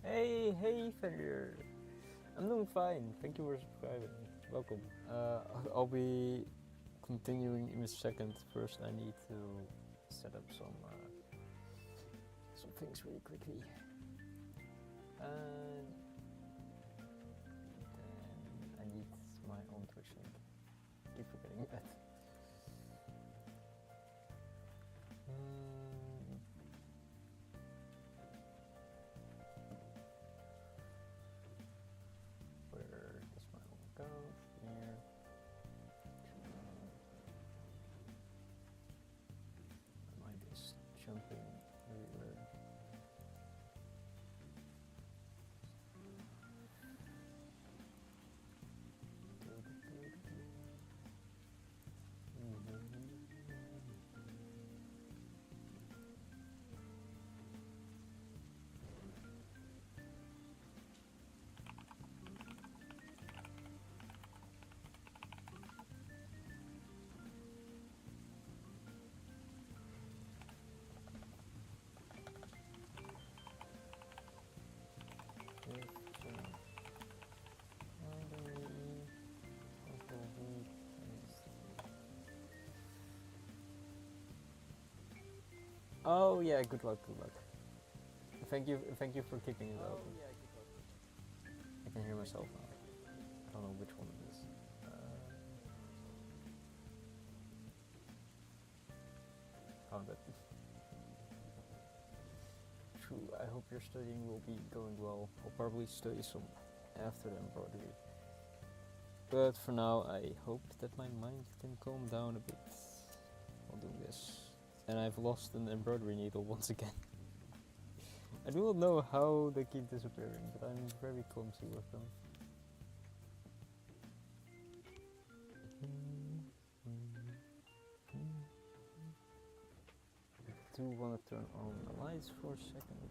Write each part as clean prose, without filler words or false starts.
Hey, Fender. I'm doing fine. Thank you for subscribing. Welcome. I'll be continuing in a second. First, I need to set up some things really quickly. And then I need my own Twitch link. Keep forgetting that. Where does my one go? Here. My mind is jumping everywhere. Oh yeah, good luck. Thank you for kicking it out. I can hear myself now. I don't know which one it is. Found it. True, I hope your studying will be going well. I'll probably study some after the embroidery. But for now, I hope that my mind can calm down a bit while doing this. And I've lost an embroidery needle once again. I do not know how they keep disappearing, but I'm very clumsy with them. I do want to turn on the lights for a second.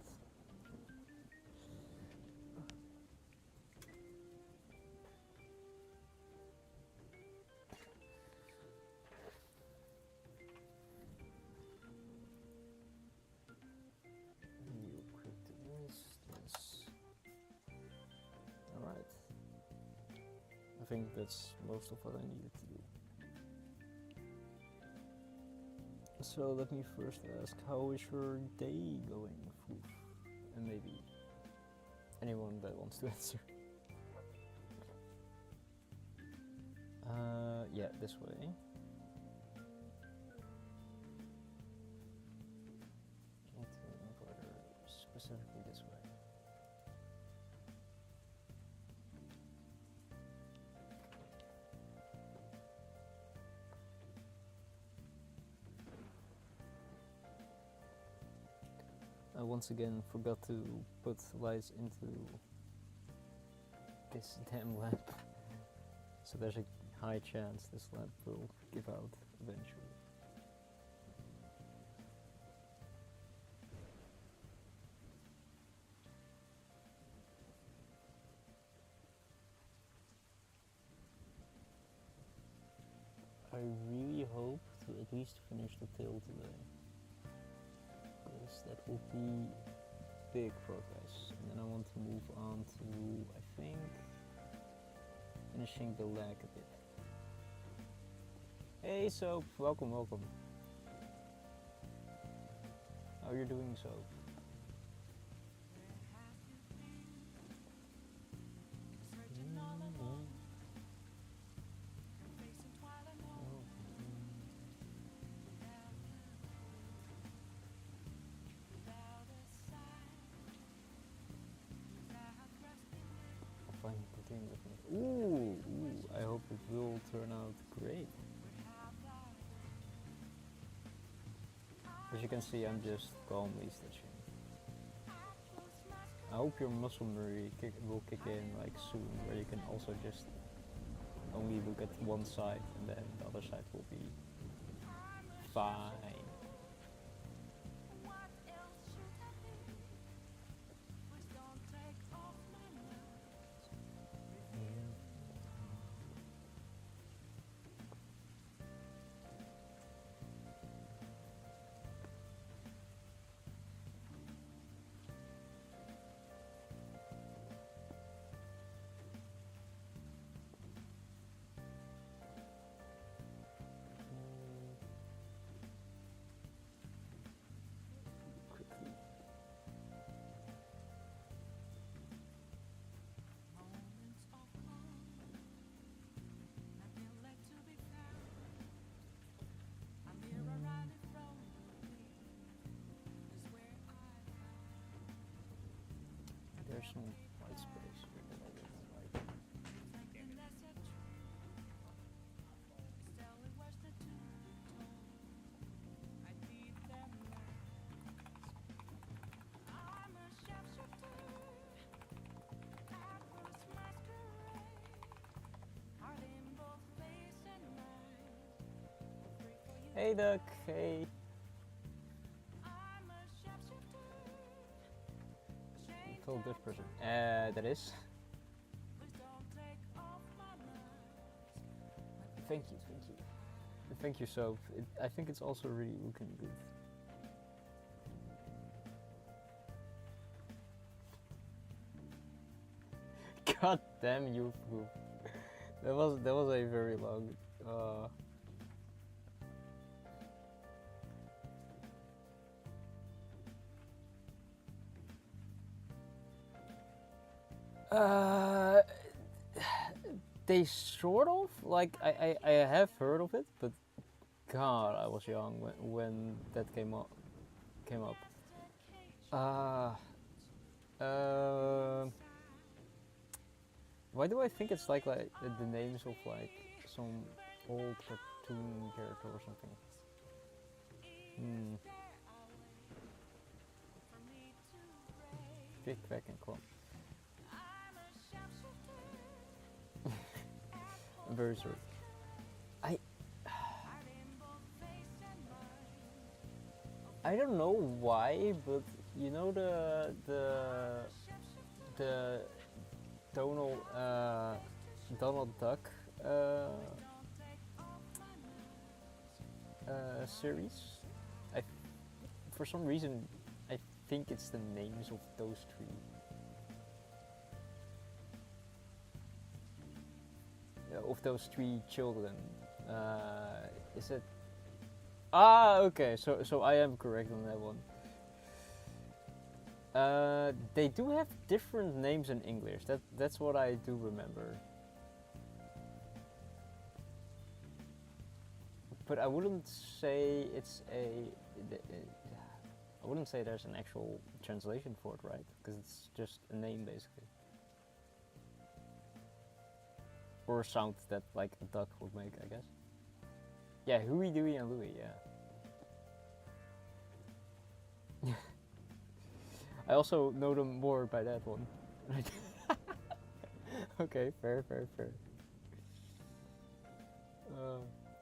Alright. I think that's most of what I needed to do. So let me first ask, how is your day going? And maybe anyone that wants to answer. Yeah, this way. Need to embroider specifically this way. I once again forgot to put lights into this damn lamp. So there's a high chance this lamp will give out eventually. I really hope to at least finish the tail today. Because that will be big progress. And then I want to move on to, I think, finishing the leg a bit. Hey Soap, welcome. How are you doing, Soap? Ooh, I hope it will turn out great. As you can see, I'm just calmly stitching. I hope your muscle memory will kick in like soon, where you can also just only look at one side and then the other side will be fine. there's some white space here that I didn't like. Hey Duck, hey. You feel good person. That is. Thank you, thank you. Thank you, Soap. I think it's also really looking good. God damn you, Poop. That was a very long. They sort of like I have heard of it, but God, I was young when that came up. Why do I think it's like the names of like some old cartoon character or something? Big Back and Clump. I'm very sorry. I don't know why, but you know the Donald Duck series. For some reason I think it's the names of those three. Of those three children. Is it? Ah, okay. So I am correct on that one. They do have different names in English. That's what I do remember. But I wouldn't say it's I wouldn't say there's an actual translation for it, right? Because it's just a name basically. Or a sound that like a duck would make, I guess. Yeah, Huey, Dewey, and Louie, yeah. I also know them more by that one. Okay, fair.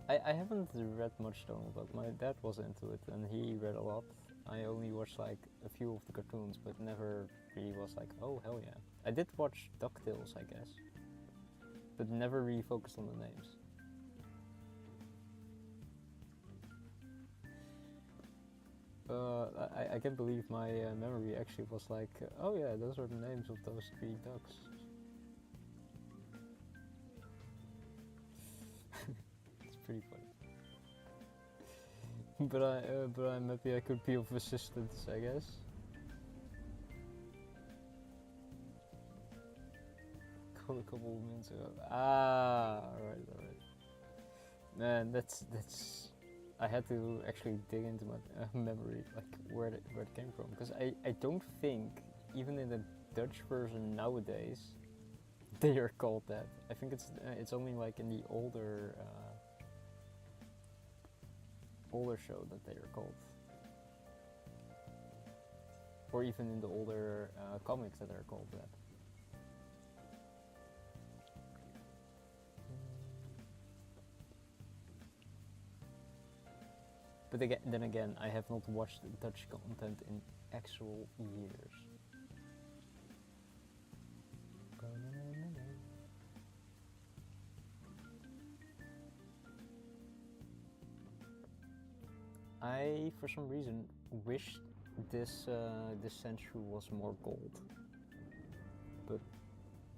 I haven't read much Donald Duck. My dad was into it and he read a lot. I only watched like a few of the cartoons, but never really was like, oh hell yeah. I did watch DuckTales, I guess, but never really focused on the names. I can't believe my memory actually was like, oh yeah, those are the names of those three ducks. It's pretty funny. but I'm happy I could be of assistance, I guess. A couple of minutes ago. Alright. Man, that's. I had to actually dig into my memory, like where it came from, because I don't think even in the Dutch version nowadays they are called that. I think it's only like in the older show that they are called, or even in the older comics that are called that. But then again, I have not watched Dutch content in actual years. I, for some reason, wished this sandshrew was more gold. But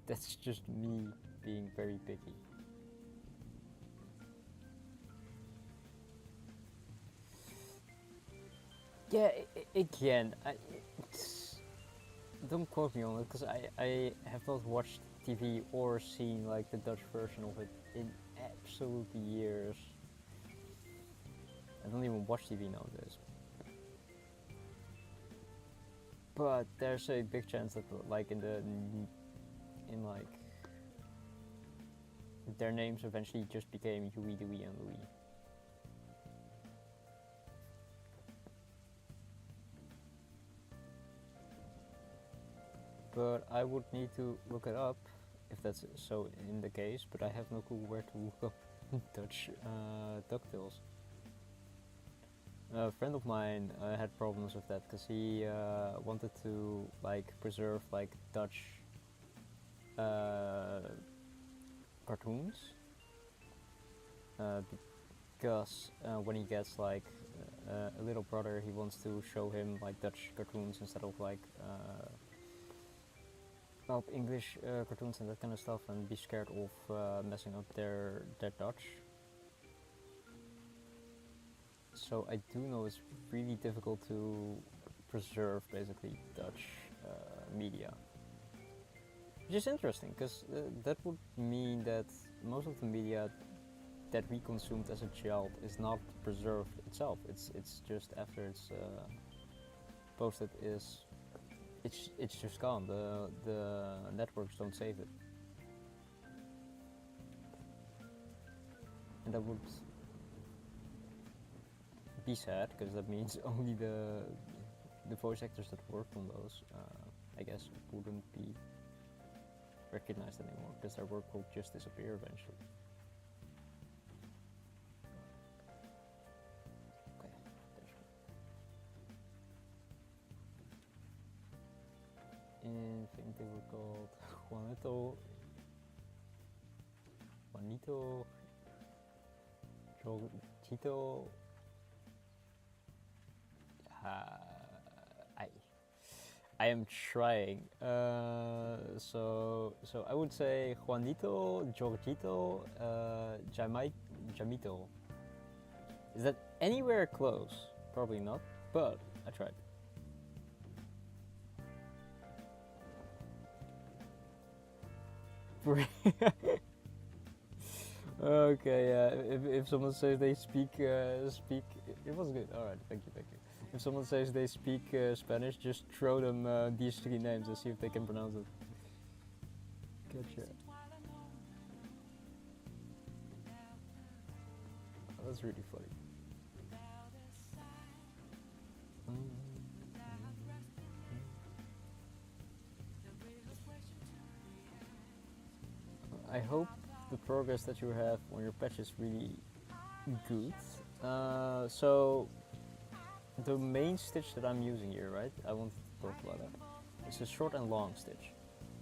that's just me being very picky. Yeah, again, don't quote me on it, because I have not watched TV or seen like the Dutch version of it in absolutely years. I don't even watch TV nowadays. but there's a big chance that like in like their names eventually just became Huey, Dewey, and Louie. But I would need to look it up if that's so in the case, but I have no clue where to look up Dutch DuckTales. A friend of mine had problems with that because he wanted to like preserve like Dutch cartoons because when he gets like a little brother, he wants to show him like Dutch cartoons instead of like English cartoons and that kind of stuff, and be scared of messing up their Dutch. So I do know it's really difficult to preserve basically Dutch media, which is interesting because that would mean that most of the media that we consumed as a child is not preserved itself. It's just after it's posted it's just gone. The networks don't save it, and that would be sad because that means only the voice actors that worked on those, I guess, wouldn't be recognized anymore because their work will just disappear eventually. Okay, I think they were called Juanito, Jorgito. I am trying. So I would say Juanito, Jorgito, Jamito. Is that anywhere close? Probably not, but I tried. Okay, yeah. If someone says they speak, it was good. All right, thank you. If someone says they speak Spanish, just throw them these three names and see if they can pronounce it. Gotcha. Oh, that's really funny. I hope the progress that you have on your patch is really good. So the main stitch that I'm using here, right? I want to talk about that. It's a short and long stitch.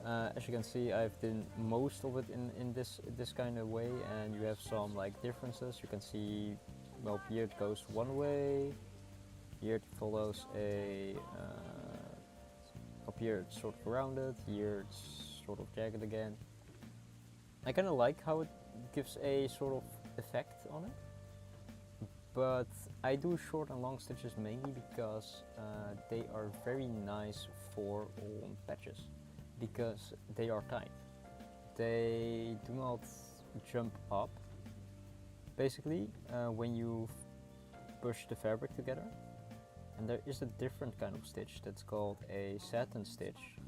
As you can see, I've done most of it in this kind of way, and you have some like differences. You can see, well, here it goes one way, here it follows a up here it's sort of rounded, here it's sort of jagged again. I kind of like how it gives a sort of effect on it, but I do short and long stitches mainly because they are very nice for on patches because they are tight. They do not jump up basically when you push the fabric together, and there is a different kind of stitch that's called a satin stitch,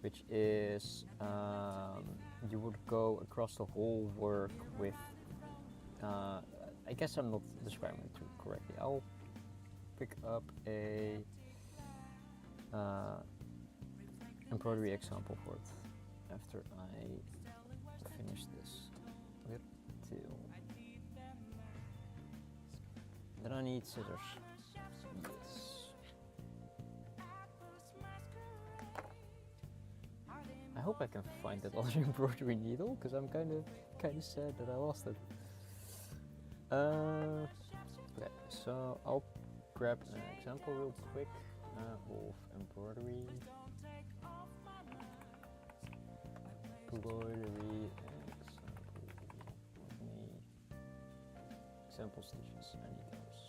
which is you would go across the whole work with I guess I'm not describing it too correctly. I'll pick up a embroidery example for it after I finish this little tail. Then I need scissors. Yes. I hope I can find that other embroidery needle because I'm kind of sad that I lost it. Okay, so I'll grab an example real quick of embroidery. Example stitches. I need those.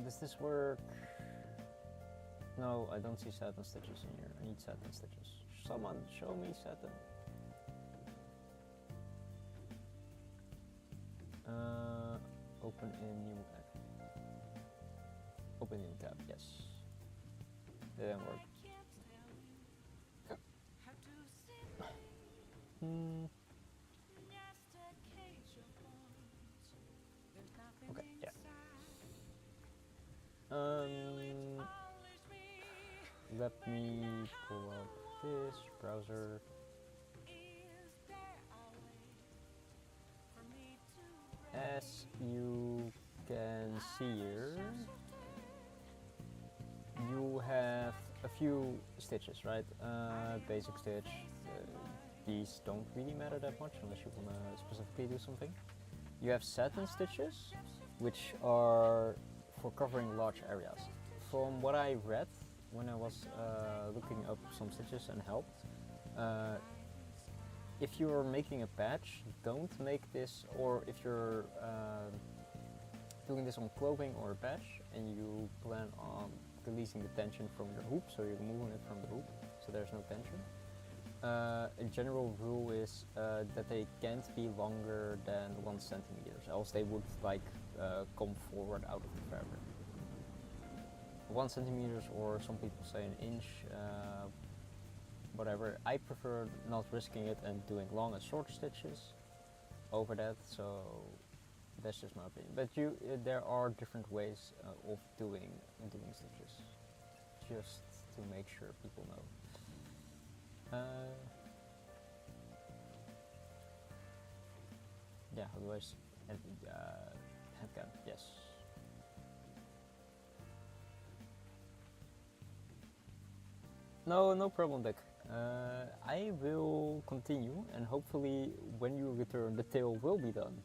Does this work? No, I don't see satin stitches in here. I need satin stitches. Someone show me satin. Open a new app. Opening tab, yes. Didn't work. Okay, yeah. Let me pull up this browser. As you can see here, you have a few stitches, right? Basic stitch. These don't really matter that much unless you want to specifically do something. You have satin stitches, which are for covering large areas. From what I read when I was looking up some stitches and help, if you're making a patch, don't make this, or if you're doing this on clothing or a patch and you plan on releasing the tension from your hoop, so you're moving it from the hoop so there's no tension. A general rule is that they can't be longer than 1 centimeter, else they would come forward out of the fabric. 1 centimeter, or some people say an inch, whatever. I prefer not risking it and doing long and short stitches over that, so that's just my opinion. But there are different ways of doing stitches, just to make sure people know. Yeah, otherwise, handgun, yes. No problem, Dick. I will continue, and hopefully when you return the tail will be done.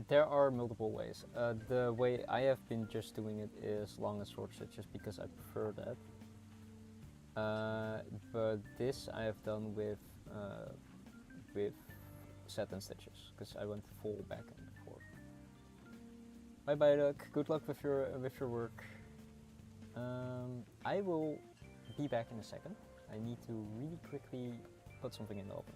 There are multiple ways. The way I have been just doing it is long and short stitches because I prefer that. But this I have done with satin stitches because I went full back and forth. Bye bye, Duck. Good luck with your work. I will be back in a second. I need to really quickly put something in the oven.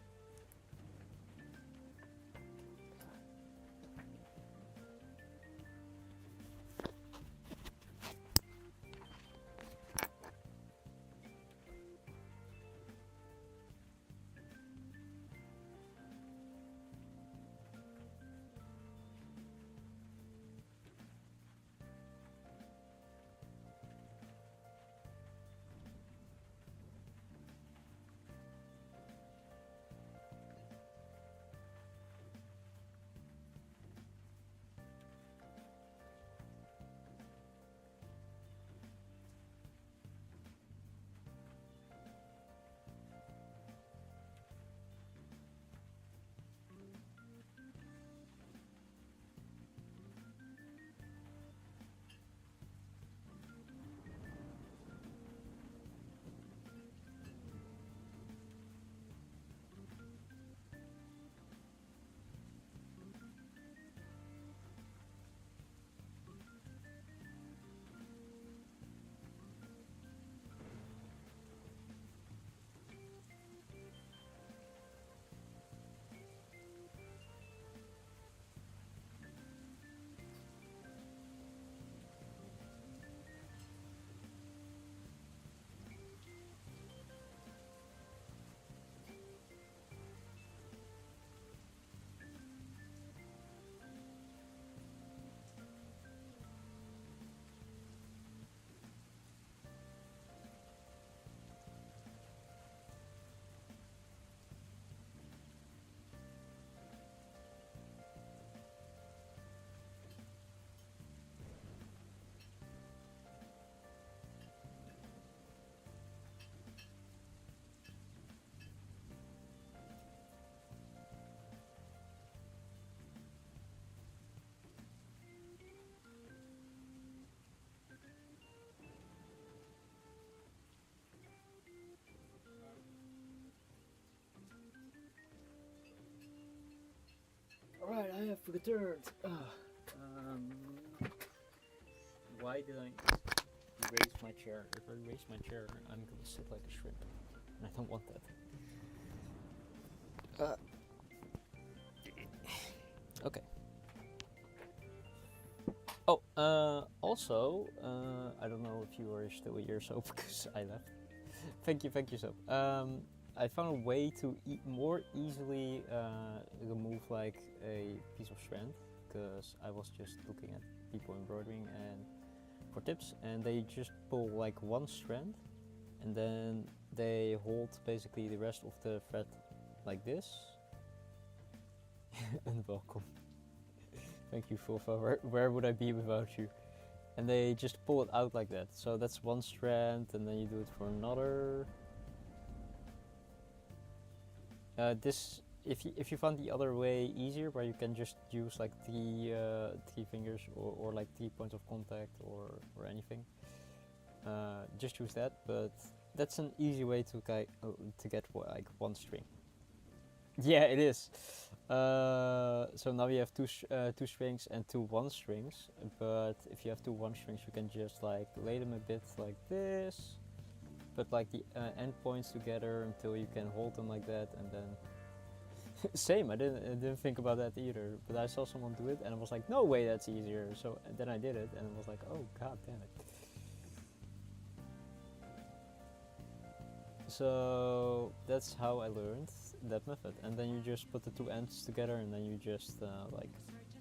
Alright, I have returned. Why did I raise my chair? If I raise my chair, I'm gonna sit like a shrimp. And I don't want that. Okay. Oh, also, I don't know if you are still here, so because I left. Thank you, so. I found a way to more easily remove like a piece of strand, because I was just looking at people embroidering and for tips, and they just pull like one strand, and then they hold basically the rest of the thread like this. And welcome. Thank you, Fulfa. Where would I be without you? And they just pull it out like that. So that's one strand, and then you do it for another. This, if you find the other way easier, where you can just use like three fingers or like 3 points of contact or anything, just use that. But that's an easy way to get like one string. Yeah, it is. So now you have two strings and two one strings. But if you have two one strings, you can just like lay them a bit like this, but like the end points together until you can hold them like that, and then same. I didn't think about that either, but I saw someone do it, and I was like, no way, that's easier. So then I did it, and I was like, oh god damn it. So that's how I learned that method, and then you just put the two ends together, and then you just like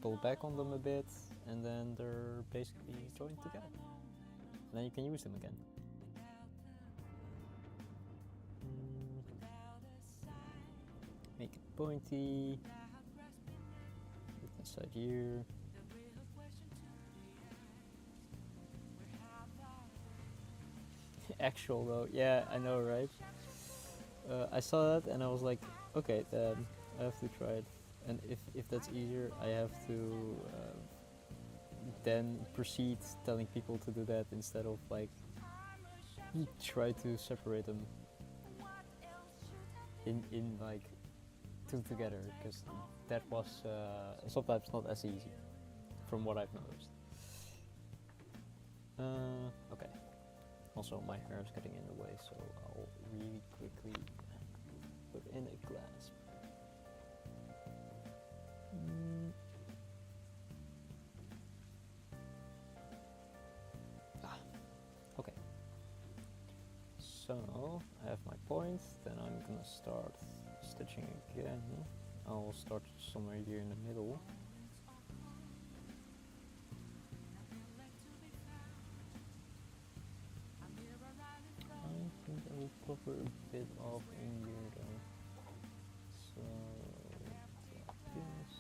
pull back on them a bit, and then they're basically joined together. And then you can use them again. Make it pointy. Put it inside here. Actual though, yeah, I know, right? I saw that and I was like, okay, then I have to try it. And if that's easier, I have to then proceed telling people to do that instead of like try to separate them in like two together, because that was sometimes not as easy from what I've noticed. Okay. Also, my hair is getting in the way, so I'll really quickly put in a glass. Okay. So, I have my point, then I'm gonna start stitching again. I'll start somewhere here in the middle. I think I will cover a bit off in here though. So, like this.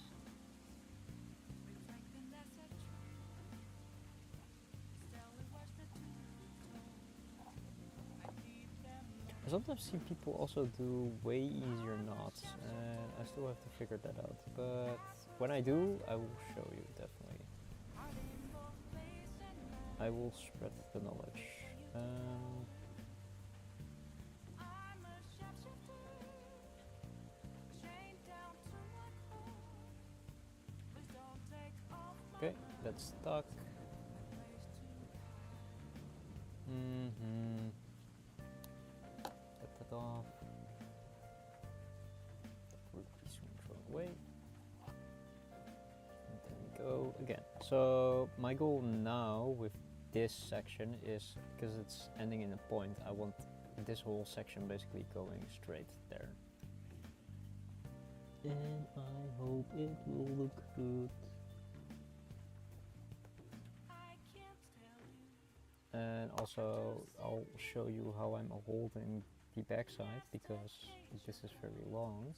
I sometimes see people also do way easier knots, and I still have to figure that out. But when I do, I will show you, definitely. I will spread the knowledge. Okay, that's stuck. Get that off. That would be soon thrown away. And then we go again. So my goal now with this section is, because it's ending in a point, I want this whole section basically going straight there. And I hope it will look good. And also I'll show you how I'm holding the back side, because this is very long.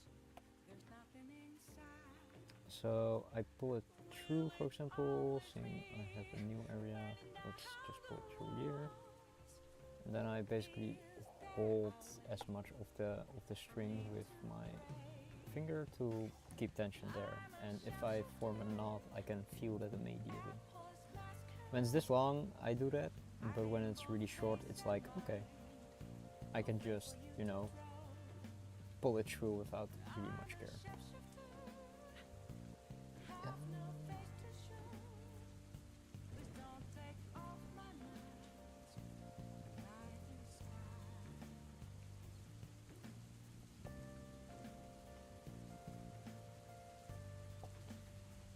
So I pull it through, for example, saying I have a new area, let's just pull it through here. And then I basically hold as much of the string with my finger to keep tension there. And if I form a knot, I can feel that immediately. When it's this long, I do that. But when it's really short, it's like, okay, I can just, pull it through without really much care.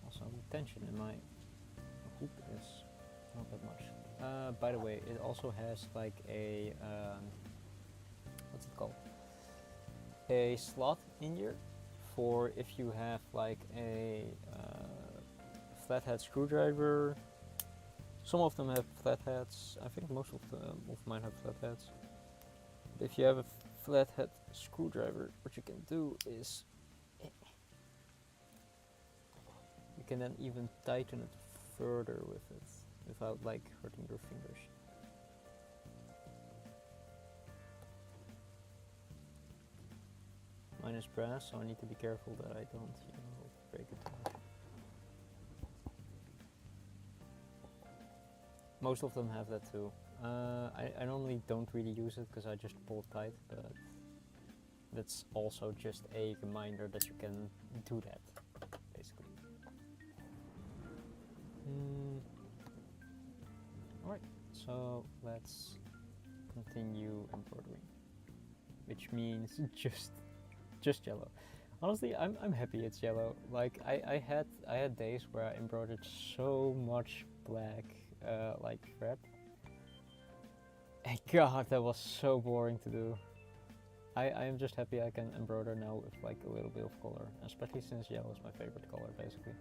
Also, tension in my hoop is not that much. By the way, it also has like a what's it called? A slot in here for if you have like a flathead screwdriver. Some of them have flatheads. I think most of mine have flatheads. But if you have a flathead screwdriver, what you can do is you can then even tighten it further with it without like hurting your fingers. Mine is brass, so I need to be careful that I don't, break it too much. Most of them have that too. I normally don't really use it because I just pull it tight, but that's also just a reminder that you can do that, basically. Alright, so let's continue embroidering, which means just yellow. Honestly, I'm happy it's yellow. Like I had days where I embroidered so much black like thread. And God, that was so boring to do. I am just happy I can embroider now with like a little bit of color, especially since yellow is my favorite color basically.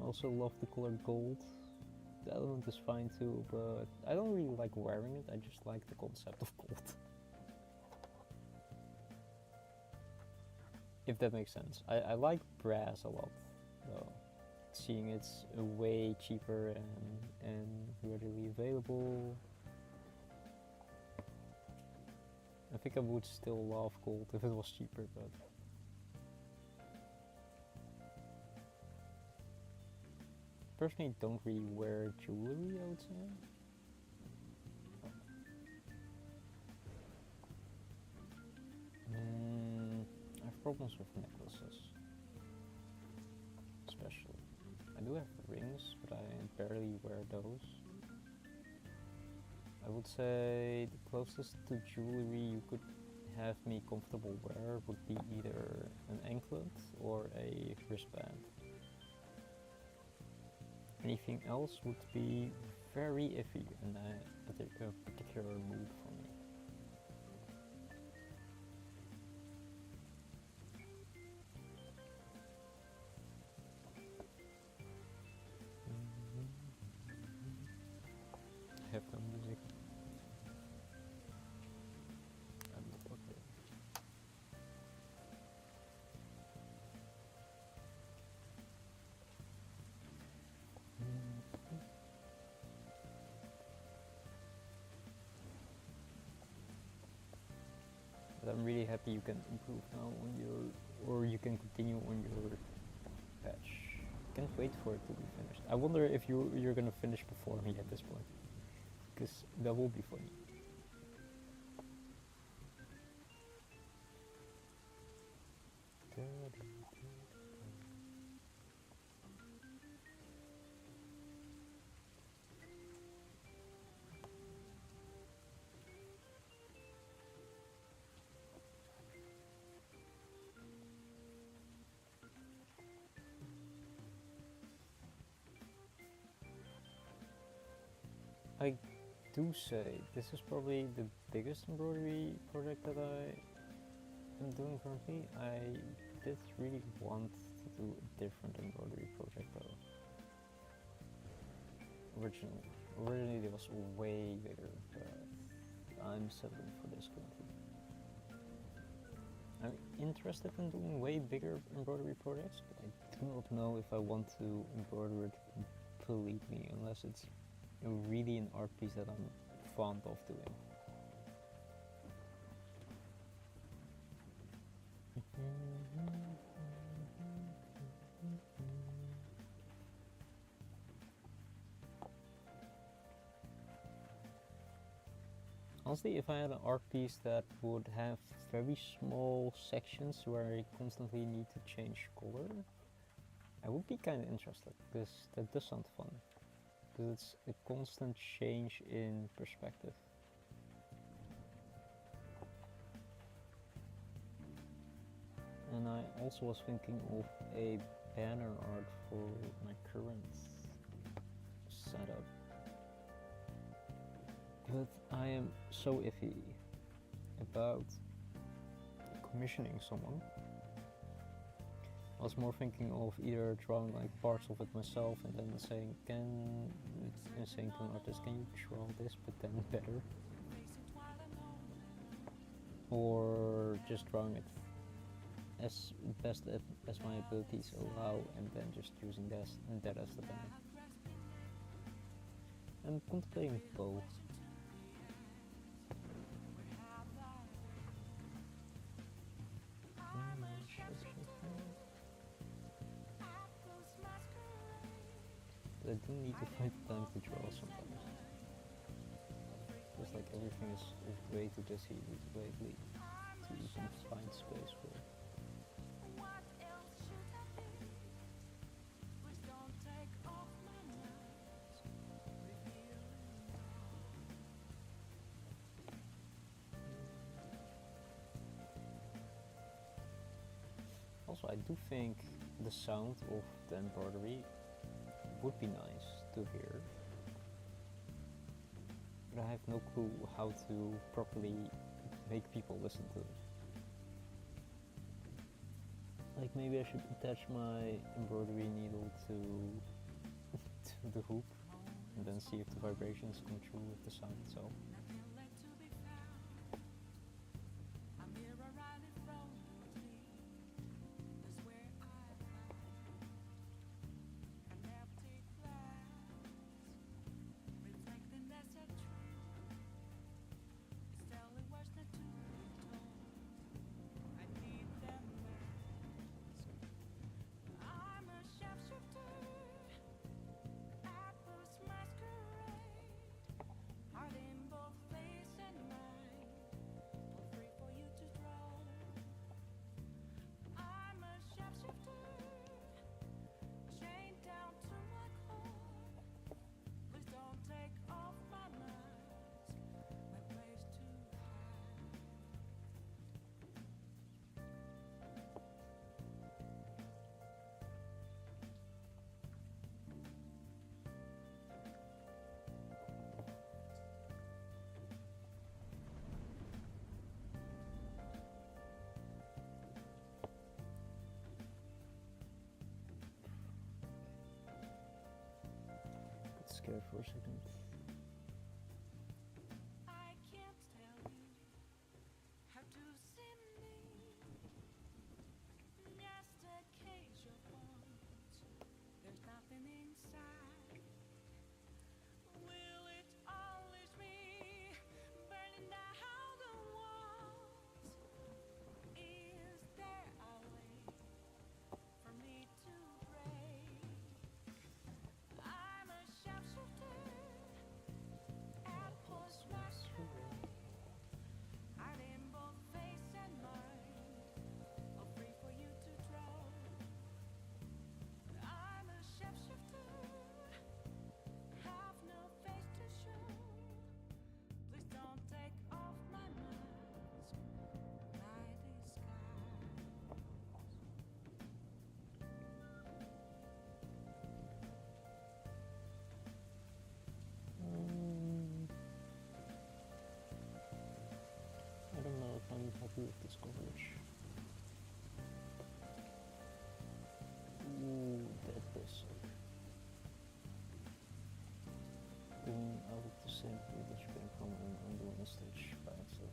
I also love the color gold. The element is fine too, but I don't really like wearing it, I just like the concept of gold. If that makes sense. I like brass a lot, though. Seeing it's way cheaper and readily available. I think I would still love gold if it was cheaper, but personally don't really wear jewelry, I would say. I have problems with necklaces, especially. I do have rings, but I barely wear those. I would say the closest to jewelry you could have me comfortable wear would be either an anklet or a wristband. Anything else would be very iffy in a particular mood for me. I have no music. I'm not okay. But I'm really happy you can improve now on your, or you can continue on your patch. Can't wait for it to be finished. I wonder if you're gonna finish before me at this point, because that will be funny. I do say this is probably the biggest embroidery project that I am doing currently. I did really want to do a different embroidery project though. Originally it was way bigger, but I'm settling for this currently. I'm interested in doing way bigger embroidery projects, but I do not know if I want to embroider it completely unless it's really an art piece that I'm fond of doing. Honestly, if I had an art piece that would have very small sections where I constantly need to change color, I would be kind of interested, because that does sound fun. Because it's a constant change in perspective. also was thinking of a banner art for my current setup, but I am so iffy about commissioning someone. I was more thinking of either drawing like parts of it myself and then saying to an artist, can you draw this but then better? Or just drawing it as best as my abilities allow and then just using that as the banner. I'm contemplating both. I do need to find time to draw sometimes. Just like everything is way too busy lately to even find space for it. Also, I do think the sound of the embroidery would be nice to hear, but I have no clue how to properly make people listen to it. Like maybe I should attach my embroidery needle to the hoop and then see if the vibrations come through with the sound itself. Scared for a second. I can't tell you how to see me. Just a cage of bones. There's nothing inside. Will it always be burning down the walls? Is there a way for me to break? I'm a sharpshooter at post masquerade. I'm in both face and mind, all free for you to draw. I'm a sharpshooter, have no face to show. Please don't take off my mask, my disguise. I don't know if I'm happy with this coverage. Ooh, that does suck. Going out of the same which came from an undoing stitch by accident.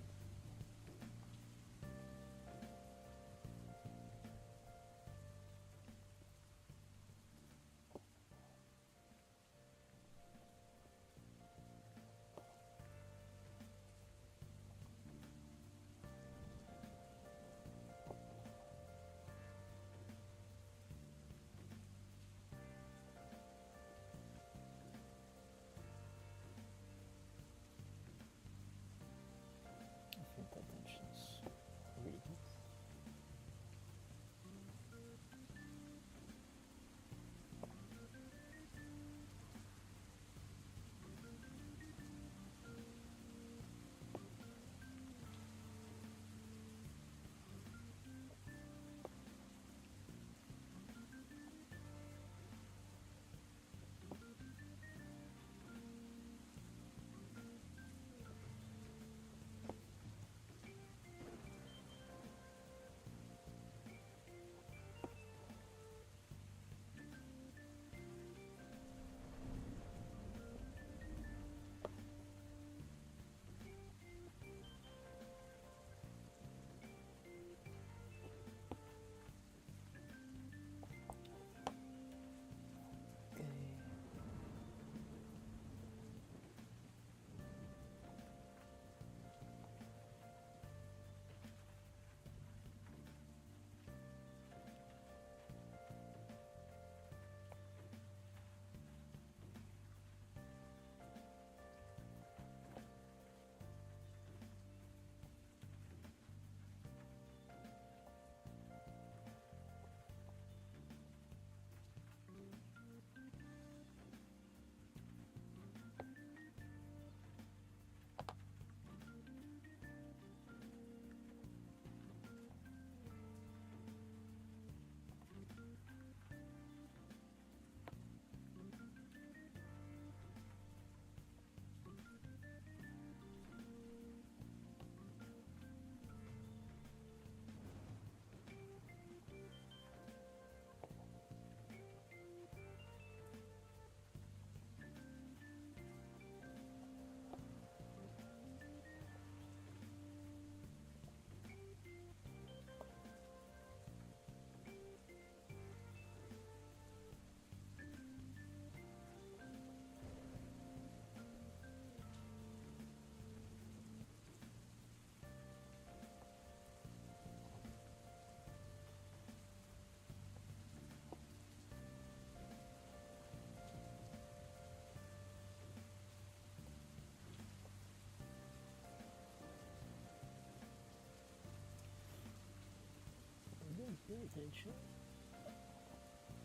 attention.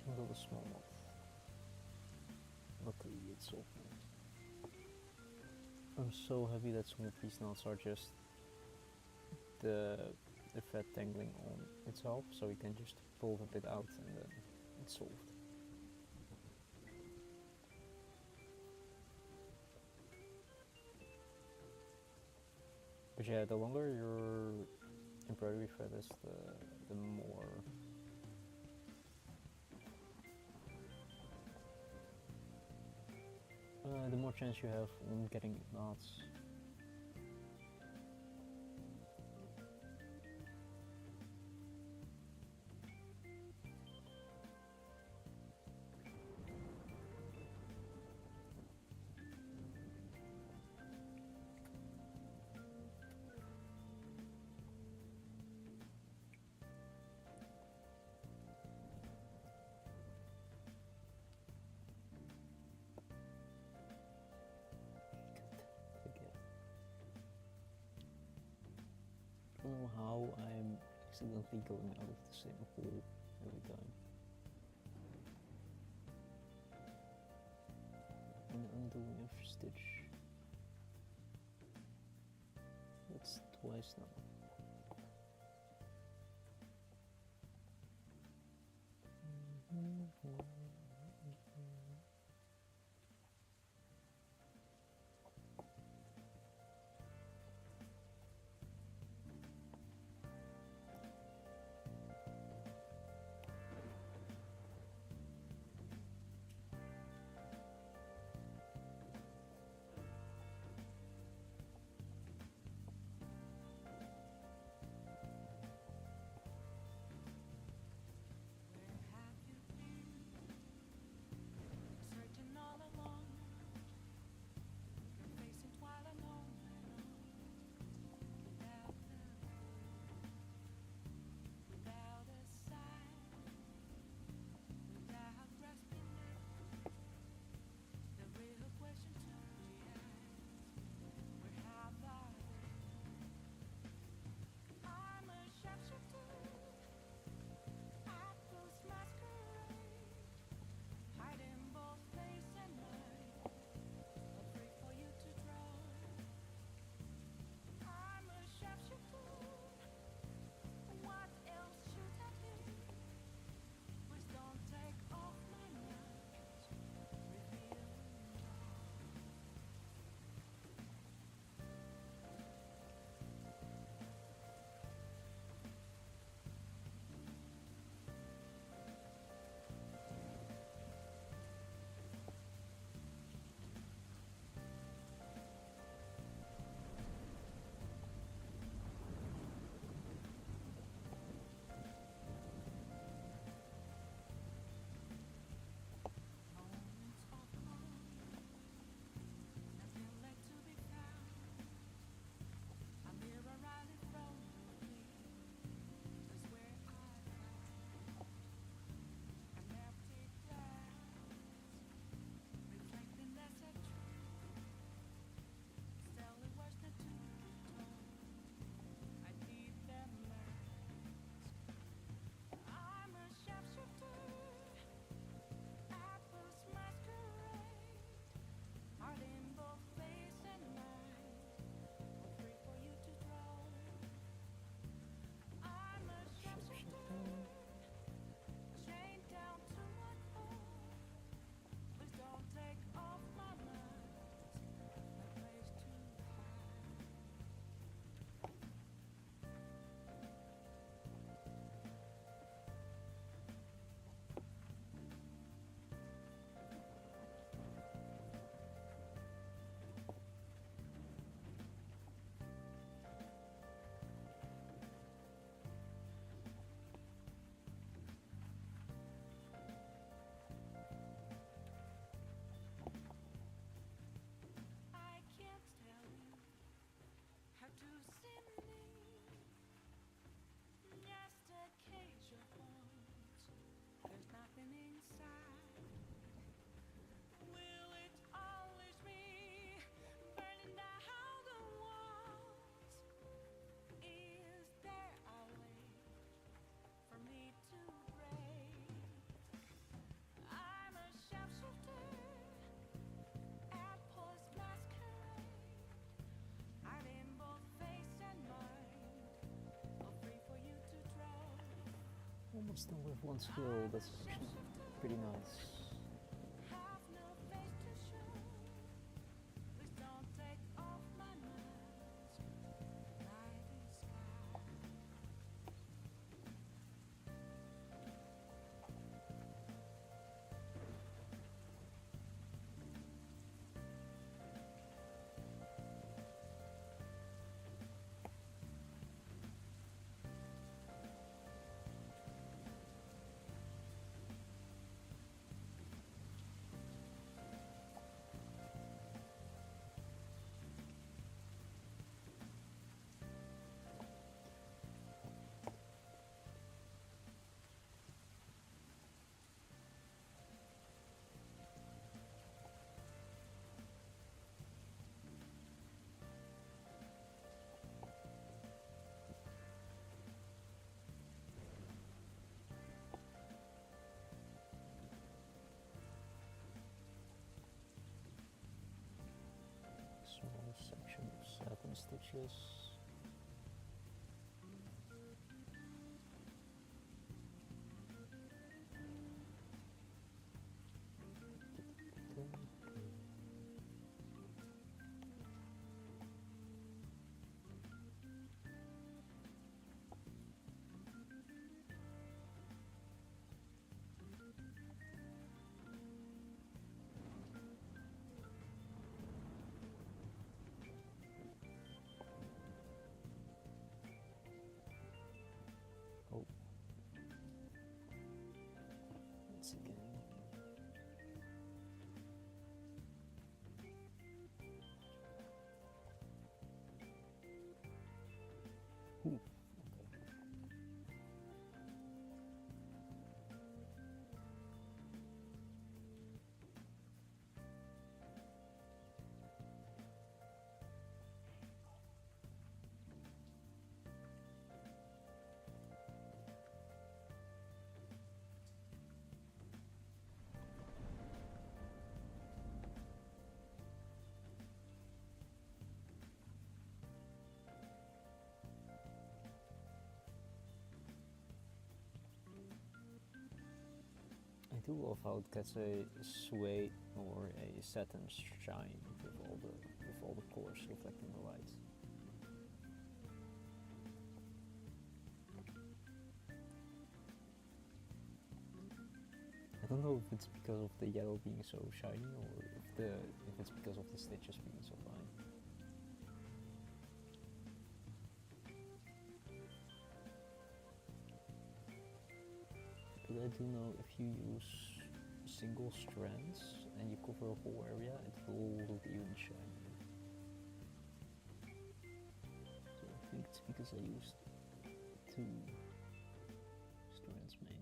Can build a small knot. Luckily it's open. I'm so happy that some of these knots are just the thread dangling on itself, so you can just pull a bit out and then it's solved. But yeah, the longer your embroidery thread is, the more the more chance you have on getting knots. I don't know how I'm accidentally going out of the same hole every time. And undoing every stitch. That's twice now. Where have you been? Still with one skill, that's pretty nice. Have no face to show. Please don't take off my mask. Night is sky. Small section of satin stitches. Oh, once again. Ooh, okay. I do love how it gets a suede or a satin shine with all the colors reflecting the light. I don't know if it's because of the yellow being so shiny or if it's because of the stitches being so fine. But I do know if you use single strands and you cover a whole area, it will look even shinier. So I think it's because I used 2 strands mainly.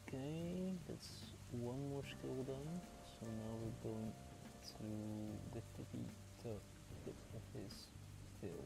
Okay, that's one more skill done. So now we're going to the tippy top tip of his tail.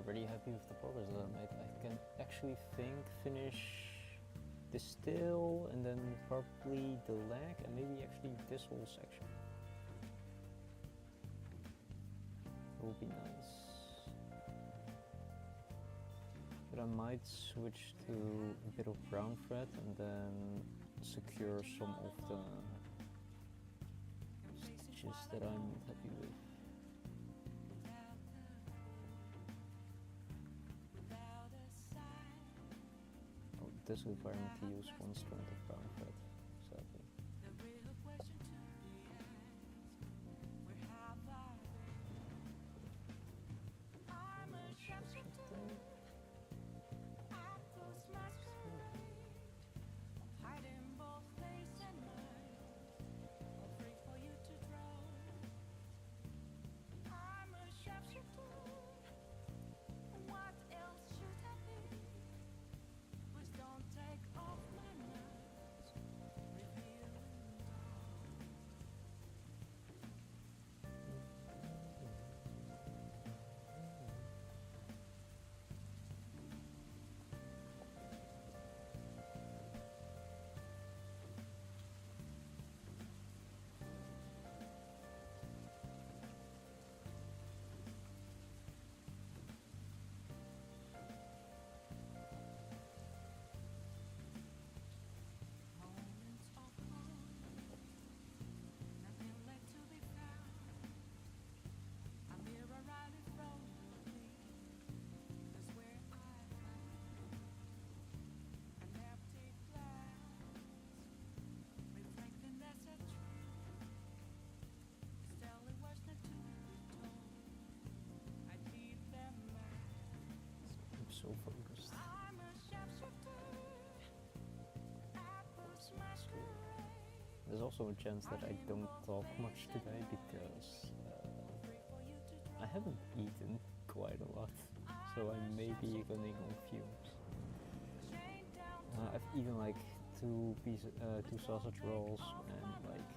already happy with the progress that I made. I can actually finish the still and then probably the leg and maybe actually this whole section. It will be nice. But I might switch to a bit of brown thread and then secure some of the stitches that I'm not happy with. Oh, this will require me to use one strand of brown thread, sadly. So focused. There's also a chance that I don't talk much today because I haven't eaten quite a lot, so I may be running on fumes. I've eaten like two sausage rolls and like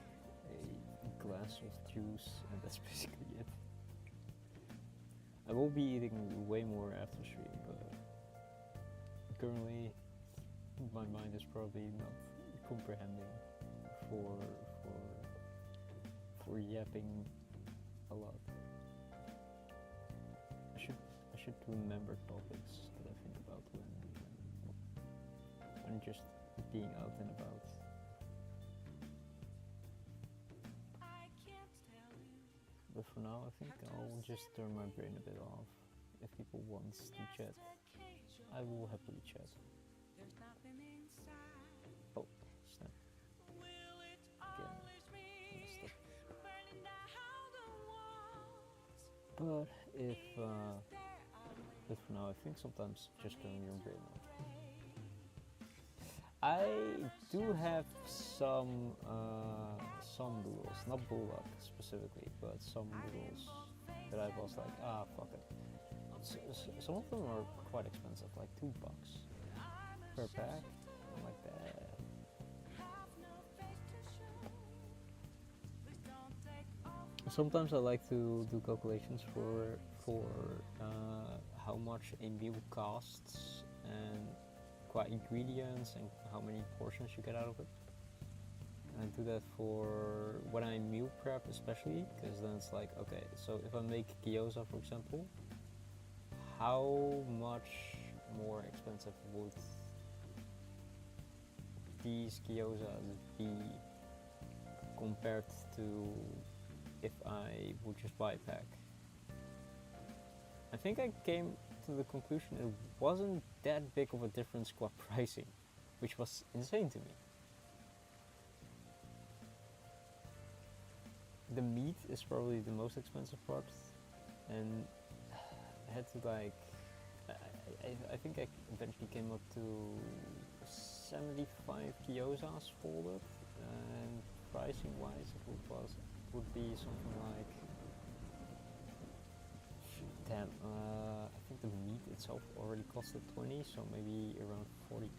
a glass of juice, and that's basically it. I will be eating way more after stream, but currently my mind is probably not comprehending for yapping a lot. I should remember topics that I think about when just being out and about. But for now, I think I'll just turn my brain a bit off. If people want to chat, I will happily chat. Oh, snap. Again, messed up. But but for now, I think sometimes just turn your brain off. I do have some noodles, not bulldog specifically, but some noodles that I was like, fuck it. Some of them are quite expensive, like $2 per pack. I'm like that. Sometimes I like to do calculations for how much a meal costs and quite ingredients and how many portions you get out of it. And I do that for when I meal prep especially, because then it's like, okay, so if I make gyoza for example, how much more expensive would these gyozas be compared to if I would just buy a pack? I think I came to the conclusion it wasn't that big of a difference qua pricing, which was insane to me. The meat is probably the most expensive part, and I had to like, I think I eventually came up to 75 gyozas folded, and pricing wise it would be something like, damn, I think the meat itself already costed 20, so maybe around $40.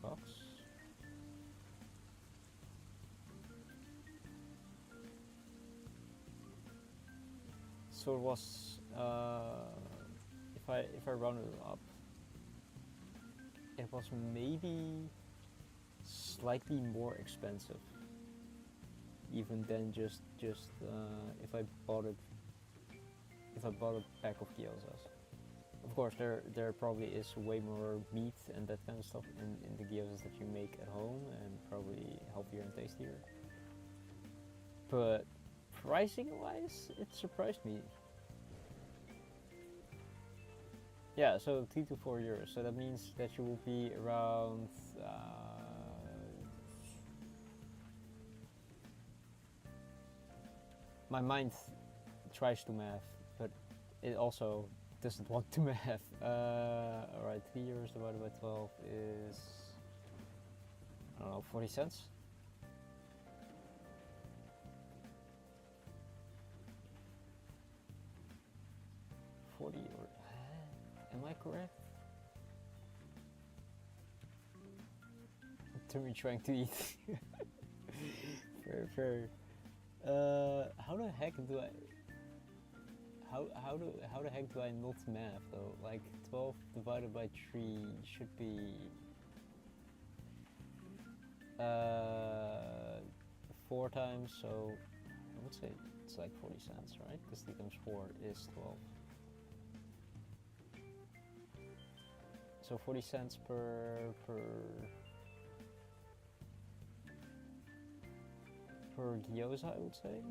So it was, if if I rounded it up, it was maybe slightly more expensive, even than just if I bought a pack of gyozas. Of course, there probably is way more meat and that kind of stuff in the gyozas that you make at home, and probably healthier and tastier. But pricing wise, it surprised me. Yeah, so 3 to 4 euros. So that means that you will be around. My mind tries to math, but it also doesn't want to math. Alright, 3 euros divided by 12 is, I don't know, 40 cents? Or am I correct? To me trying to eat. Fair. How the heck do I? How the heck do I not math though? Like 12 divided by 3 should be 4 times, so I would say it's like 40 cents, right? Because 3 times 4 is 12. So 40 cents per gyoza, I would say,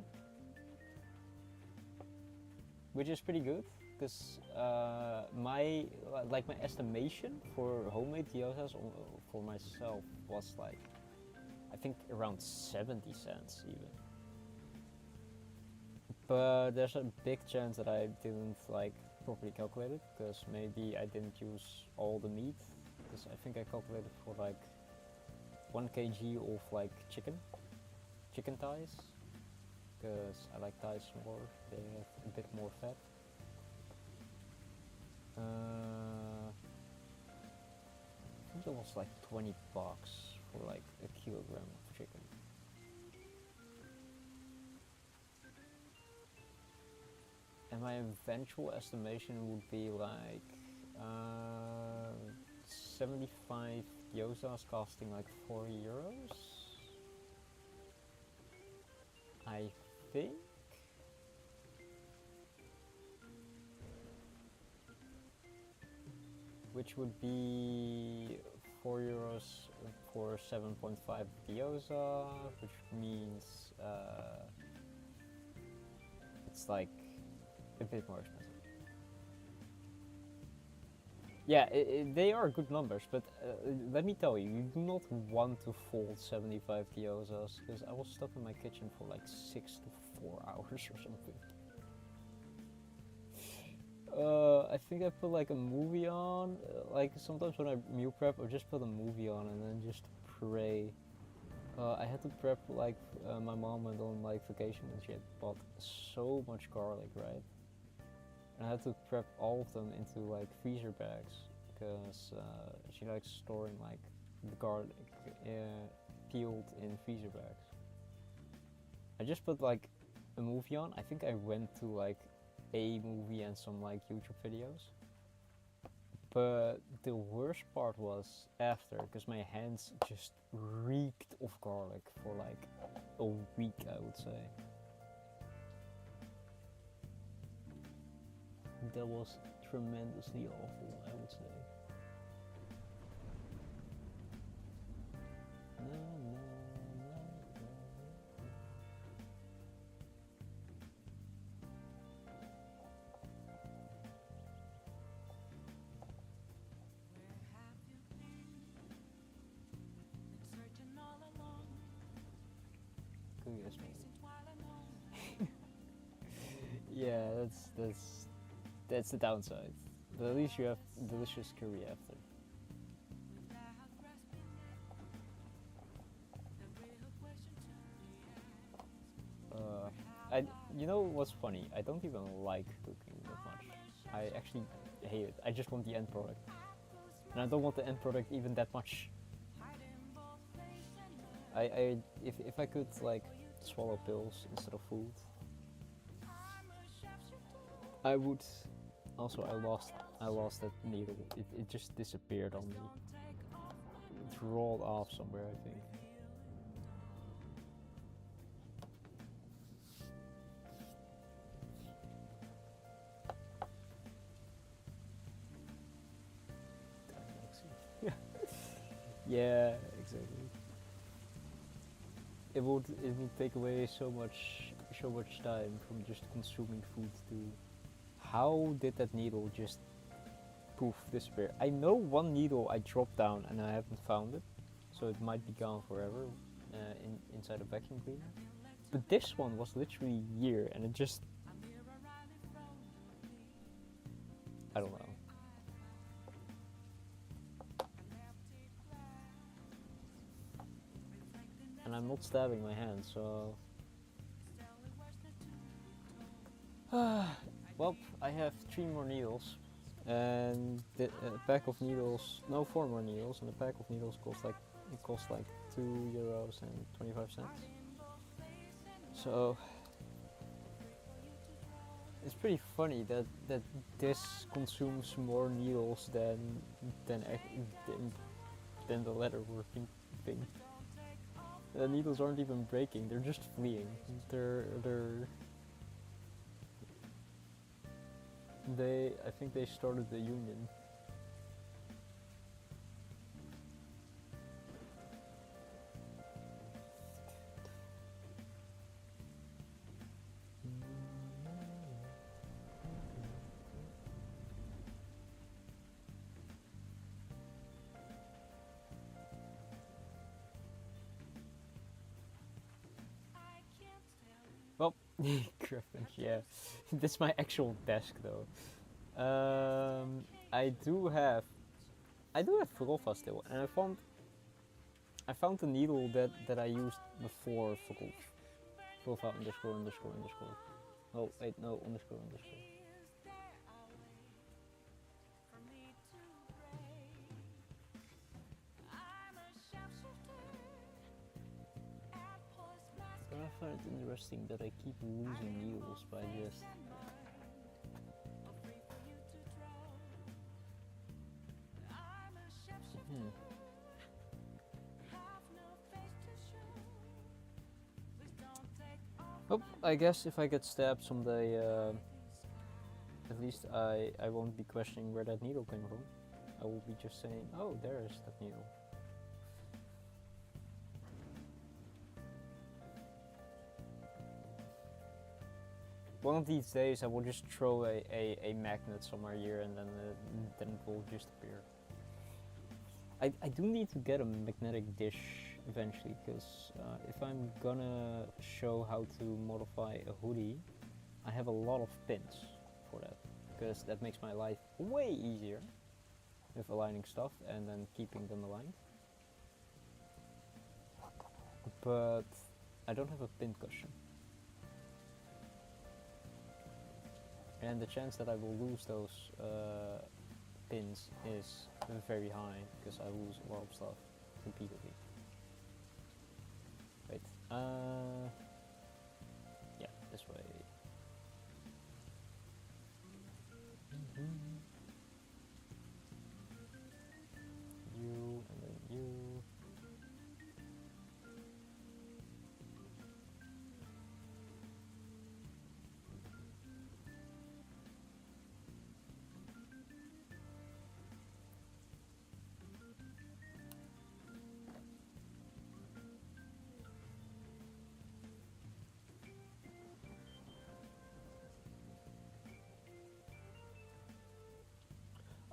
which is pretty good, because my estimation for homemade gyozas for myself was like, I think around 70 cents even. But there's a big chance that I didn't properly calculate it, because maybe I didn't use all the meat, because I think I calculated for 1 kg of chicken thighs, because I like thighs more, they have a bit more fat. I think it was like 20 bucks for a kilogram of chicken. And my eventual estimation would be 75 gyozas costing 4 euros. I think. Which would be 4 euros for 7.5 gyoza, which means it's a bit more expensive. Yeah, they are good numbers, but let me tell you, you do not want to fold 75 gyozas, because I was stuck in my kitchen for 6 to 4 hours or something. I think I put a movie on, sometimes when I meal prep, I just put a movie on and then just pray. I had to prep my mom went on vacation and she had bought so much garlic, right? And I had to prep all of them into freezer bags, because she likes storing the garlic peeled in freezer bags. I just put a movie on. I think I went to a movie and some YouTube videos. But the worst part was after, because my hands just reeked of garlic for a week, I would say. That was tremendously awful, I would say. Yes, yeah, that's the downside. But at least you have delicious curry after. You know what's funny? I don't even like cooking that much. I actually hate it. I just want the end product, and I don't want the end product even that much. If I could swallow pills instead of food, I would. Also, I lost I lost that needle. It just disappeared on me. It rolled off somewhere, I think. Yeah, exactly. It would take away so much time from just consuming food to how did that needle just poof disappear? I know one needle I dropped down and I haven't found it, so it might be gone forever inside a vacuum cleaner. But this one was literally a year and it just I don't know. And I'm not stabbing my hand, so well, I have 3 more needles, and a pack of needles, no 4 more needles, and a pack of needles costs like €2 and 25 cents. So it's pretty funny that this consumes more needles than than the leatherworking thing. The needles aren't even breaking; they're just fleeing. I think they started the union. Well, Griffin, yeah. This is my actual desk though. I do have Volva still, and I found the needle that I used before Volva underscore underscore underscore. Oh wait, no underscore underscore. But I find it interesting that I keep losing needles by just. Oh, I guess if I get stabbed someday, at least I won't be questioning where that needle came from. I will be just saying, oh, there is that needle. One of these days I will just throw a magnet somewhere here and then it will just appear. I do need to get a magnetic dish eventually, because if I'm gonna show how to modify a hoodie, I have a lot of pins for that, because that makes my life way easier with aligning stuff and then keeping them aligned. But I don't have a pin cushion. And the chance that I will lose those pins is very high, because I lose a lot of stuff repeatedly. Wait, yeah, this way. You, and then you.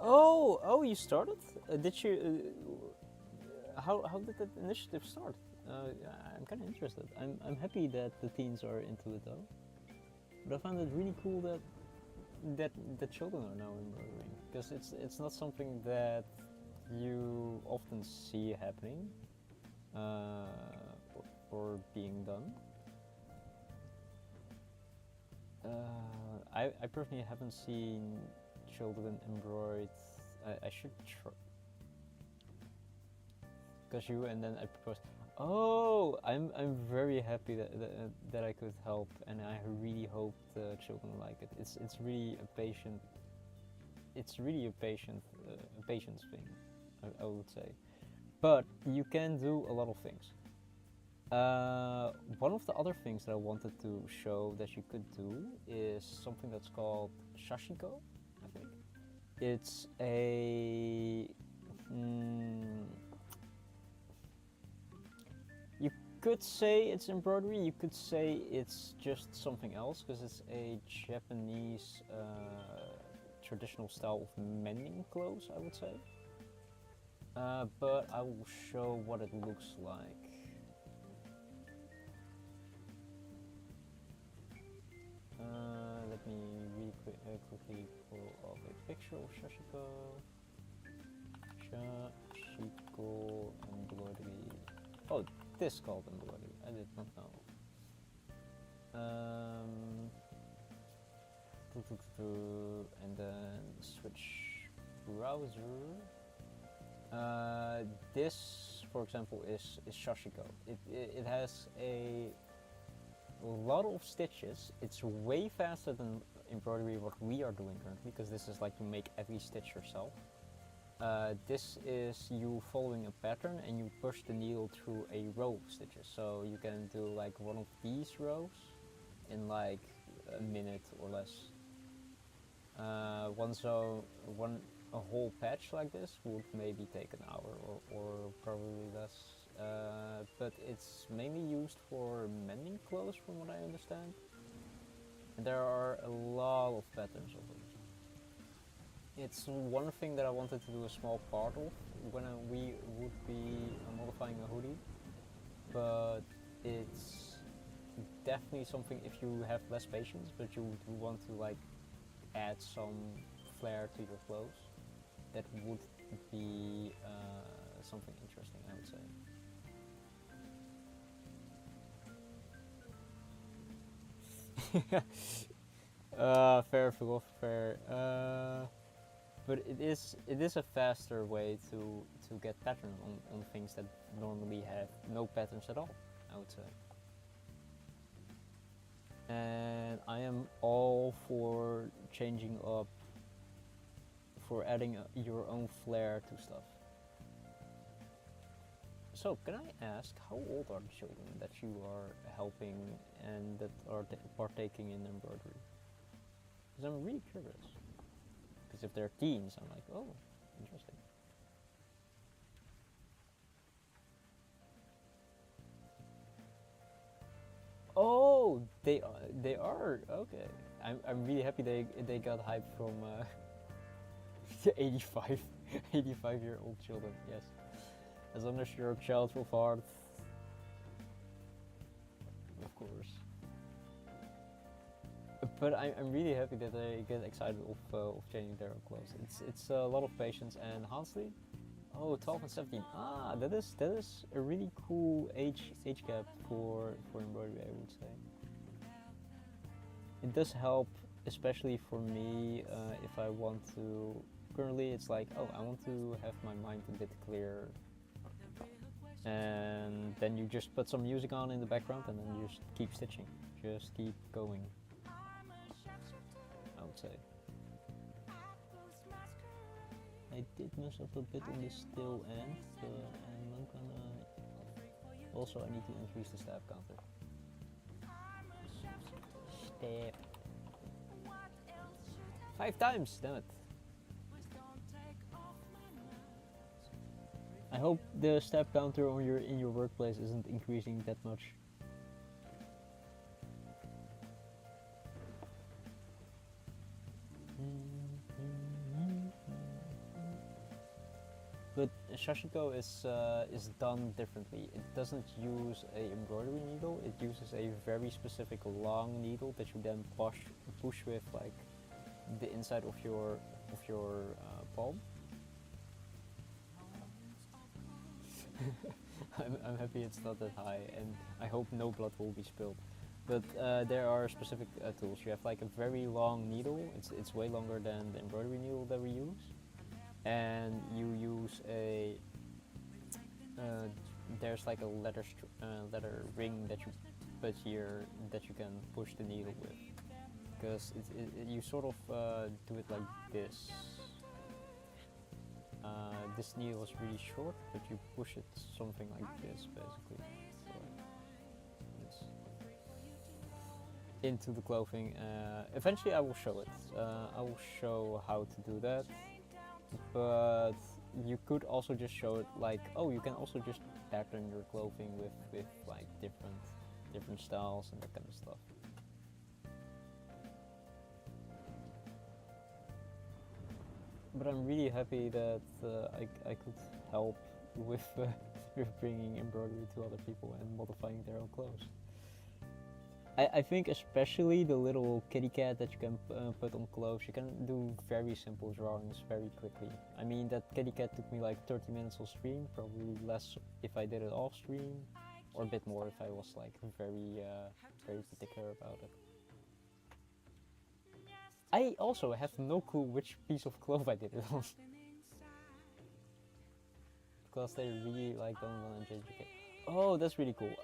Oh, you started? Did you? How did that initiative start? I'm kind of interested. I'm happy that the teens are into it though. But I found it really cool that children are now embroidering, because it's not something that you often see happening or being done. I personally haven't seen children embroider. I should try. Because you and then I proposed. Oh, I'm very happy that I could help, and I really hope the children like it. It's really a patient it's really a patience thing, I would say. But you can do a lot of things. One of the other things that I wanted to show that you could do is something that's called shashiko, I think. It's a you could say it's embroidery. You could say it's just something else because it's a Japanese traditional style of mending clothes, I would say. But I will show what it looks like. Let me really quickly pull up a picture of shashiko. Shashiko embroidery. Oh, this is called embroidery. I did not know. And then switch browser. This, for example, is shashiko. It has a lot of stitches. It's way faster than embroidery what we are doing currently, because this is like you make every stitch yourself. This is you following a pattern and you push the needle through a row of stitches. So you can do like one of these rows in like a minute or less. A whole patch like this would maybe take an hour or probably less. But it's mainly used for mending clothes from what I understand. And there are a lot of patterns of it. It's one thing that I wanted to do a small part of when we would be modifying a hoodie. But it's definitely something if you have less patience but you do want to like add some flair to your clothes, that would be something interesting, I would say. Fair, fair. But it is a faster way to get patterns on things that normally have no patterns at all, I would say. And I am all for changing up, for adding your own flair to stuff. So, can I ask, how old are the children that you are helping and that are partaking in embroidery? Because I'm really curious. Because if they're teens, I'm like, oh, interesting. Oh, they are okay. I'm really happy they got hype from 85 85-year-old children. Yes, as long as your child will fart, of course. But I'm really happy that they get excited of changing their clothes. It's a lot of patience, and honestly, oh, 12 and 17. Ah, that is a really cool age gap for embroidery, I would say. It does help, especially for me, if I want to. Currently, it's like, oh, I want to have my mind a bit clearer, and then you just put some music on in the background, and then you just keep stitching, just keep going, I would say. I did mess up a bit on the still end, and I'm gonna. Also, I need to increase the stab counter. Stab. 5 times, damn it. I hope the stab counter on in your workplace isn't increasing that much. But shashiko is done differently. It doesn't use a embroidery needle. It uses a very specific long needle that you then push with like the inside of your palm. I'm happy it's not that high, and I hope no blood will be spilled. But there are specific tools. You have like a very long needle. It's way longer than the embroidery needle that we use, and you use a there's like a leather ring that you put here that you can push the needle with, because you sort of do it like this. this needle is really short, but you push it something like this basically. So it's into the clothing. Eventually I will show it. I will show how to do that, but you could also just show it like, oh, you can also just pattern your clothing with like different styles and that kind of stuff. But I'm really happy that I could help with with bringing embroidery to other people and modifying their own clothes. I think especially the little kitty cat that you can put on clothes, you can do very simple drawings very quickly. I mean, that kitty cat took me like 30 minutes on stream, probably less if I did it off stream, or a bit more if I was like very particular about it. I also have no clue which piece of cloth I did it on. Because they really like don't want to JJK. Oh, that's really cool.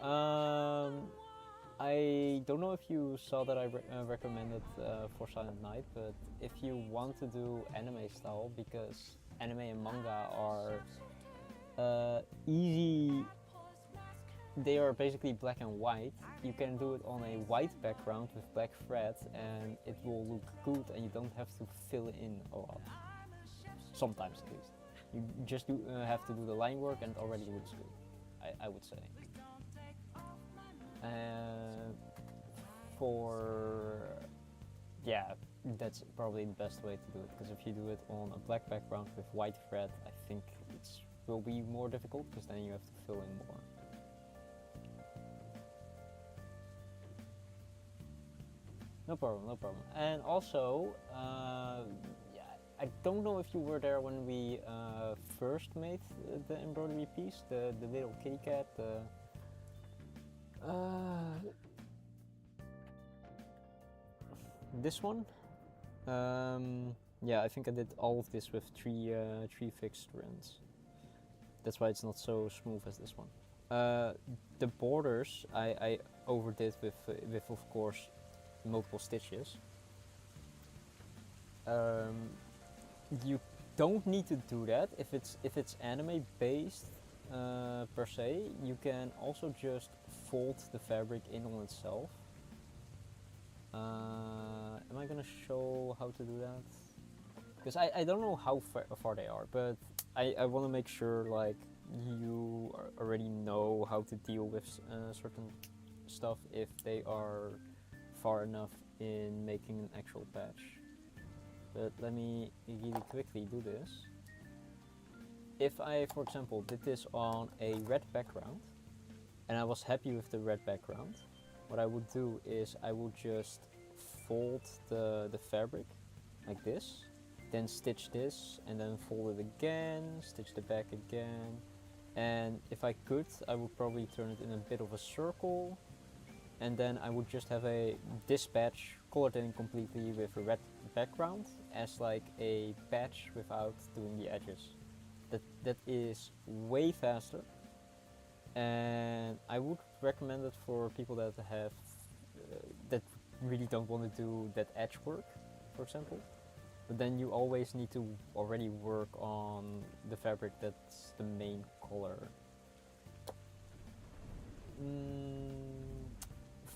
I don't know if you saw that I recommended for Silent Night, but if you want to do anime style, because anime and manga are easy, they are basically black and white. You can do it on a white background with black thread and it will look good and you don't have to fill in a lot. Sometimes at least. You just have to do the line work and it already looks good, I would say. Yeah, that's probably the best way to do it, because if you do it on a black background with white thread, I think it will be more difficult, because then you have to fill in more. No problem, no problem. And also, yeah, I don't know if you were there when we first made the embroidery piece, the little kitty cat. This one. Yeah, I think I did all of this with three fixed strands. That's why it's not so smooth as this one. The borders I overdid with of course multiple stitches. You don't need to do that if it's anime based per se. You can also just fold the fabric in on itself. Am I gonna show how to do that? Because I don't know how far they are, but I want to make sure like you already know how to deal with certain stuff if they are far enough in making an actual patch. But let me really quickly do this. If I, for example, did this on a red background and I was happy with the red background, what I would do is I would just fold the fabric like this, then stitch this and then fold it again, stitch the back again, and if I could I would probably turn it in a bit of a circle, and then I would just have this patch colored in completely with a red background as like a patch without doing the edges. That is way faster, and I would recommend it for people that have that really don't want to do that edge work, for example. But then you always need to already work on the fabric that's the main color.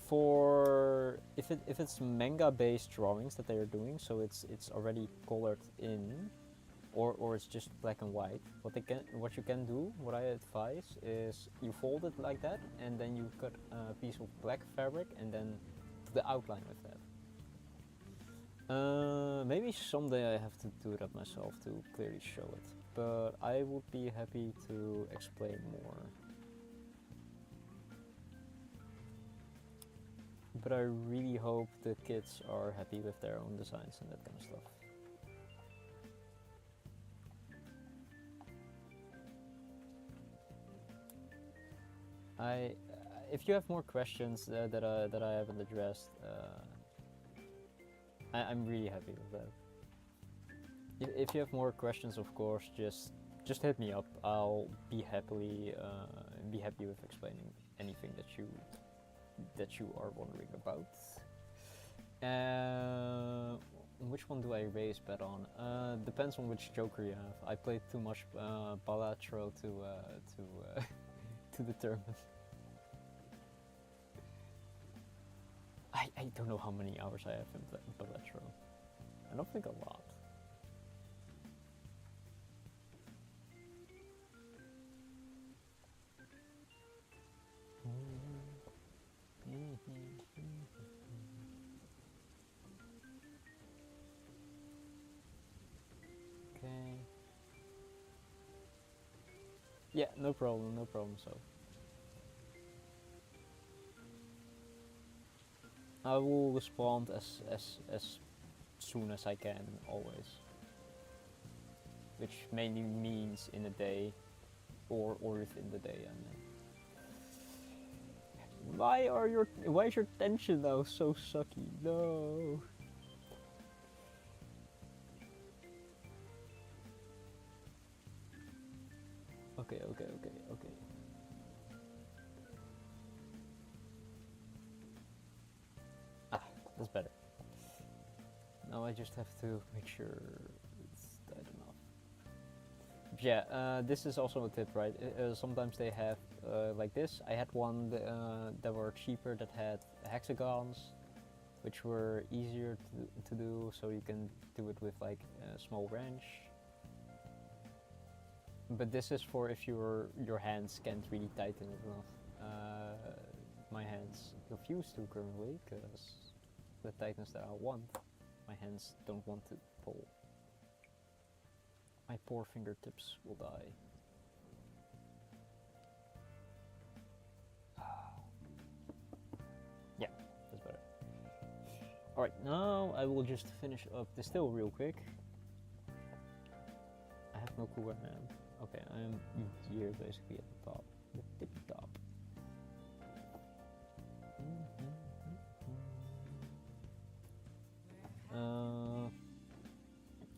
For if it's manga based drawings that they are doing, so it's already colored in, or it's just black and white, what you can do, what I advise is you fold it like that and then you cut a piece of black fabric and then do the outline with that. Maybe someday I have to do that myself to clearly show it, but I would be happy to explain more. But I really hope the kids are happy with their own designs and that kind of stuff. If you have more questions that I haven't addressed, I'm really happy with that. If you have more questions, of course, just hit me up. I'll be happy with explaining anything that you are wondering about. which one do I raise bet on? Depends on which joker you have. I played too much Balatro to determine. I don't know how many hours I have in Balatro. I don't think a lot. Okay. Yeah, no problem, so. I will respond as soon as I can, always. Which mainly means in a day, or within the day, I mean. Why is your tension now so sucky? No. Okay. Ah, that's better. Now I just have to make sure it's tight enough. Yeah, this is also a tip, right? Sometimes they have like this. I had one that were cheaper that had hexagons, which were easier to do, so you can do it with like a small wrench. But this is for if your hands can't really tighten it enough. My hands refuse to currently, because the tightness that I want, my hands don't want to pull. My poor fingertips will die. Yeah, that's better. Alright, now I will just finish up the still real quick. I have no clue where I am. Okay, I am here basically at the top, the tippy top.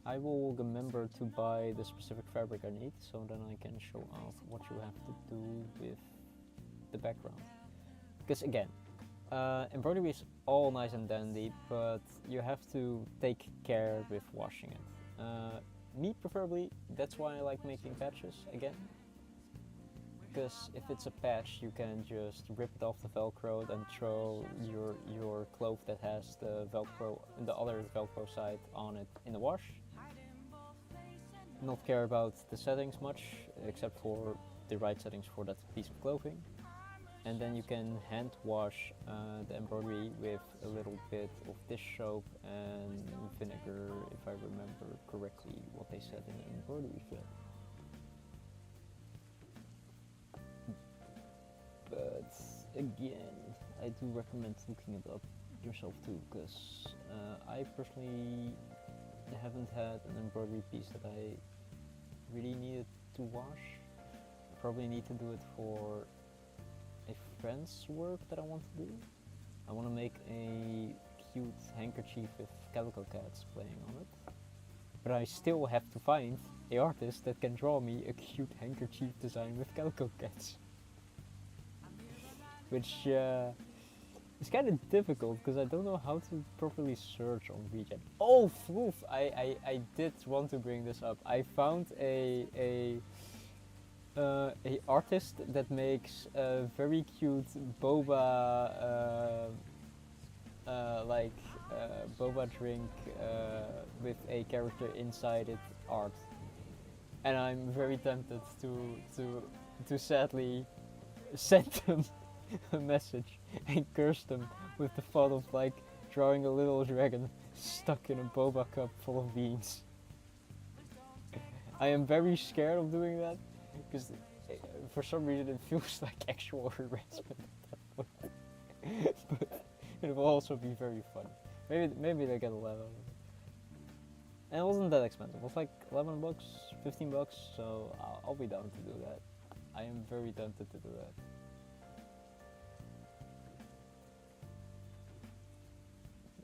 I will remember to buy the specific fabric I need, so then I can show off what you have to do with the background. Because again, embroidery is all nice and dandy, but you have to take care with washing it. Me preferably, that's why I like making patches again. Because if it's a patch, you can just rip it off the Velcro and throw your cloth that has the Velcro, the other Velcro side on it in the wash. Not care about the settings much, except for the right settings for that piece of clothing. And then you can hand wash the embroidery with a little bit of dish soap and vinegar, if I remember correctly what they said in the embroidery film. But again, I do recommend looking it up yourself too, because I personally haven't had an embroidery piece that I really needed to wash. I probably need to do it for a friend's work that I want to do. I want to make a cute handkerchief with calico cats playing on it. But I still have to find an artist that can draw me a cute handkerchief design with calico cats. Which is kind of difficult because I don't know how to properly search on Regen. Oh, woof! I did want to bring this up. I found a artist that makes a very cute boba boba drink with a character inside it art, and I'm very tempted to sadly send them a message and curse them with the thought of like drawing a little dragon stuck in a boba cup full of beans. I am very scared of doing that because for some reason it feels like actual harassment at that point. But it will also be very fun. Maybe they get 11. And it wasn't that expensive. It was like 11 bucks, 15 bucks, so I'll be down to do that. I am very tempted to do that.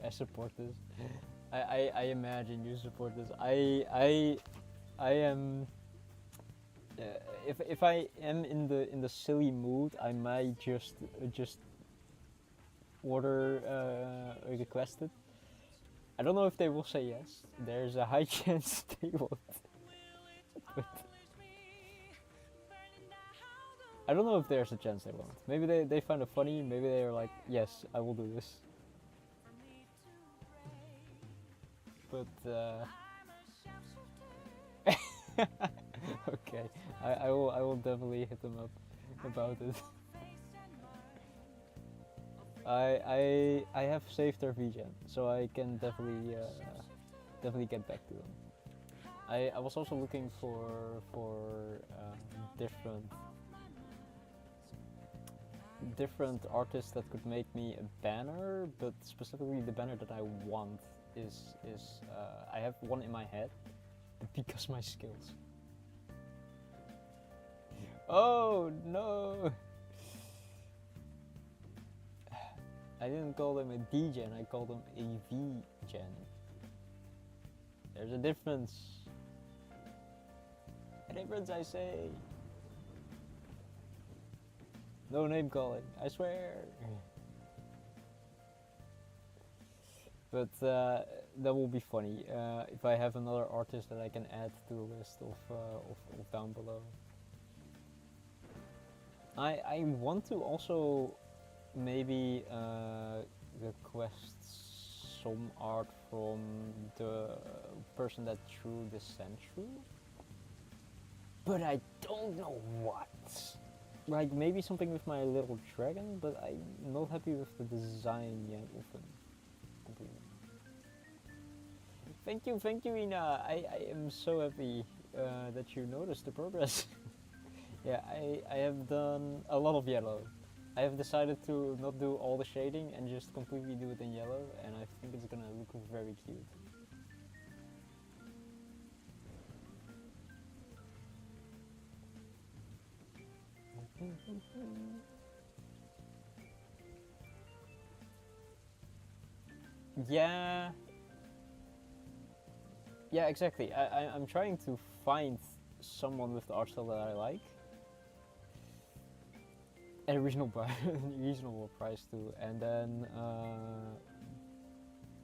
I support this. I imagine you support this. I am. If I am in the silly mood, I might just order request it. I don't know if they will say yes. There's a high chance they won't. But I don't know if there's a chance they won't. Maybe they find it funny. Maybe they're like, yes, I will do this. But okay, I will definitely hit them up about it. I have saved their VGen, so I can definitely get back to them. I was also looking for different artists that could make me a banner, but specifically the banner that I want is I have one in my head, but because my skills. Oh no! I didn't call them a D-gen, I called them a V-gen. There's a difference. A difference, I say. No name calling, I swear. But that will be funny if I have another artist that I can add to the list of down below. I want to also maybe request some art from the person that drew the sandshrew, but I don't know what. Like maybe something with my little dragon, but I'm not happy with the design yet of him. Completely. Thank you, Ina. I am so happy that you noticed the progress. Yeah, I have done a lot of yellow. I have decided to not do all the shading and just completely do it in yellow, and I think it's gonna look very cute. Yeah. Yeah, exactly. I'm trying to find someone with the art style that I like. At a reasonable price too, and then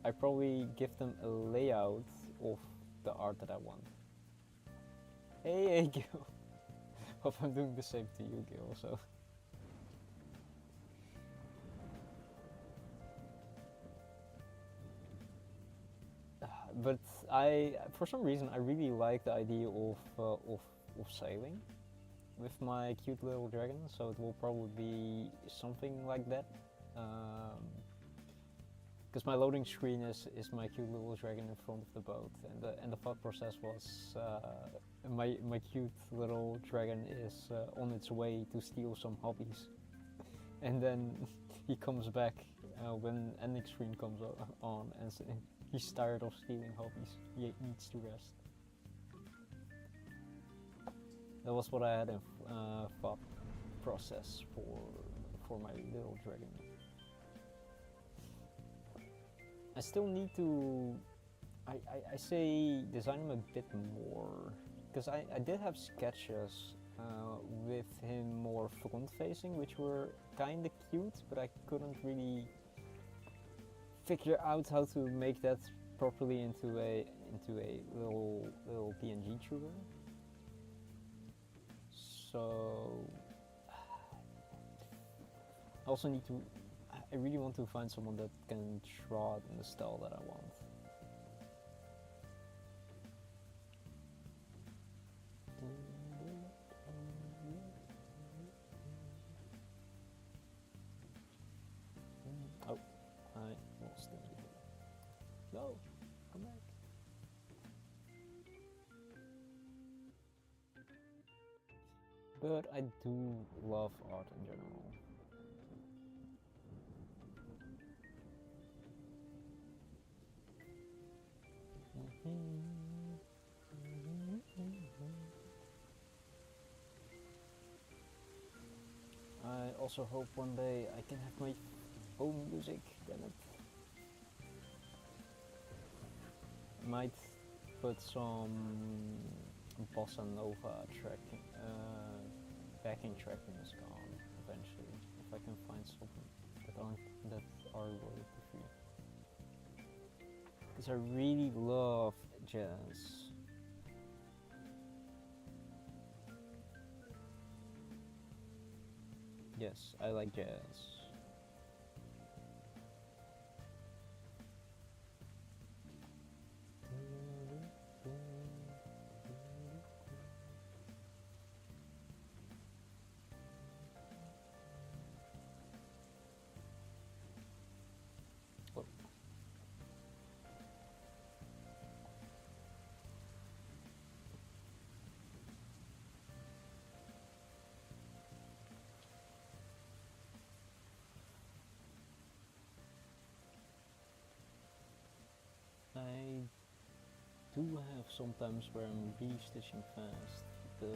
I probably give them a layout of the art that I want. Hey Gil. Hope I'm doing the same to you, Gil, also. But for some reason, I really like the idea of sailing with my cute little dragon, so it will probably be something like that. Because my loading screen is my cute little dragon in front of the boat, and the thought process was my cute little dragon is on its way to steal some hobbies, and then he comes back when ending screen comes on, and he's tired of stealing hobbies. He needs to rest. That was what I had in thought process for my little dragon. I still need to, I say design him a bit more, because I did have sketches with him more front facing, which were kinda cute, but I couldn't really figure out how to make that properly into a little PNG trigger. So I also need to, I really want to find someone that can draw it in the style that I want. Oh, I lost him. No, come back. But I do love art in general. I also hope one day I can have my own music, damn it. Might put some bossa nova track, backing track music on eventually, if I can find something that are royalty free. because I really love jazz. Yes, I like jazz. Oh. I do have sometimes where I'm re-stitching fast, but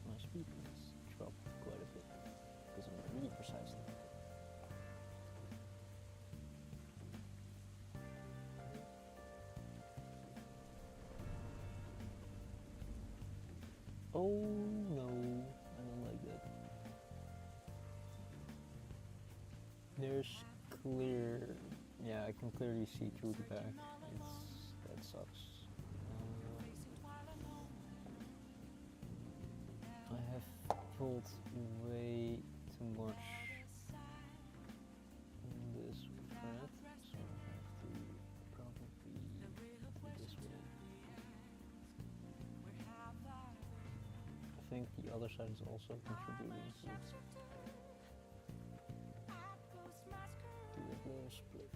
my speed has dropped quite a bit because I'm really precise now. Oh no, I don't like that. There's clear, yeah, I can clearly see through the back. That sucks. I have pulled way too much on this thread, so I have to probably do this way. I think the other side is also contributing to a little split.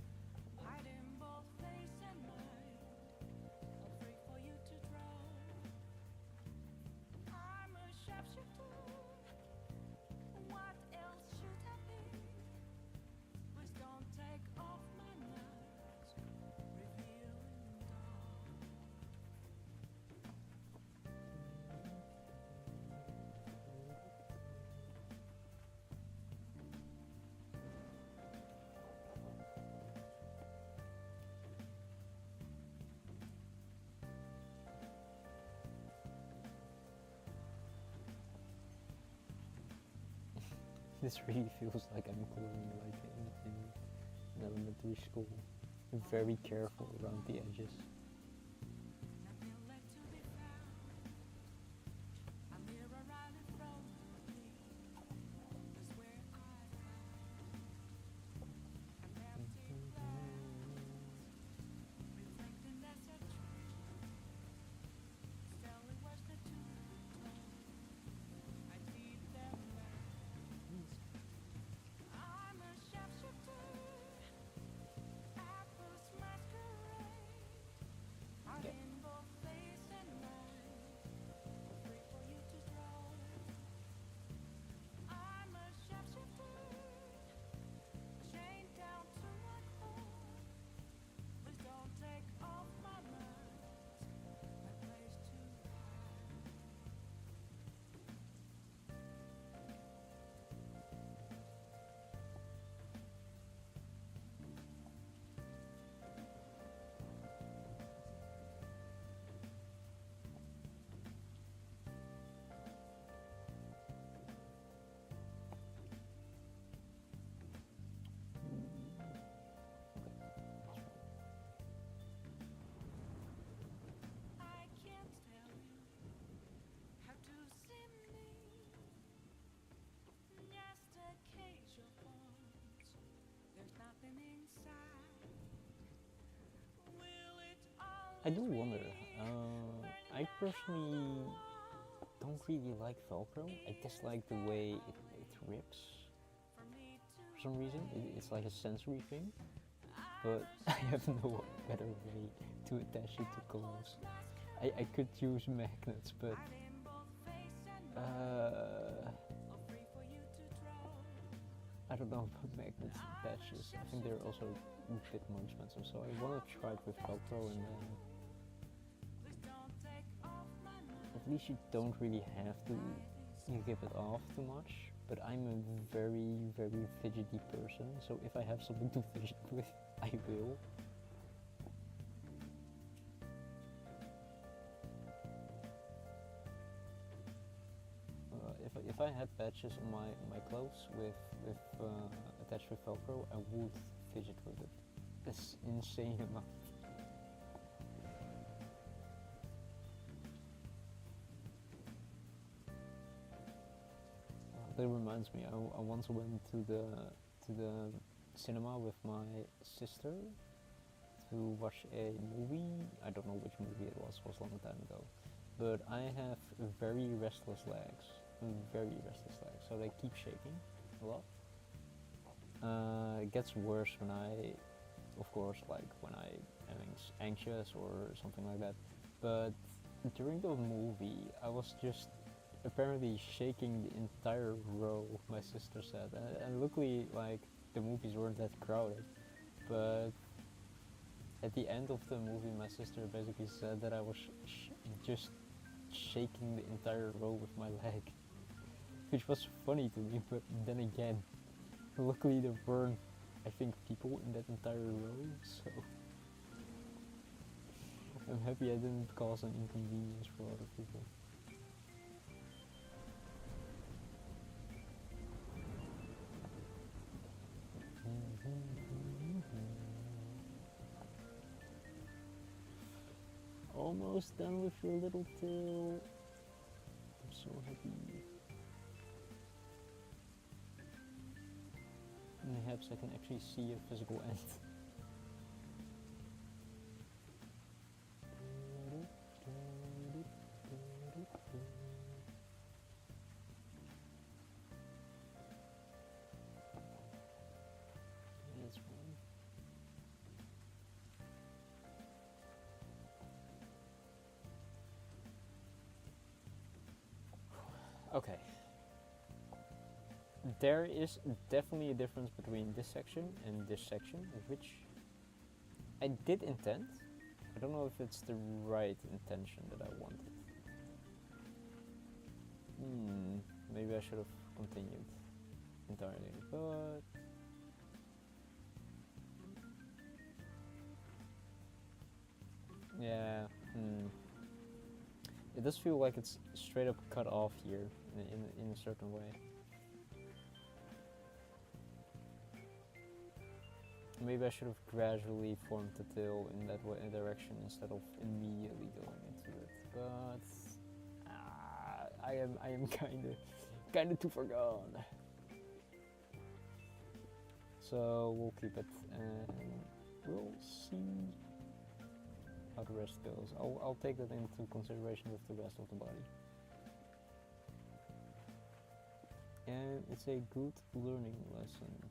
This really feels like I'm gluing like in elementary school. Very careful around the edges. I do wonder. I personally don't really like Velcro. I dislike the way it rips. For some reason, it's like a sensory thing. But I have no better way to attach it to clothes. I could use magnets, but I don't know about magnets and patches. I think they're also a bit more expensive, so I want to try it with Velcro, and then at least you don't really have to give it off too much. But I'm a very, very fidgety person, so if I have something to fidget with, I will. If I had patches on my clothes with attached with Velcro, I would fidget with it. That's insane amount. actually reminds me. I once went to the cinema with my sister to watch a movie. I don't know which movie it was. It was a long time ago. But I have very restless legs. Very restless legs. So they keep shaking a lot. It gets worse when I, of course, like when I am anxious or something like that. But during the movie, I was just apparently shaking the entire row. My sister said, and luckily, like the movies weren't that crowded. But at the end of the movie, my sister basically said that I was just shaking the entire row with my leg, which was funny to me. But then again, luckily there weren't, I think, people in that entire row, so I'm happy I didn't cause an inconvenience for other people. Almost done with your little tail. I'm so happy. Perhaps I can actually see a physical end. That's one. Okay. There is definitely a difference between this section and this section, which I did intend. I don't know if it's the right intention that I wanted. Maybe I should have continued entirely, but yeah. It does feel like it's straight up cut off here in a certain way. Maybe I should have gradually formed the tail in that direction instead of immediately going into it. But I am kinda too far gone. So we'll keep it and we'll see how the rest goes. I'll take that into consideration with the rest of the body. And it's a good learning lesson.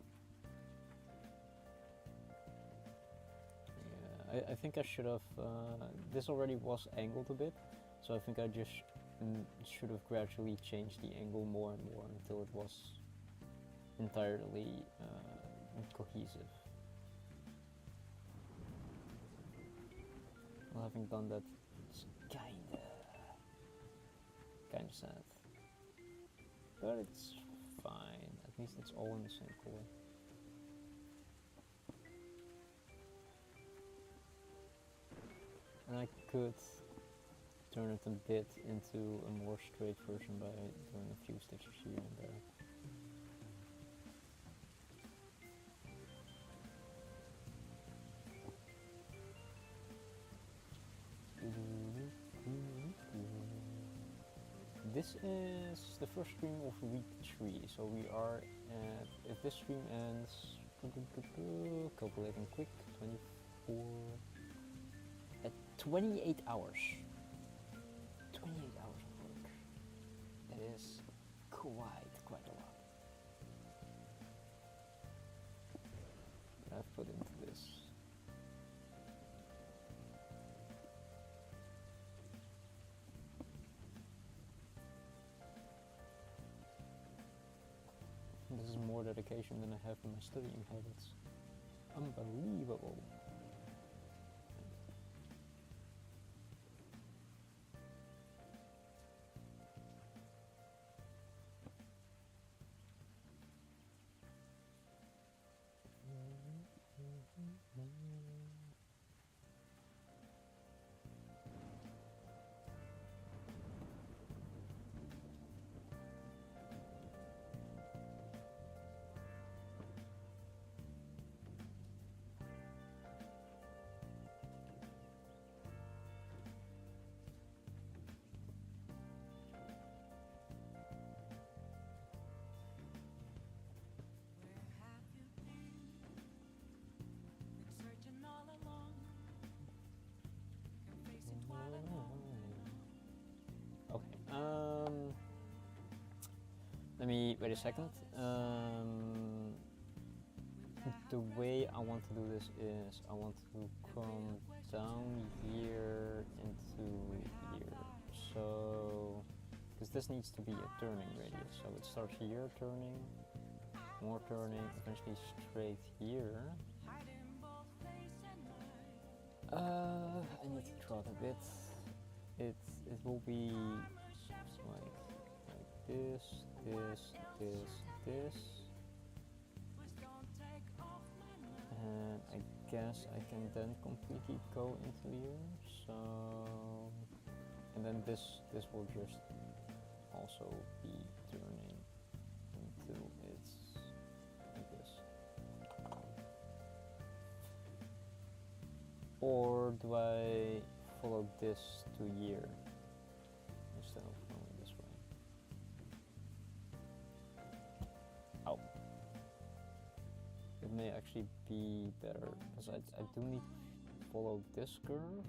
Yeah, I think I should have, this already was angled a bit, so I think I just should have gradually changed the angle more and more until it was entirely cohesive. Well, having done that, it's kinda sad, but it's fine. At least it's all in the same color. And I could turn it a bit into a more straight version by doing a few stitches here and there. This is the first stream of week 3, so we are at, if this stream ends, calculating quick, 24, at 28 hours. 28 hours of work. That is quite a lot. I've put into this. This is more dedication than I have in my studying habits. Unbelievable. Let me wait a second. The way I want to do this is I want to come down here into here. So, because this needs to be a turning radius. So it starts here turning, more turning, eventually straight here. I need to draw it a bit. It will be like this, this. And I guess I can then completely go into here. So, and then this will just also be turning into its like this. Or do I follow this to here instead of going this way? Ow. It may actually be better because I do need to follow this curve.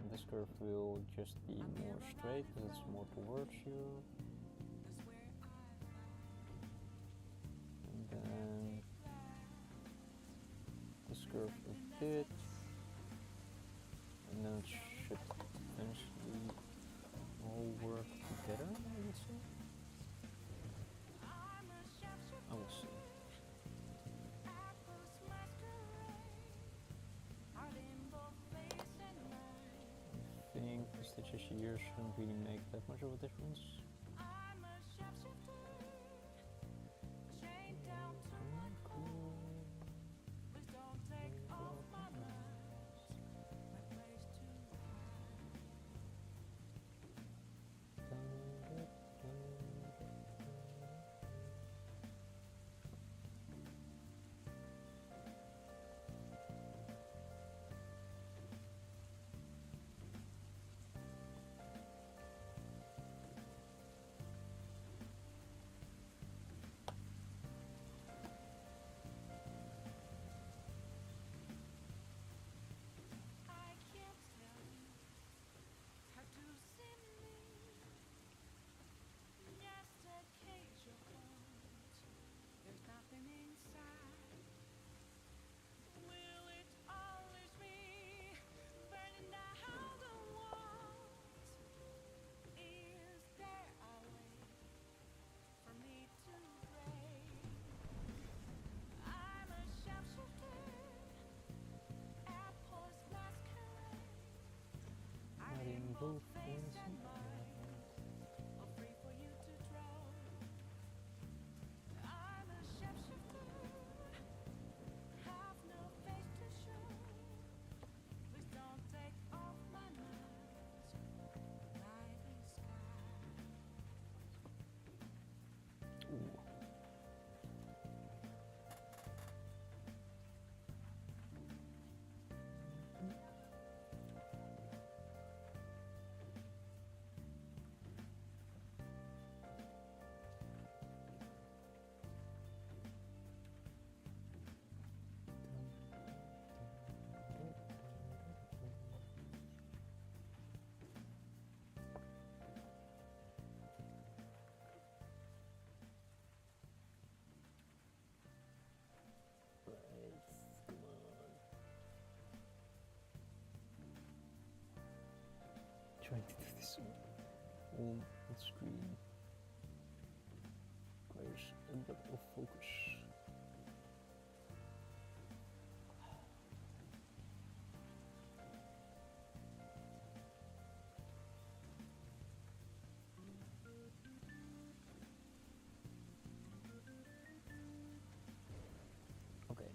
And this curve will just be more straight because it's more towards you. And then this curve a bit. And then it should eventually all work together, I would say. I will see. I think the stitches here shouldn't really make that much of a difference. Both things in trying to do this on screen requires a bit of focus. Okay.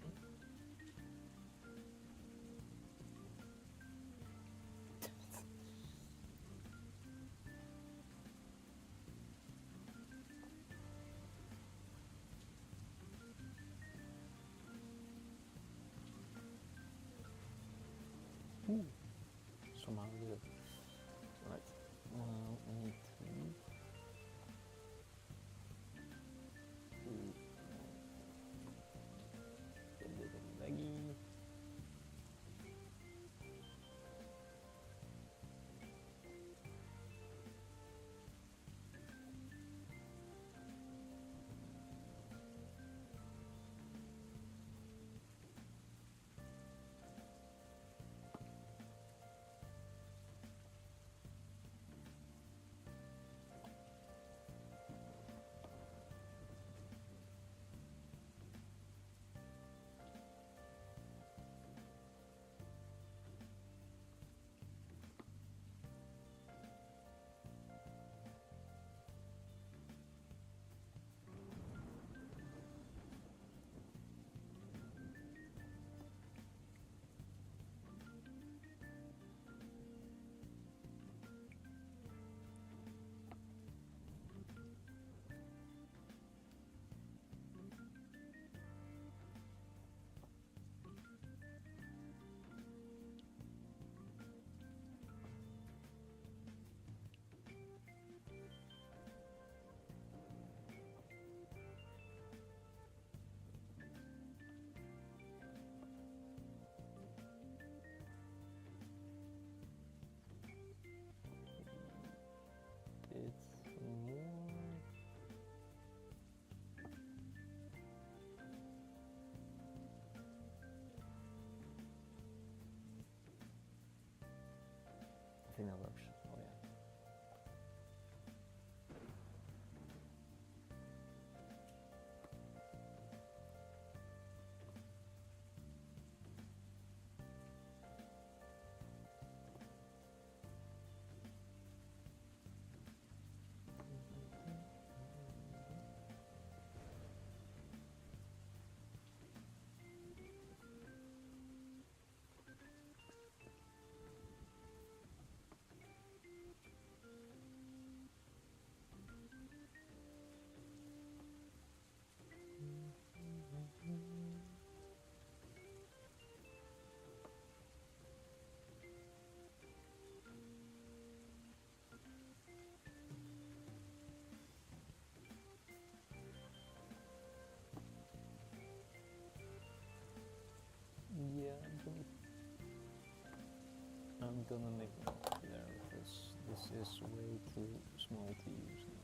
gonna make me there because this is way too small to use now.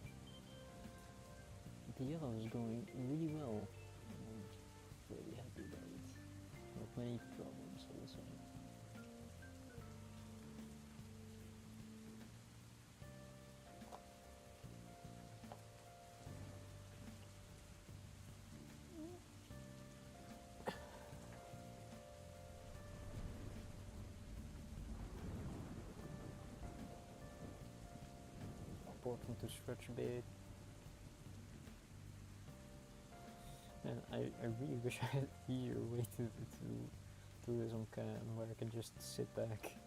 The yellow is going really well. I'm pretty happy about it. Not many problems also. Important to stretch a bit. And I really wish I had an easier way to do this on cam where I can just sit back.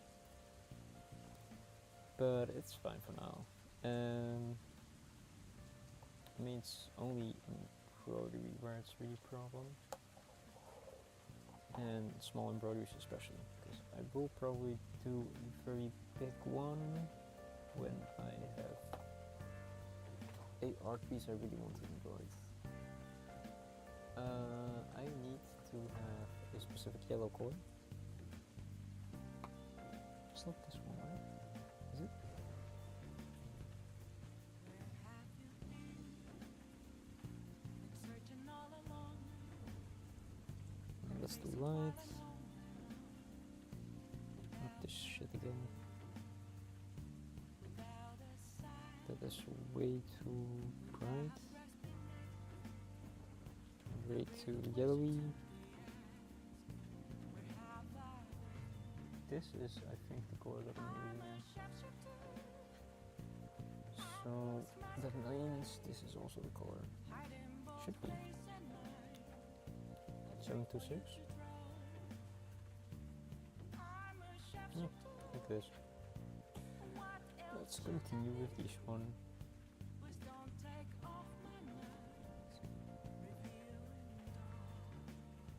But it's fine for now. I mean, it's only embroidery where it's really a problem. And small embroideries especially, because I will probably do a very big one when I have a art piece I really want to embroider. I need to have a specific yellow color. It's not this one, right? Is it? That's too light. Not this shit again. That is way too bright. Way too yellowy. This is, I think, the color that I'm using. So that means this is also the color. Should be. 726? Like this. Let's continue with this one.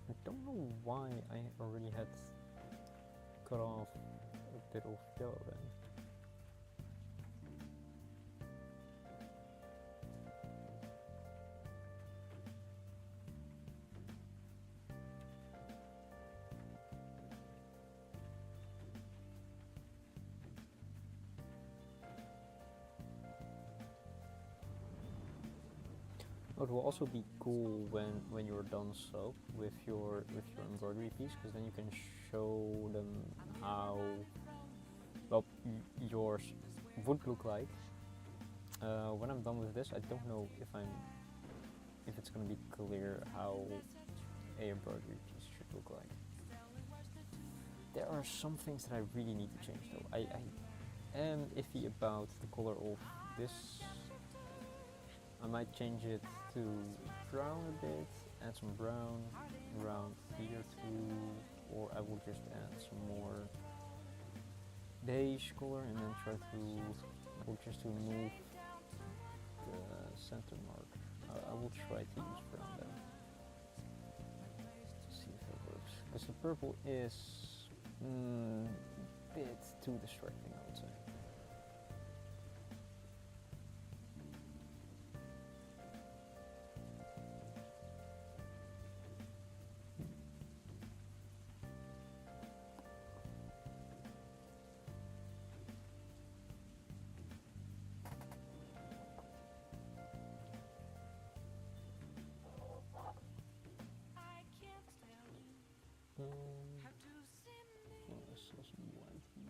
I don't know why I already had cut off a bit of yellow then. It will also be cool when you're done so with your embroidery piece, because then you can show them how well yours would look like. When I'm done with this, I don't know if it's gonna be clear how a embroidery piece should look like. There are some things that I really need to change though. I am iffy about the color of this. I might change it to brown a bit, add some brown around here too, or I will just add some more beige color and then try to just remove the center mark. I will try to use brown then. See if it works. Because the purple is a bit too distracting, I would say. I saw some white here.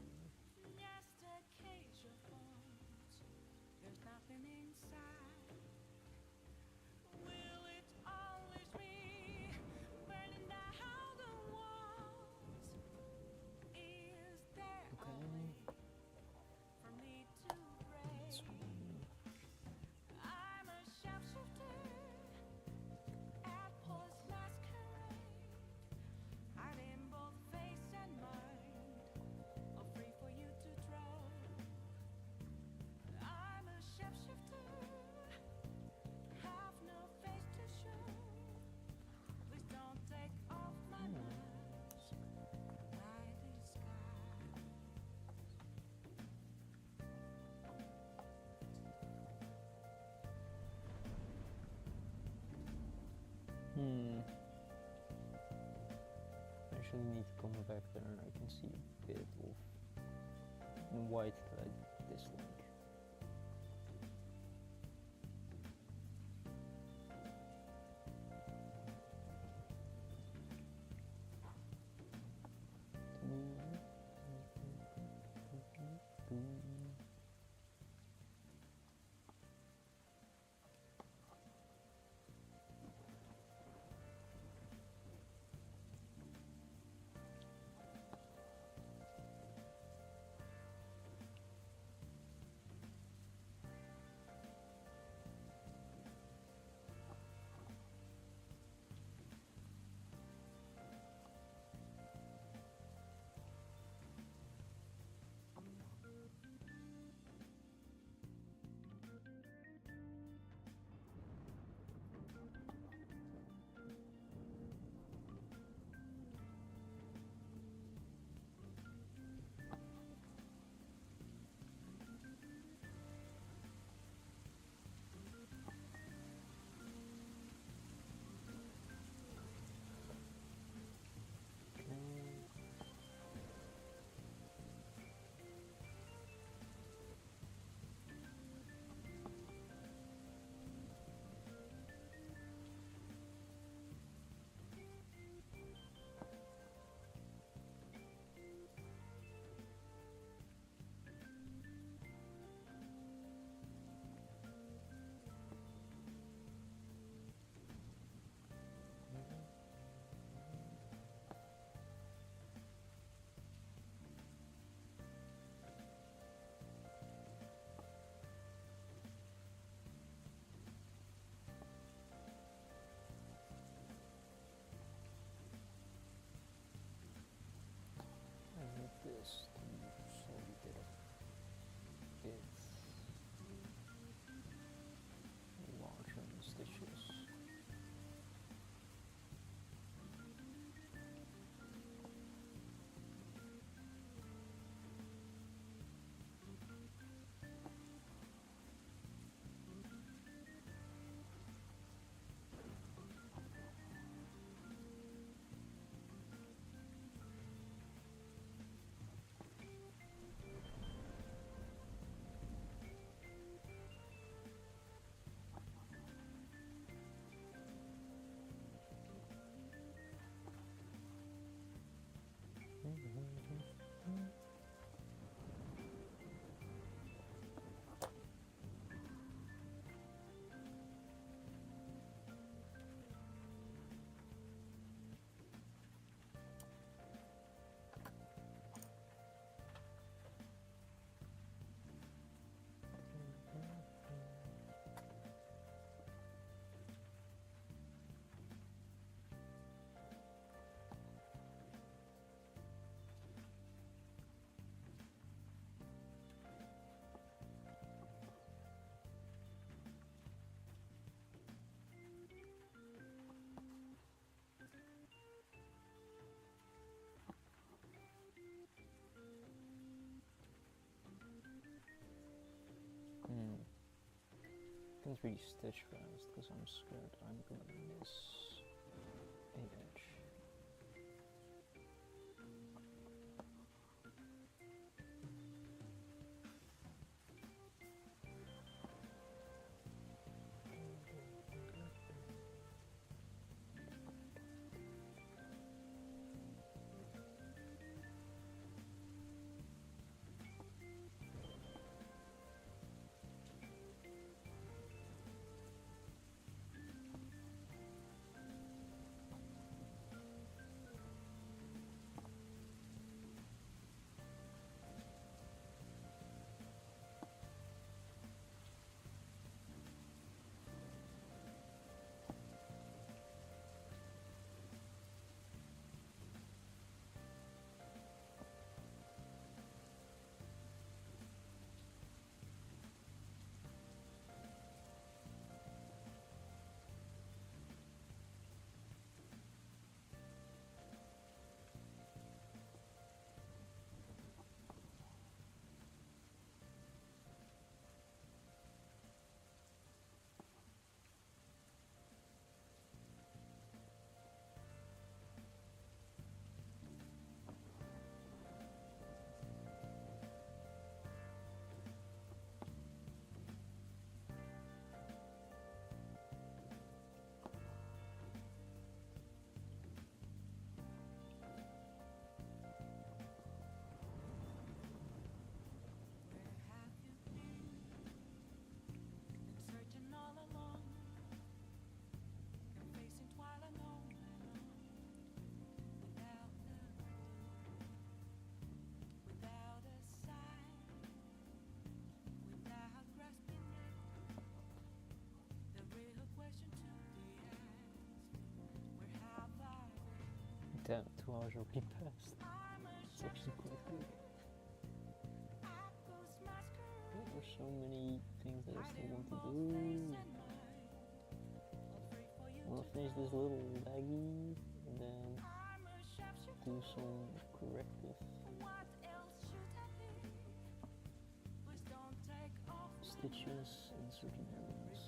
I actually need to come back there and I can see a bit of in white like this link. I need this to slowly get a bit larger in the stitches. Can't really stitch fast because I'm scared I'm gonna miss an edge. Damn, 2 hours already passed. It's actually quite good. There's so many things that I still want to do. I want to finish this little baggie and then do some corrective stitches in certain areas.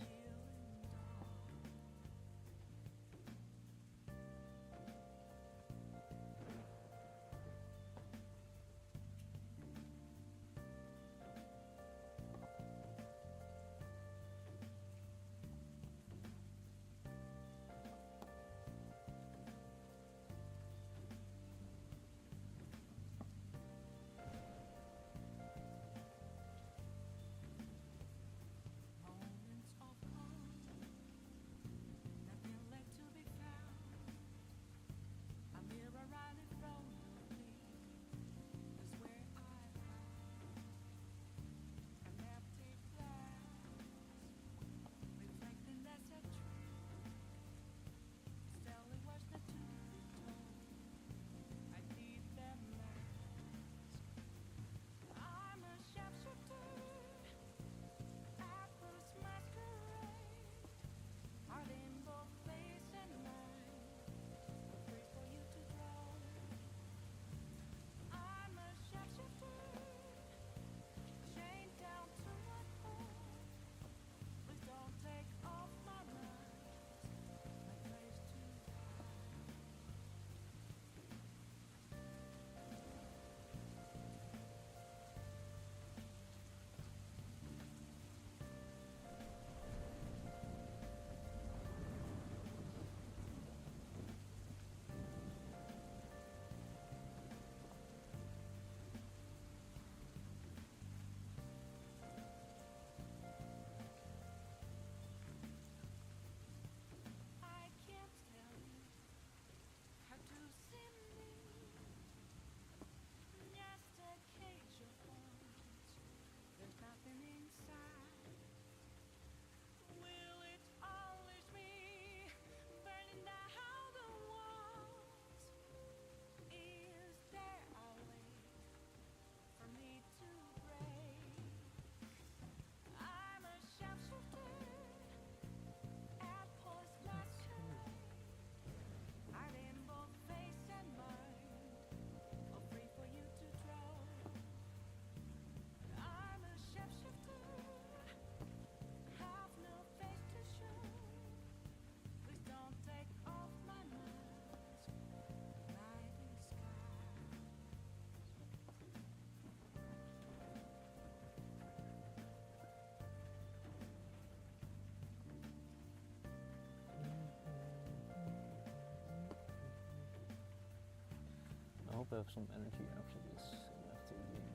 I hope I have some energy after this and after being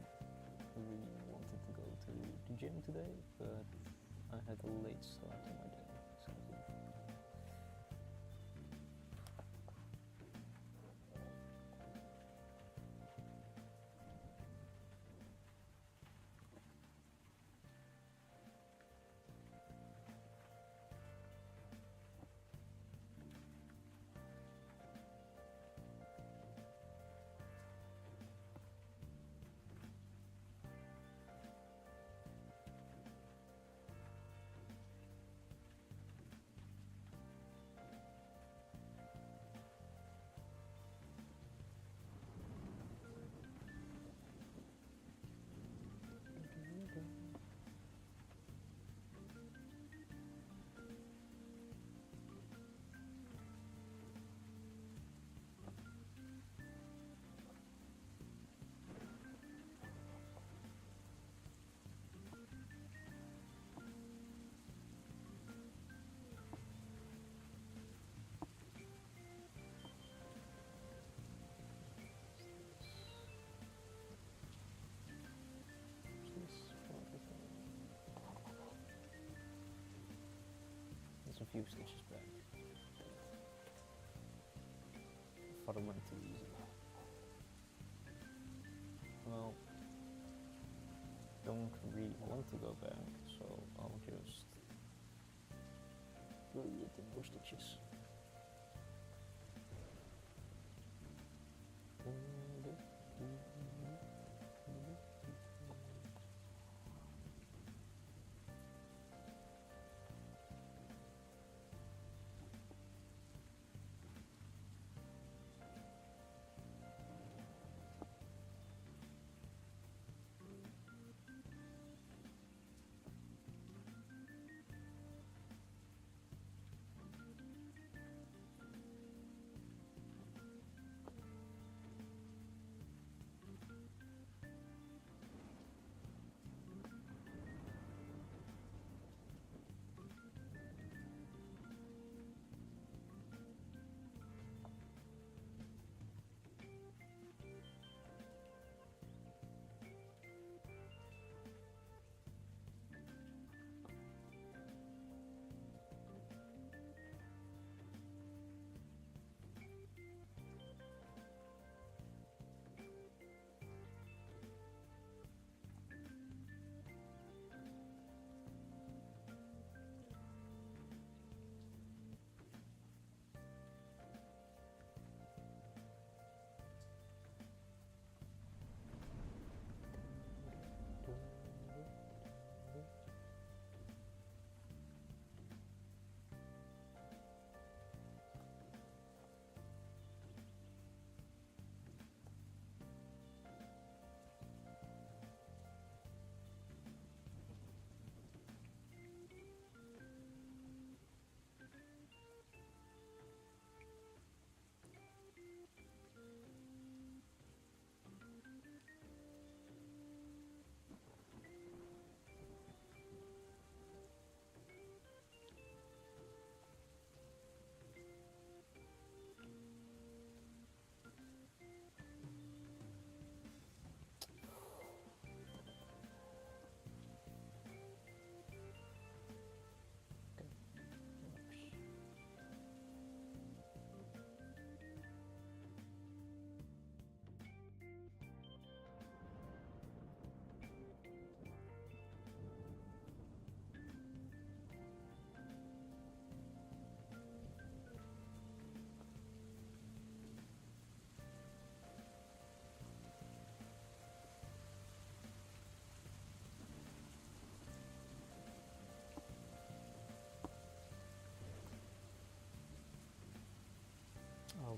really wanted to go to the gym today, but I had a late start to my day, sadly. There's a few stitches back. I thought it went too easy. Well, don't really want to go back, so I'll just glue it in more stitches.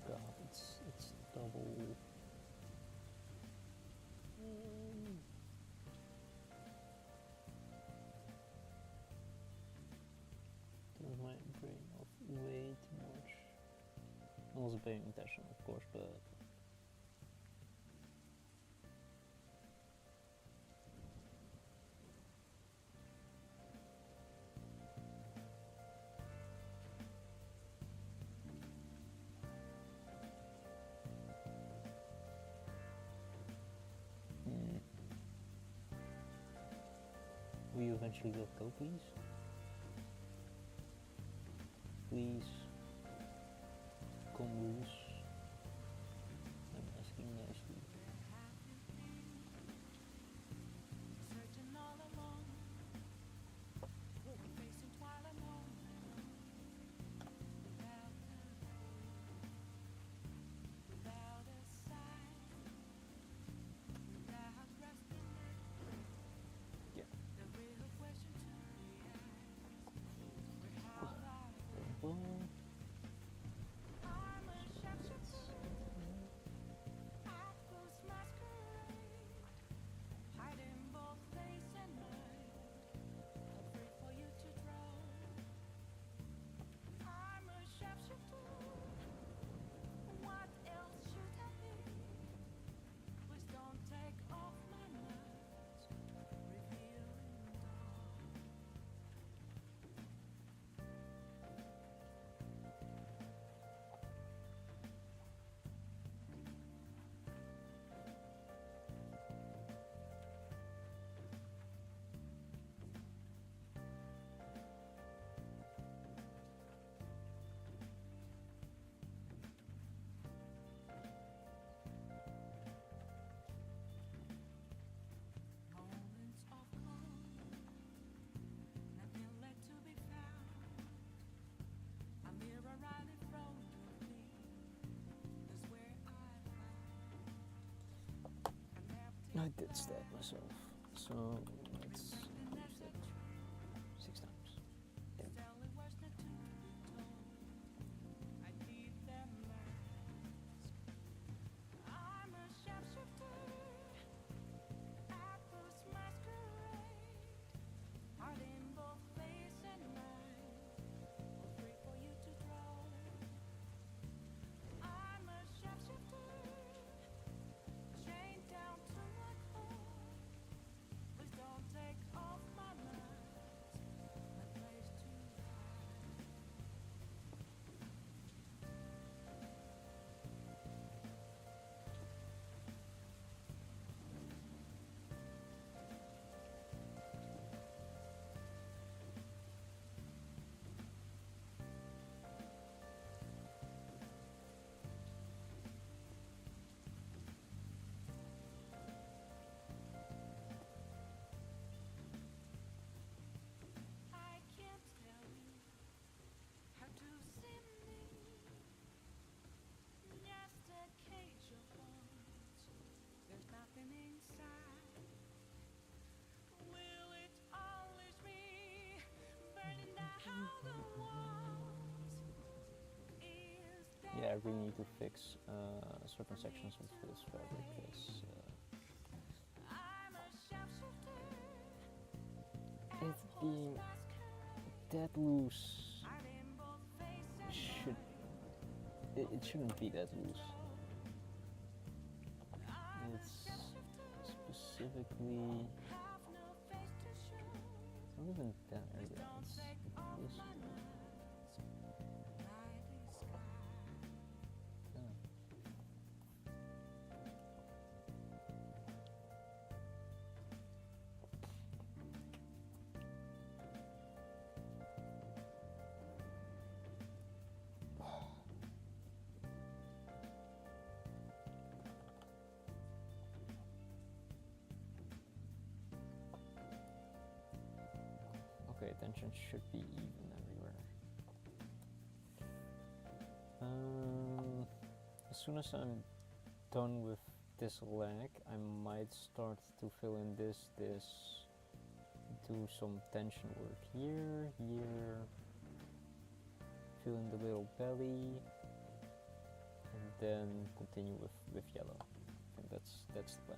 god, it's double. Turns my brain off way too much. I wasn't paying attention, of course, but will you eventually let go, please? Please come loose. I'm asking nicely. Searching all along, facing twilight moment, without a sign, without resting it. Yeah. The real question to me is, how Well, I'm a shapeshifter, actors masquerade, hiding both face and mind, afraid for you to drown. I'm a shapeshifter, what else should I be? Please don't take off my mask, revealing dawn. Moments of calm, nothing left to be found. A mirror right in front of me is where I found an empty I did stab myself, so let's reflecting use as a that truth. 6 times. Damn. Telling words not to be told. I need them mask. I'm a shapeshifter, actors masquerade, hiding both face and mind, afraid for you to drown. I'm a shapeshifter, chained down to my core. Please don't take off my mask, my place to hide. I can't tell you how to see me. Just a cage of bones. There's nothing inside. Will it always be burning down the walls? Is Yeah, I there really need to fix certain sections of this fabric because I'm a shapeshifter, it's being that loose. hiding both face and Should it shouldn't be that loose. I'm a It's shapeshifter, specifically have no face to show. not even that area. Don't It's take off this. my mask, night is sky. Okay, tension should be even everywhere. As soon as I'm done with this leg, I might start to fill in this, do some tension work here, fill in the little belly, and then continue with yellow. I think that's the plan.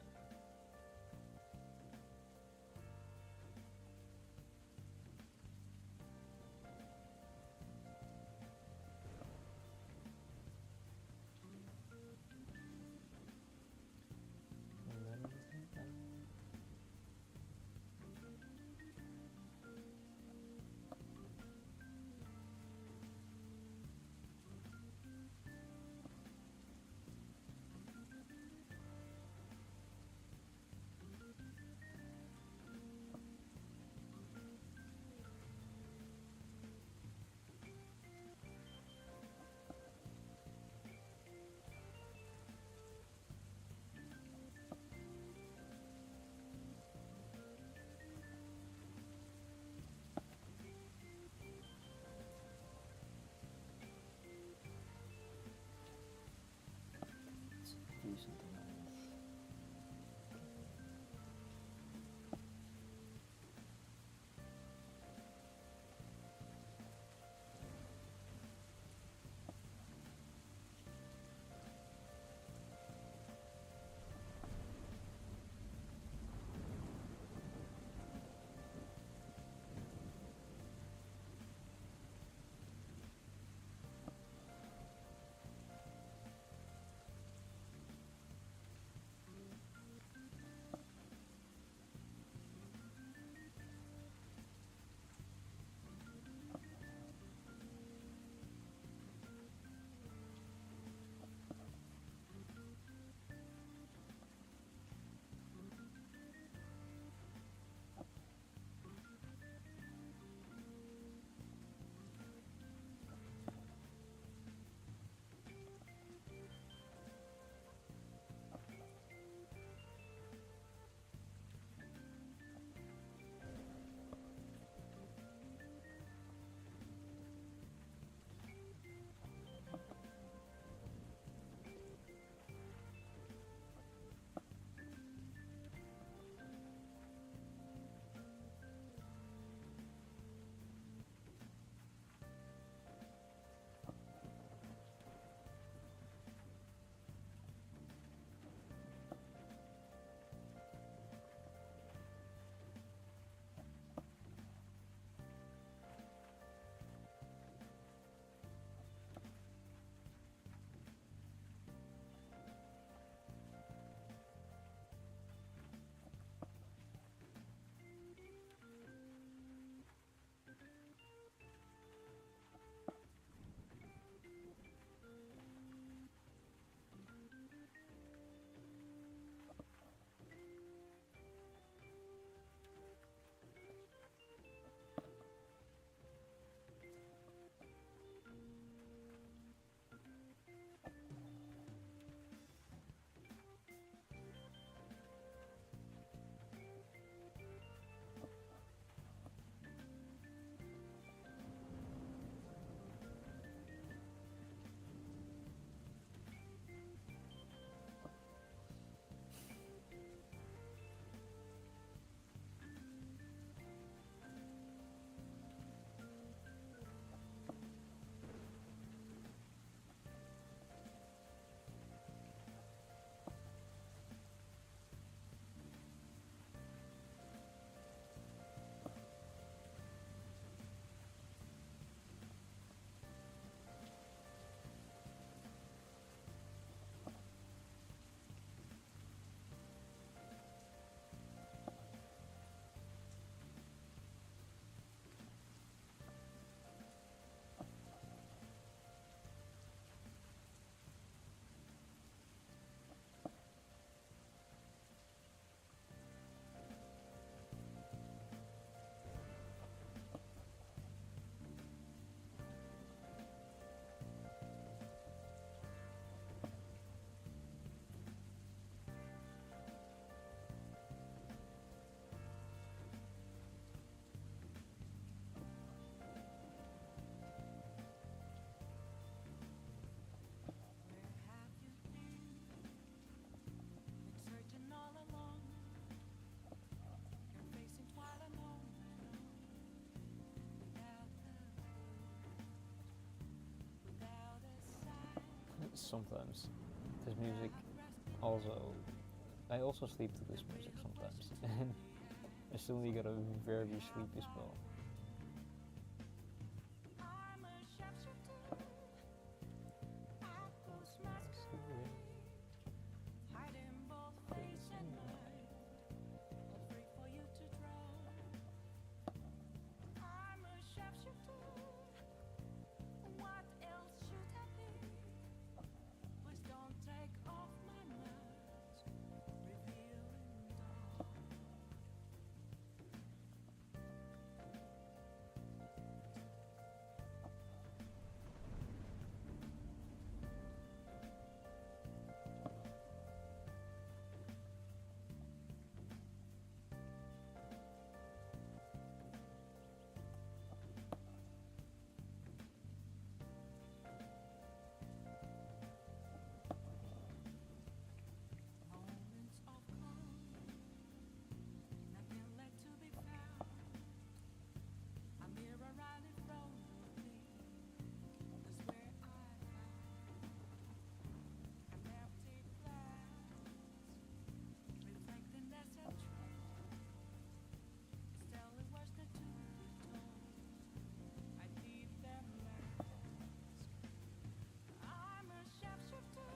sometimes. This music also, I also sleep to this music sometimes, and I still need to get a very sleepy spell. I'm a sharpshooter, apples masquerade, hiding both face and mind, all free for you to draw. I'm a sharpshooter, what else should I be? Please don't take off my mask, revealing dawn. Moments of calm, nothing left to be found. A mirror right in front of me, that's where I found an empty glass, reflecting that's a truth. Still, it was the truth you told. I need that mask. I'm a sharpshooter,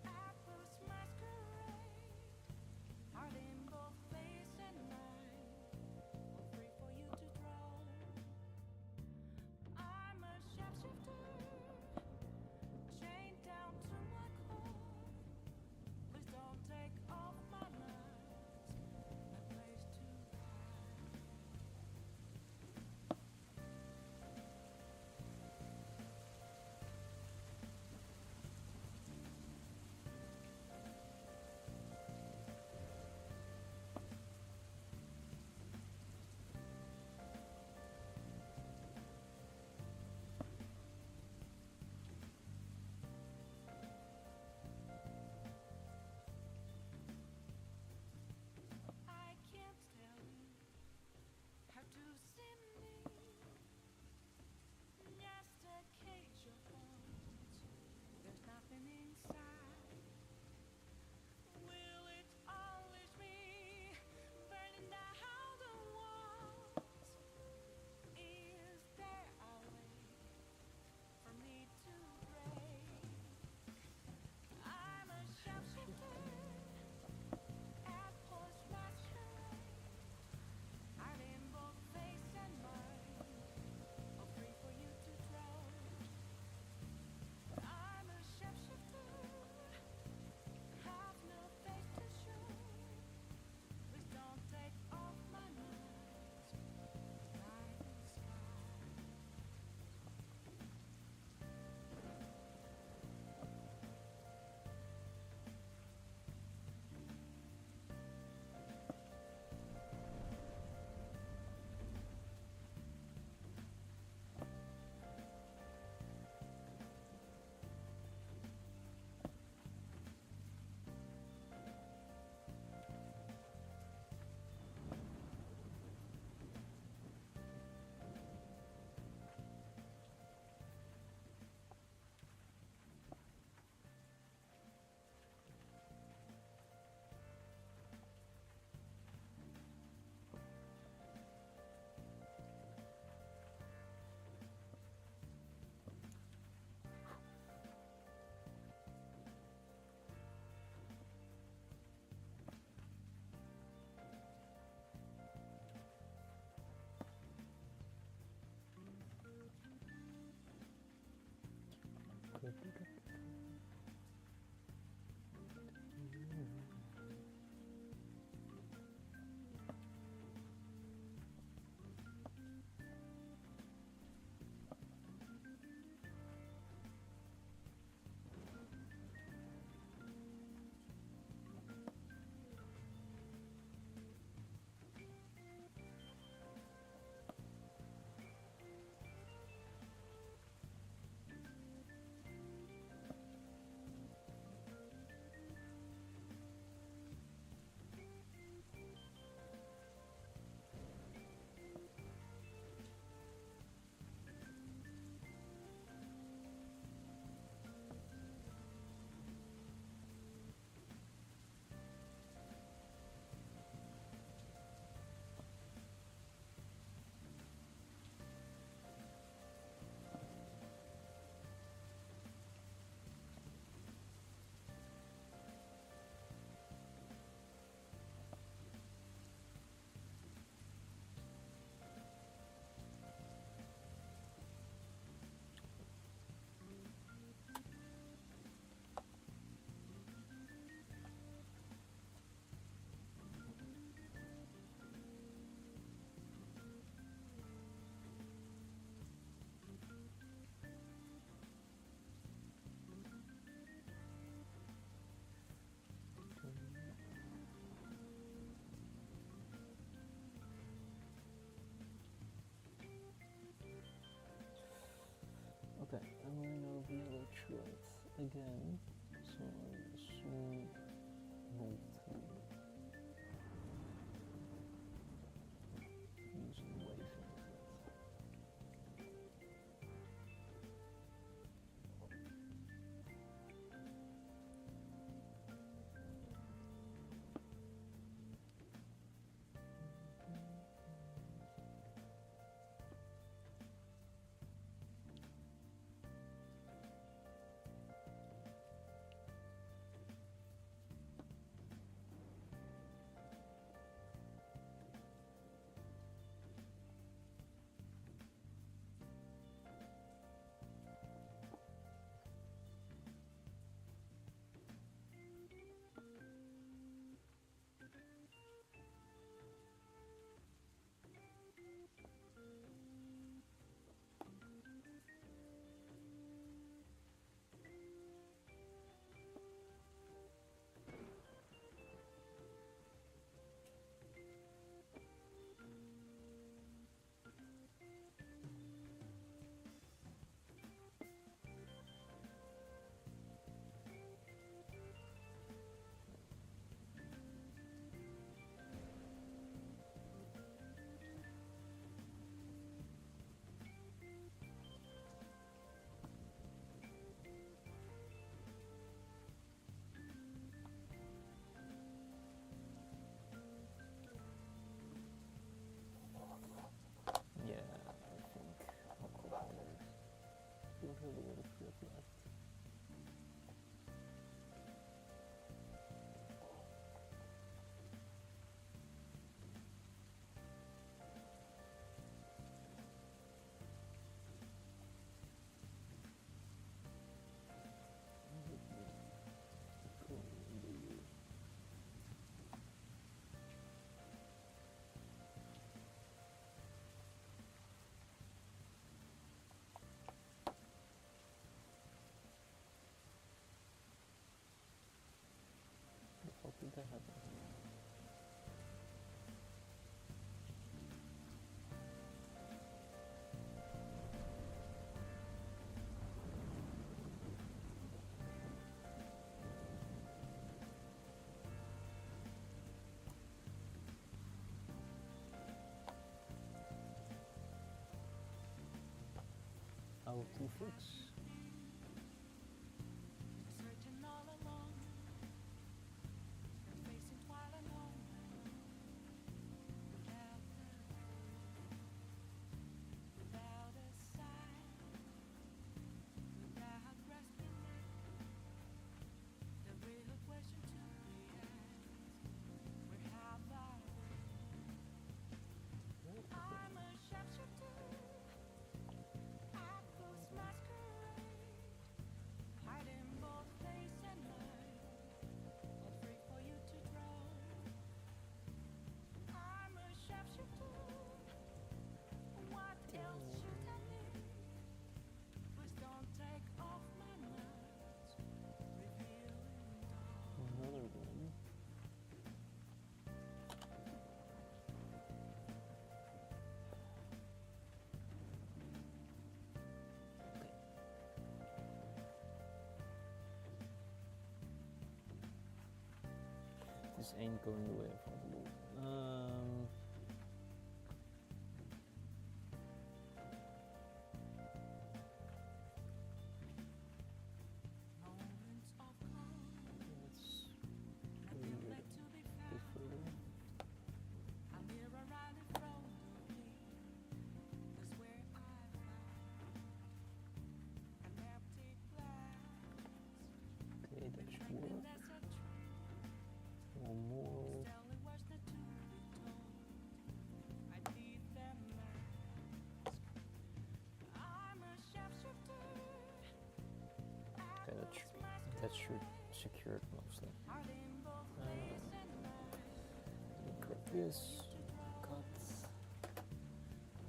apples masquerade, heart in both face and mind, all free for you to draw. I'm a sharpshooter, chained down to my core. Please don't take off my mask, my place to hide. I can't tell you how to see me. Just a cage of bones. There's nothing inside. Will it always be burning down the walls? Is there a way for me to break? I'm a sharpshooter, apples masquerade, hiding both face and mind, all free for you to draw. I'm a sharpshooter, have no face to show. Please don't take off my mask, night and sky. Okay, I'm running out of yellow thread again, so I soon will use a waving thread. Yeah, I think I'll call it there. Don't have a lot of thread left. How did that happen? How to fix? Searching all alone, facing twilight home, without a sign, without resting the real question to be asked, where have I been? I'm a sharpshooter, I close masquerade, hiding both place and night, all free for you to draw. I'm a sharpshooter, what else should I need? Please don't take off my mask, revealing dawn. Another one. This ain't going the way I thought it would. Moments of calm, Let's nothing move it left to be a bit found. further. A mirror right in front of me is where I found an empty glass. Okay, that should Reflecting work. as a tree, One more. telling words not to be told. I need them mask. I'm a sharpshooter. Okay, that should secure it mostly. Hiding both days and night. Let me grab this. Cut.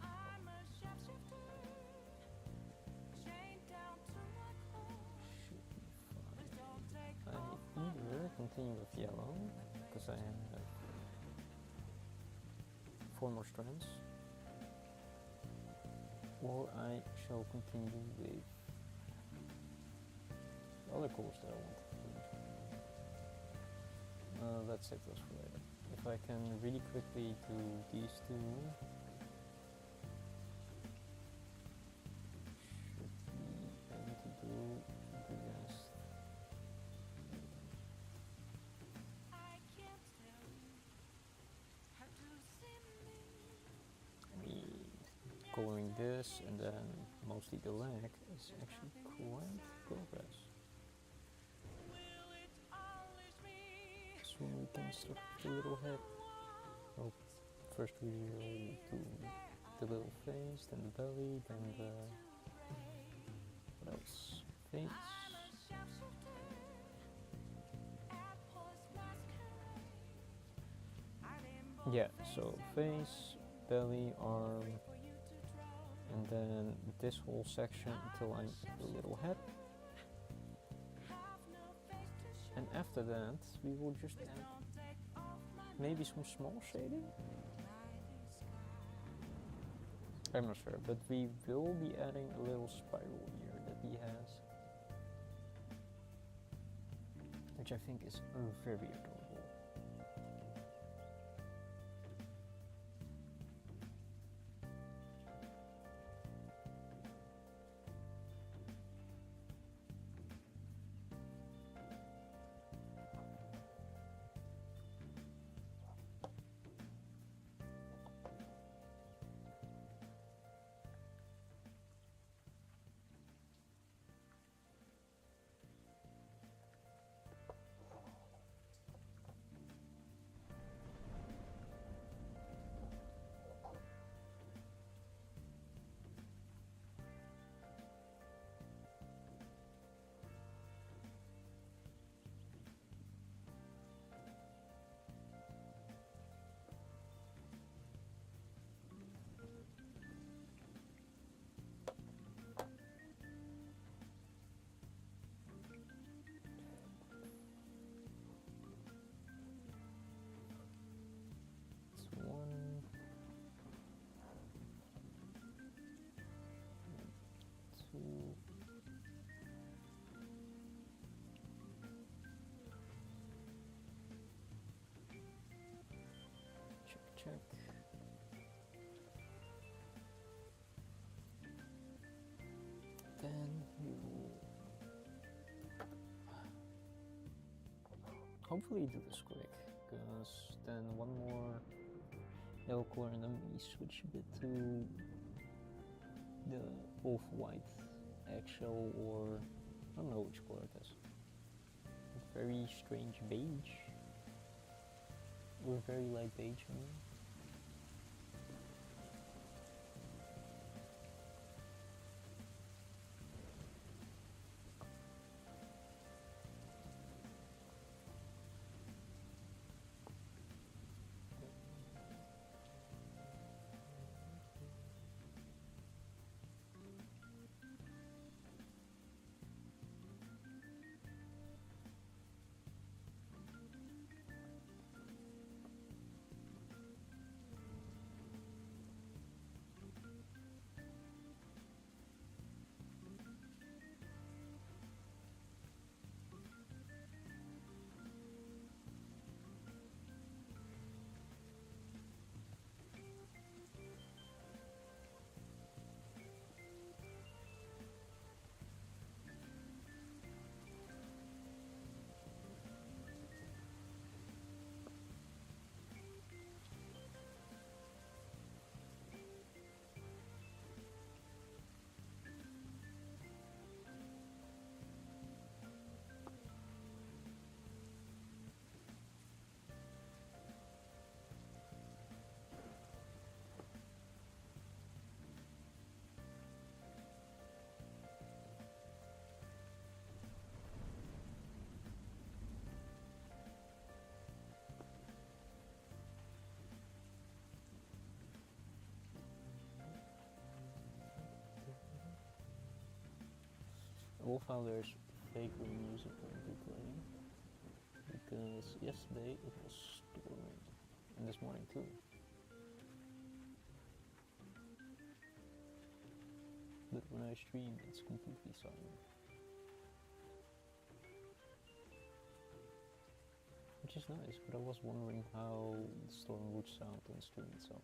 I'm a sharpshooter. Chained down to my core. Should be fine. Please don't take I off my either continue with yellow, because I have 4 more strands, or I shall continue with other colors that I want to do. Let's save those for later. If I can really quickly do these two, should be able to do the rest. I can't tell you how to see me. I mean, coloring this and then mostly the leg is actually quite progress. Will it always be Soon we can start the little head. Oh, first we will do the little face, then the belly, then the what else? Face. Yeah, so face, belly, arm, and then this whole section until I'm at the little head. And after that, we will just add maybe some small shading. I'm not sure, but we will be adding a little spiral here that he has, which I think is very adorable. Check. Then we will hopefully do this quick, because then one more yellow color and then we switch a bit to the off-white eggshell, or I don't know which color it is. A very strange beige, or very light beige, I mean. Wolfhouder's vaguely musical to play, because yesterday it was storming, and this morning too. But when I stream, it's completely silent. which is nice, but I was wondering how the storm would sound on stream itself.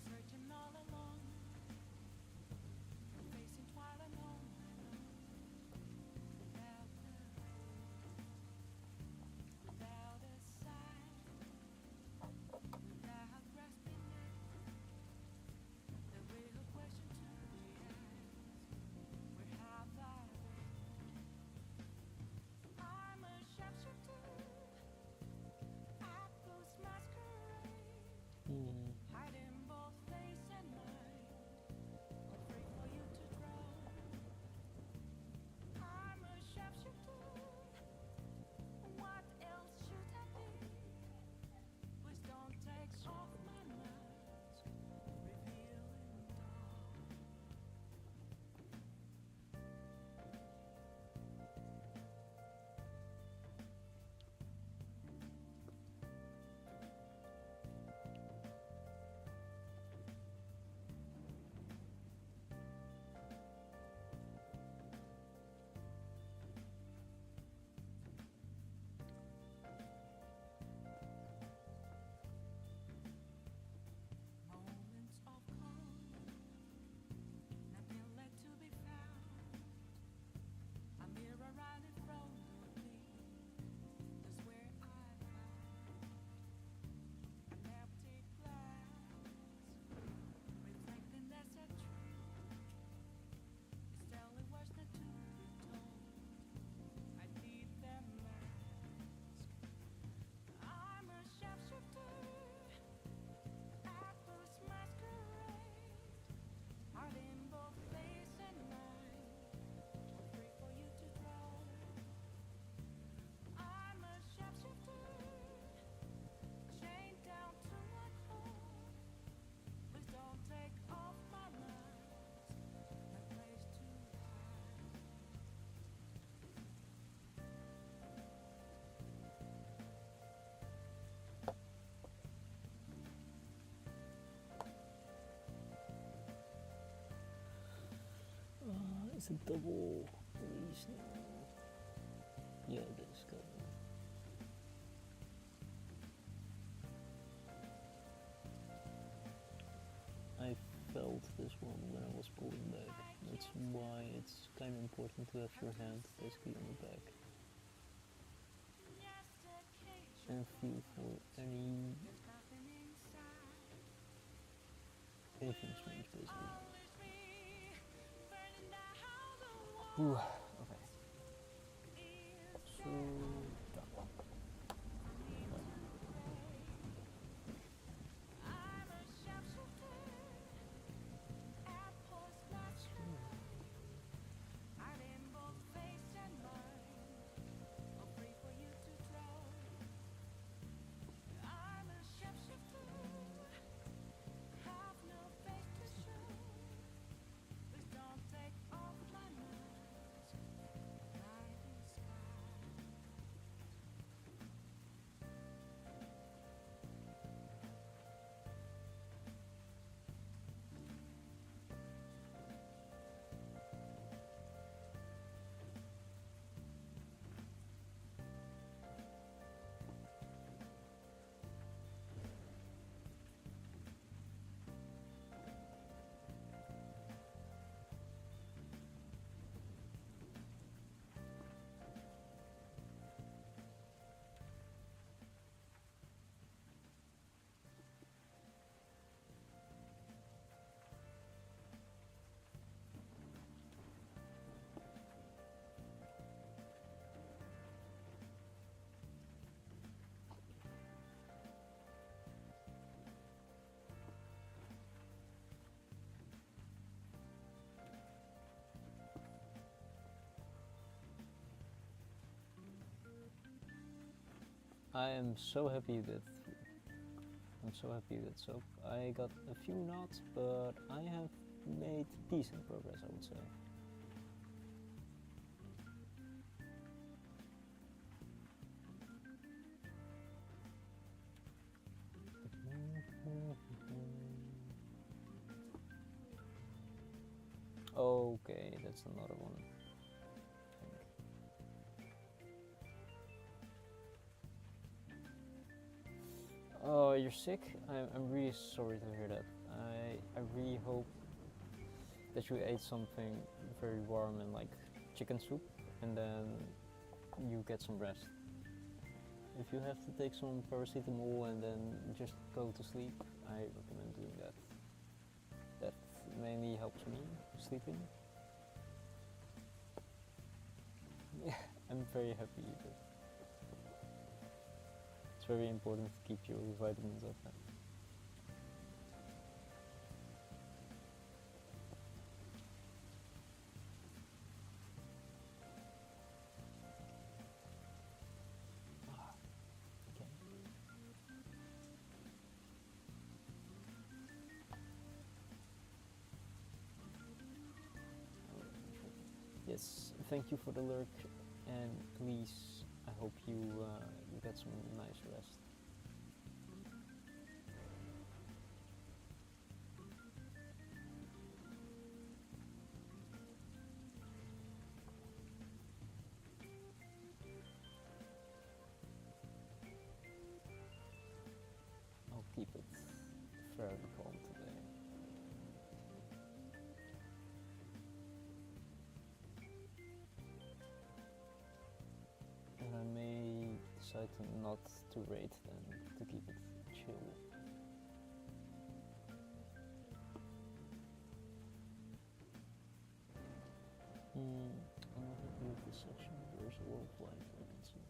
Searching all along, facing twilight alone, without a sign, without grasping it. The real question to be asked: where have I been? I'm a sharpshooter at those masquerade. Hiding both face and mind, afraid for you to drown. I'm a sharpshooter. What else should I be? Please don't take off my mask, revealing dawn. Moments of calm, nothing left to be found. A mirror right in front of me, that's where I found an empty glass, reflecting that's a truth. It's telling what's not to be told. I need that mask. I'm a sharpshooter at this masquerade, hiding both face and mind, afraid for you to draw. I'm a sharpshooter, chained down to my core. Please don't take off my mask, no place to hide. Is it double release now? Yeah, it is good. I felt this one when I was pulling back. That's why it's kind of important to have your hand basically on the back and feel for anything strange basically. Ooh, okay. So done. I am so happy with soap. I got a few knots, but I have made decent progress, I would say. Okay, that's another one. Oh, you're sick? I'm really sorry to hear that. I really hope that you ate something very warm and like chicken soup, and then you get some rest. If you have to take some paracetamol and then just go to sleep, I recommend doing that. That mainly helps me sleeping. Yeah, I'm very happy that it's very important to keep your vitamins up. Okay. Yes, thank you for the lurk, and please, I hope you get some nice rest. I'll keep it fairly calm today. And I may decide to not to raid then, to keep it chill. I'm not happy with this section. There's a lot of life I can see.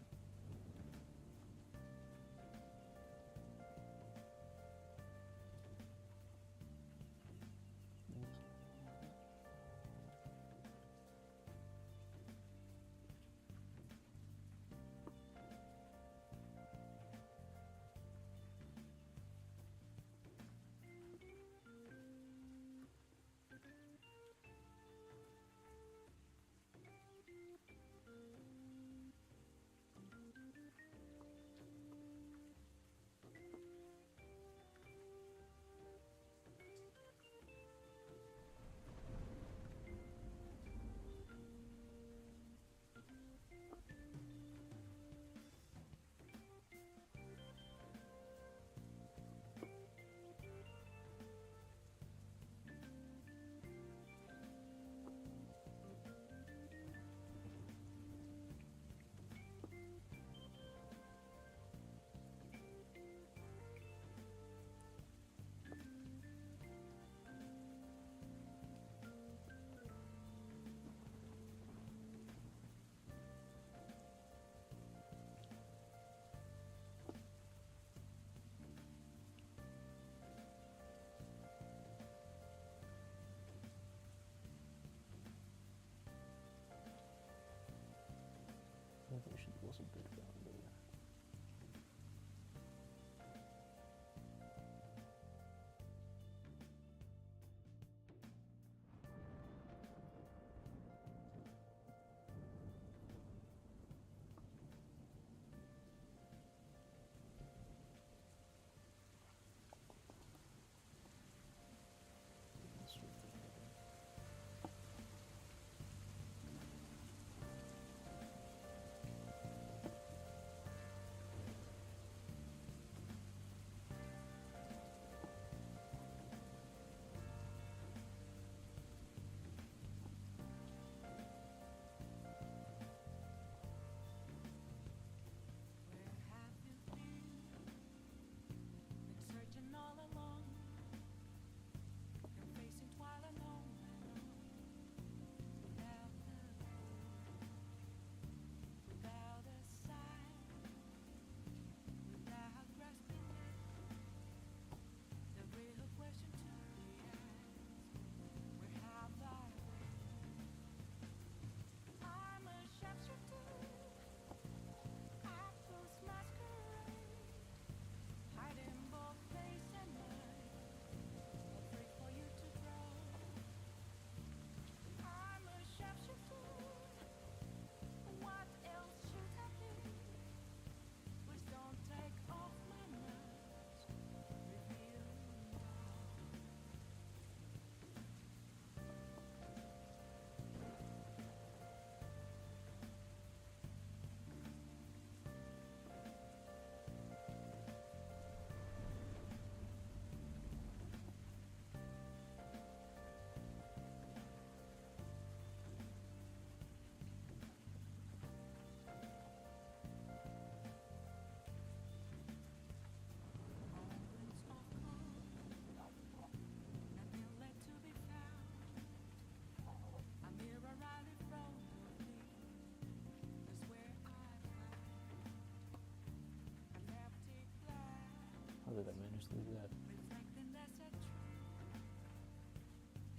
did I manage to do that? reflecting that's a truth.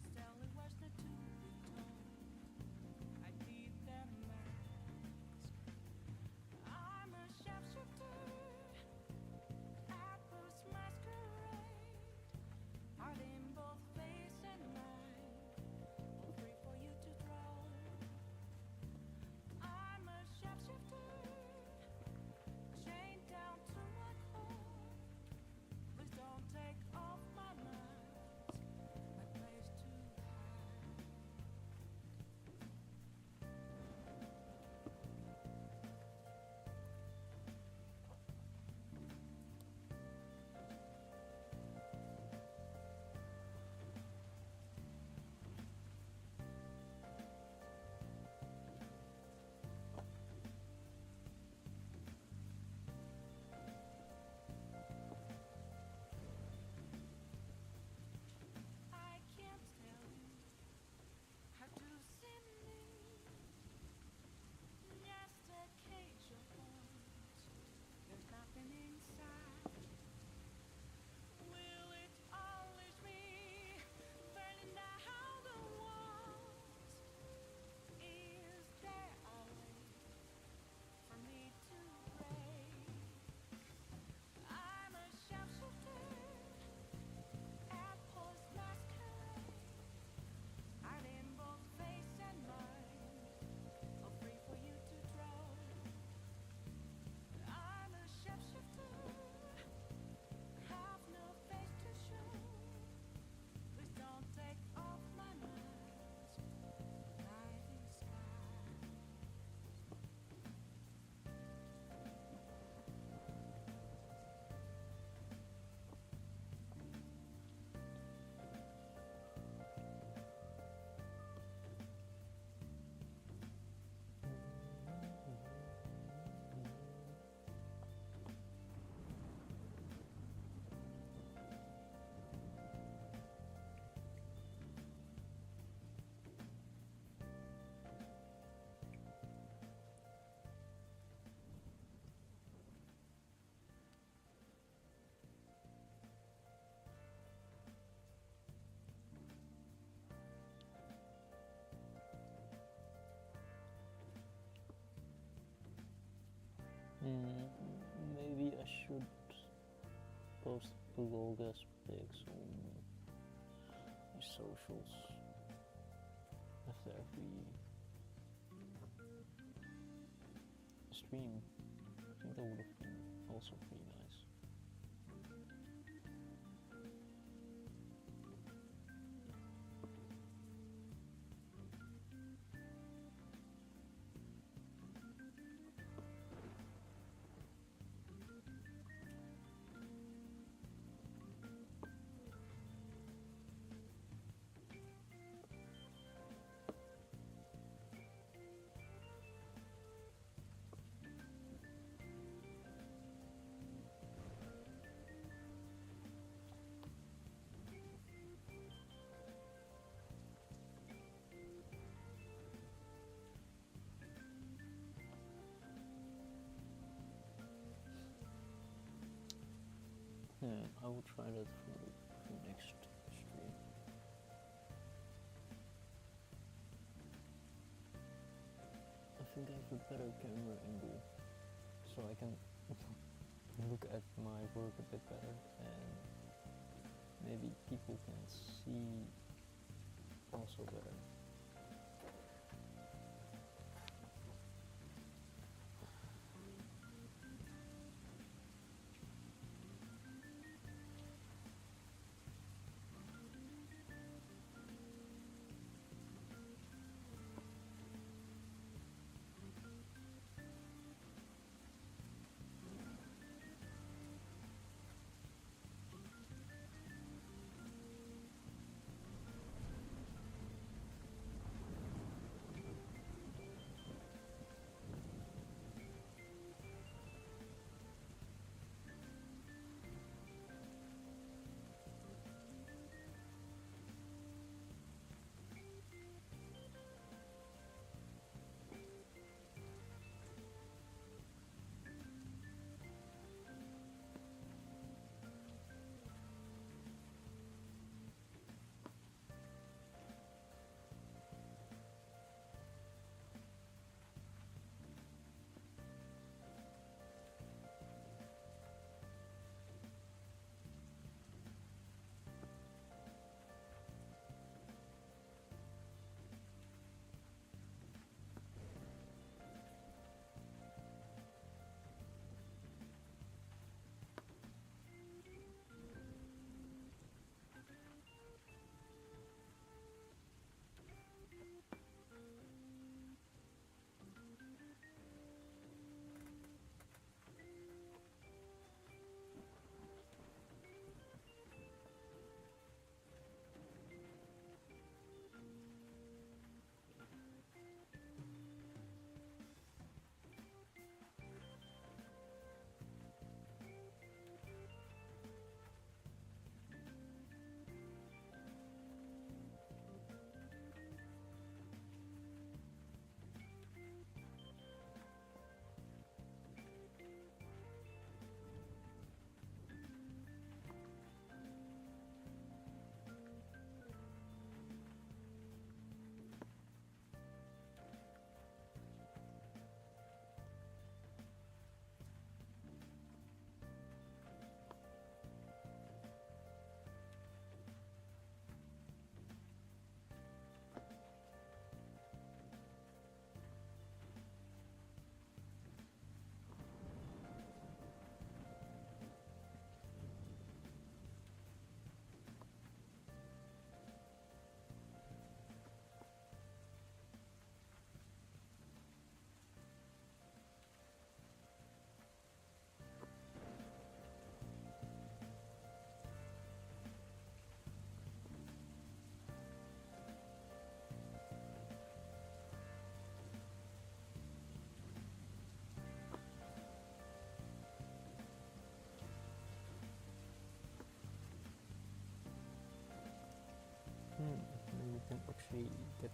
It's only words not to be told. I need that mask. I'm a sharpshooter at this masquerade. Heart in both face and mind, all free for you to throw. I'm a sharpshooter, chained down to my core. Please don't take off my mask, my place to hide. I can't tell you how to see me. Just a cage of thorns. There's nothing inside. Will it unleash me, burning down the walls? Is there a way for me to break? I'm a sharpshooter at post masquerade. Heart in both face and mind, all free for you to throw. I'm a sharpshooter, have no face to show. Please don't take off my mask, my disguise. Maybe I should post Google Gas pics on my socials after every stream. I think that would have been also pretty nice. I will try that for the next stream. I think I have a better camera angle, so I can look at my work a bit better, and maybe people can see also better.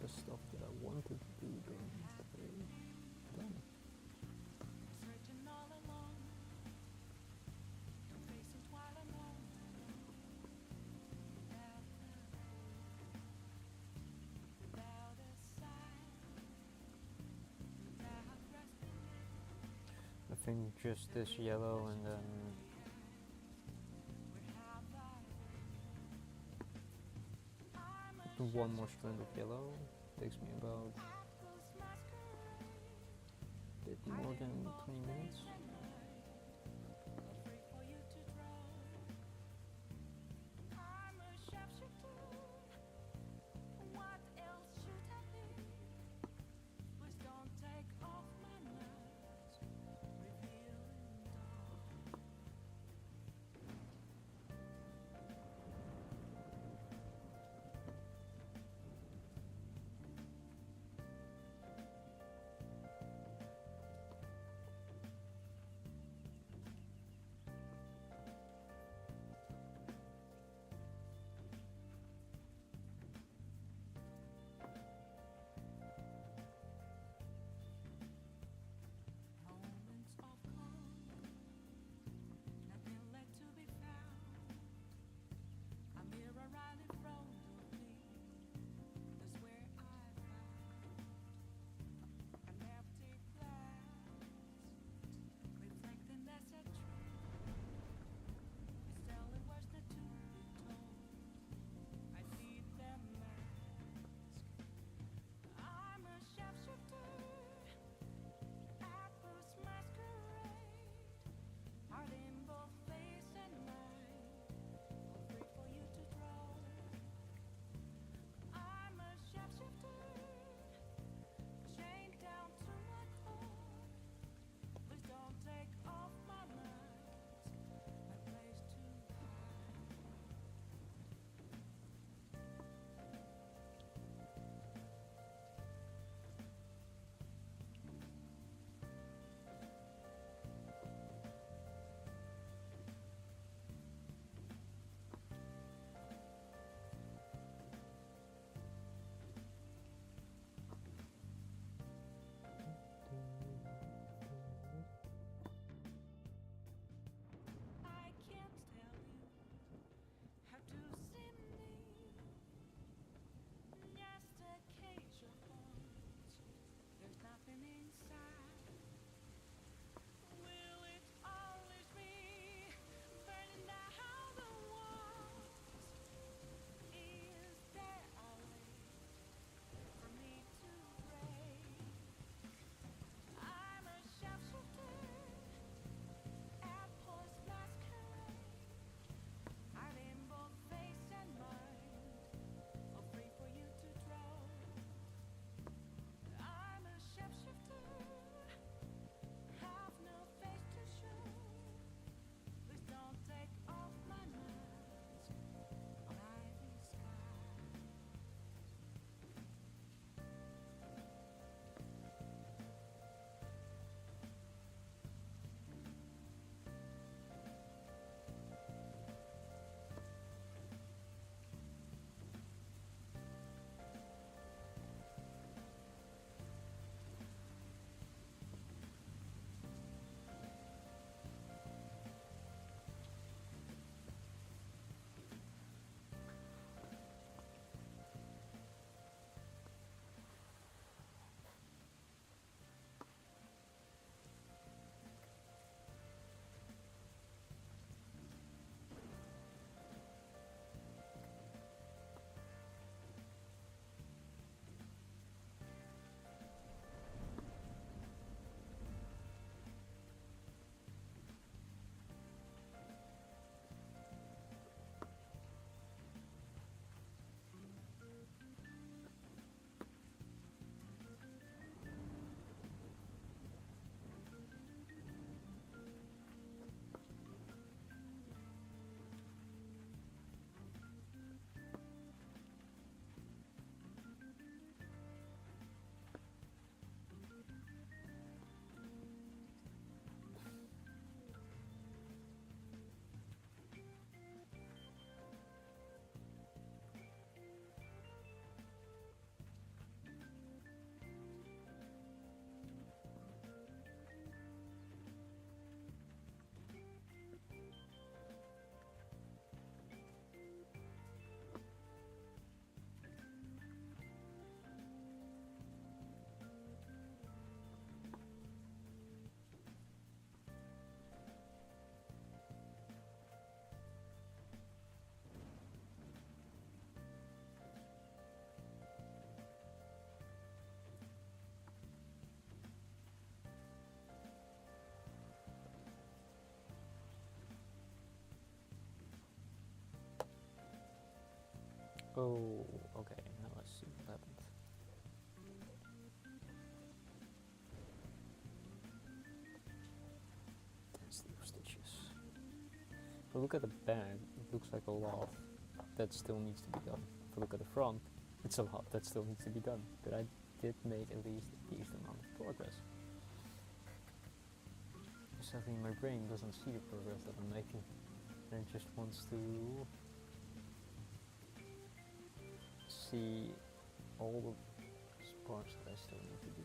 the stuff that I wanted to do during the day done. Searching all along, no faces while alone. Without a sign, without resting. I think just this yellow and then one more strand of yellow. Takes me about a bit more than 20 minutes. Oh, okay, now I see what happened. That's the stitches. If I look at the back, it looks like a lot that still needs to be done. If I look at the front, it's a lot that still needs to be done. But I did make at least a decent amount of progress. Sadly, my brain doesn't see the progress that I'm making, and it just wants to see all the parts that I still need to do.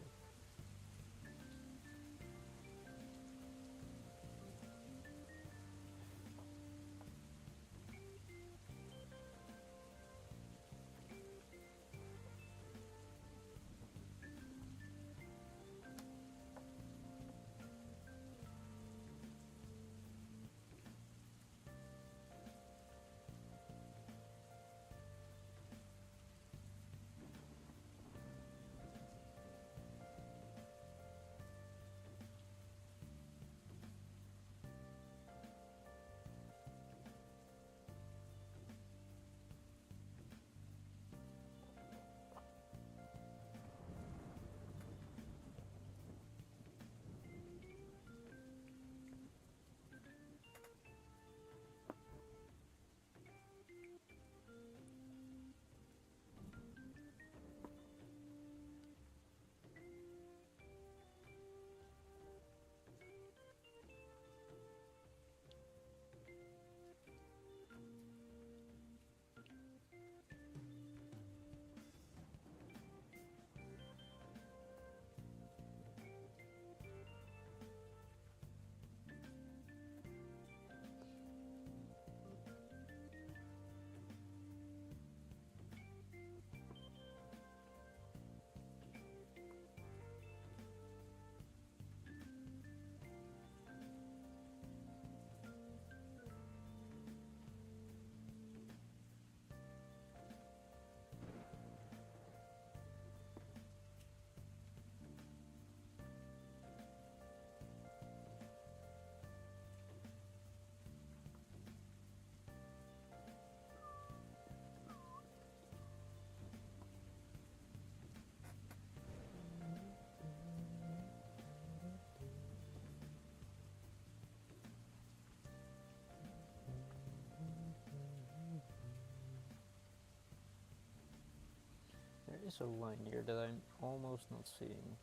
There is a line here that I'm almost not seeing.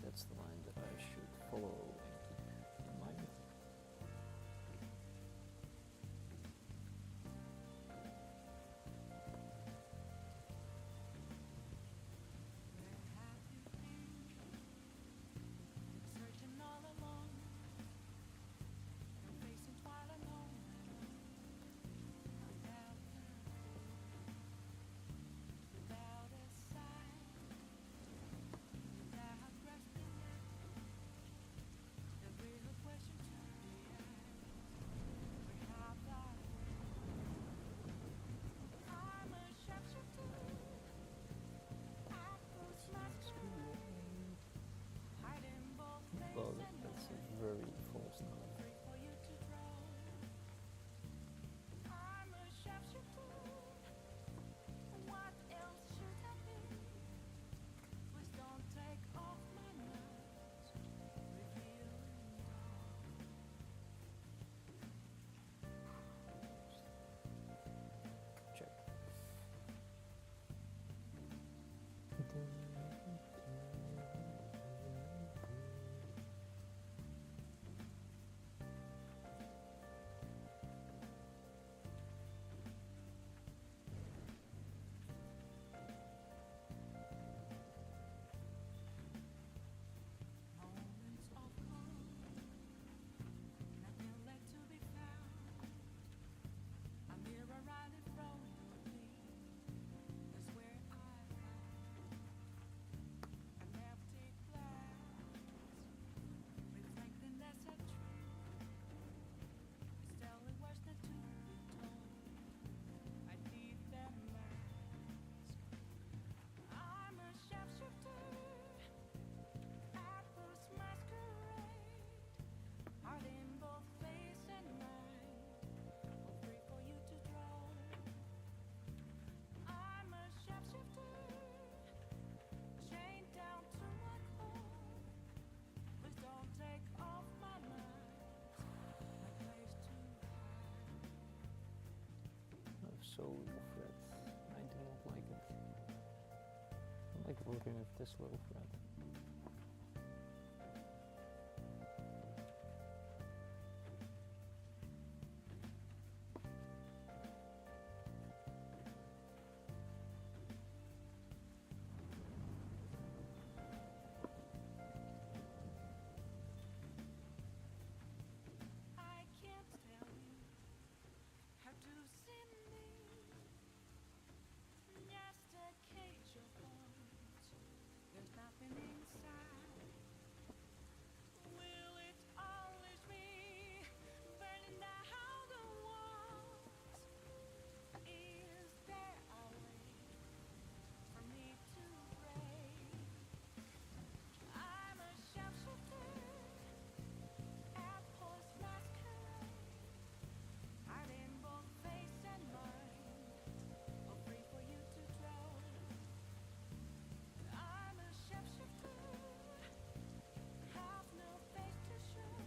That's the line that I should follow and keep in mind. so little thread. I do not like it. I like working with this little thread. I can't tell you how to see me. Just a cage of bones. There's nothing inside. Will it always be burning down the walls? Is there a way for me to break? I'm a sharpshooter at post masquerade, hiding both face and mind, all free for you to draw. I'm a sharpshooter, have no face to show.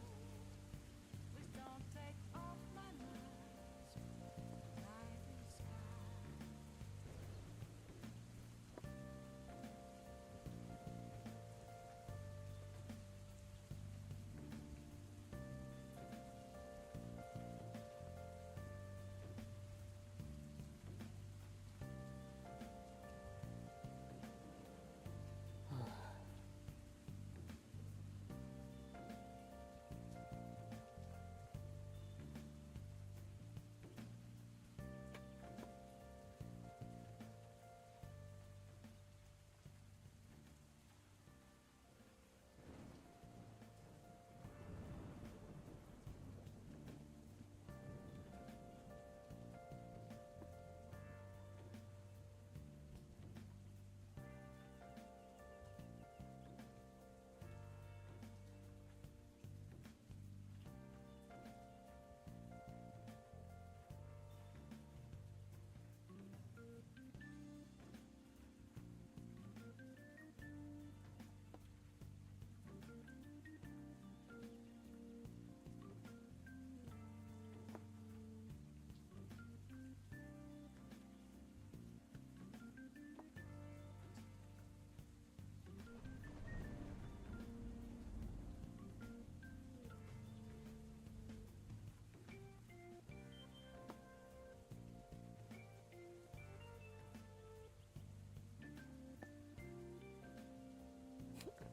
Please don't take off my mask, light in the sky.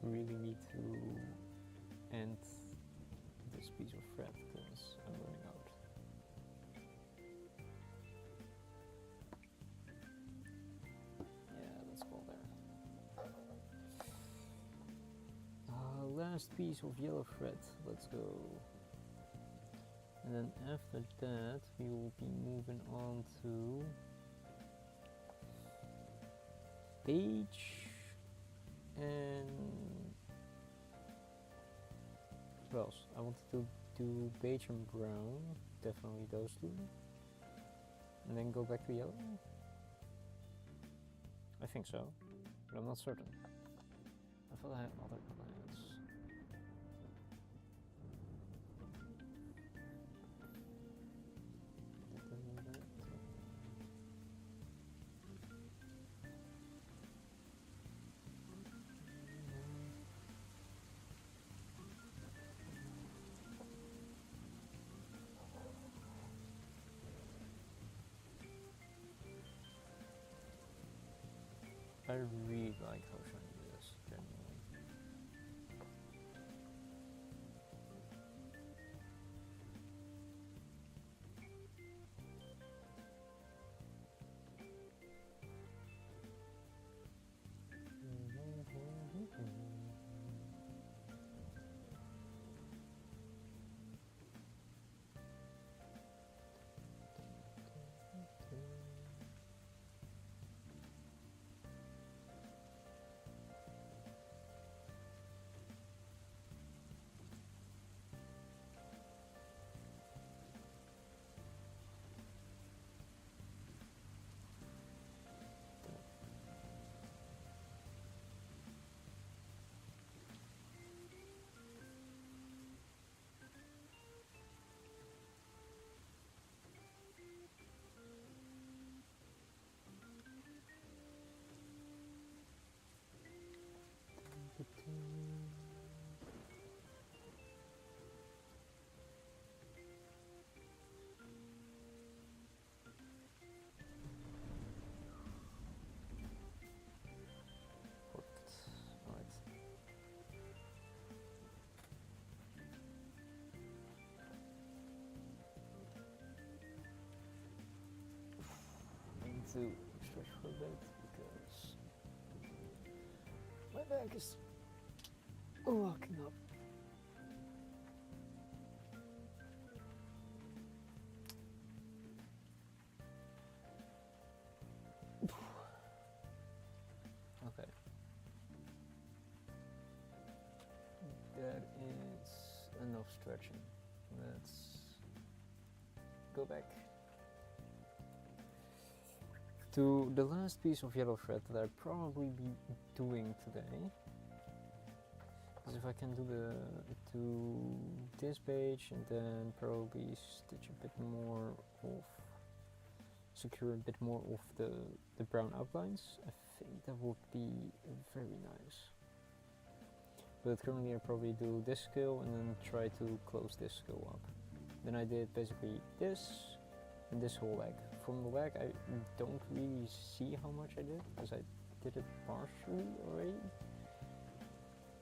Really need to end this piece of thread because I'm running out. Yeah, let's go there. Last piece of yellow thread, let's go. And then after that we will be moving on to beige and what else? I wanted to do beige and brown, definitely those two, and then go back to yellow. I think so, but I'm not certain. I thought I had other plans. I really like how shiny it is, genuinely. to stretch for a bit because my back is locking up. Okay. That is enough stretching. Let's go back to the last piece of yellow thread that I'll probably be doing today. Because if I can do this page and then probably stitch a bit more of, secure a bit more of the brown outlines, I think that would be very nice. But currently I probably do this skill and then try to close this skill up. Then I did basically this and this whole leg. From the leg I don't really see how much I did because I did it partially already.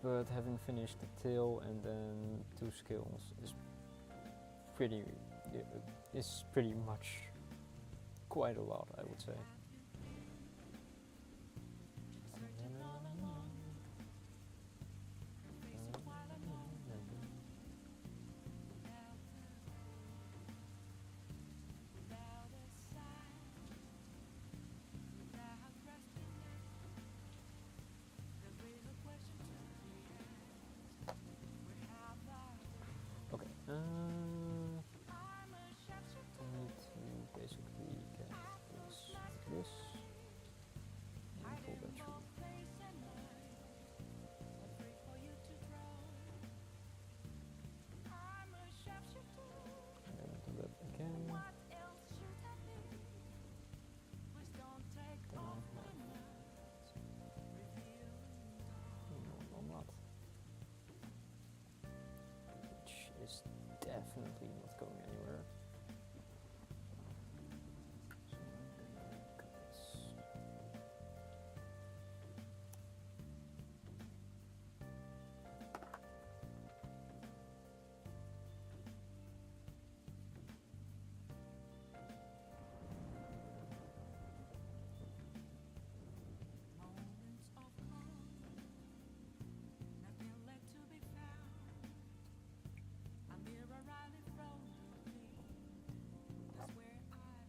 But having finished the tail and then 2 skills is pretty much quite a lot, I would say. Okay, I need to basically get this like this and pull that through. And then do that again. Then I have normal knot, which is definitely not going anywhere. So I'm gonna cut this. Moments of calm, nothing left to be found. A mirror right in front of me, that's where I found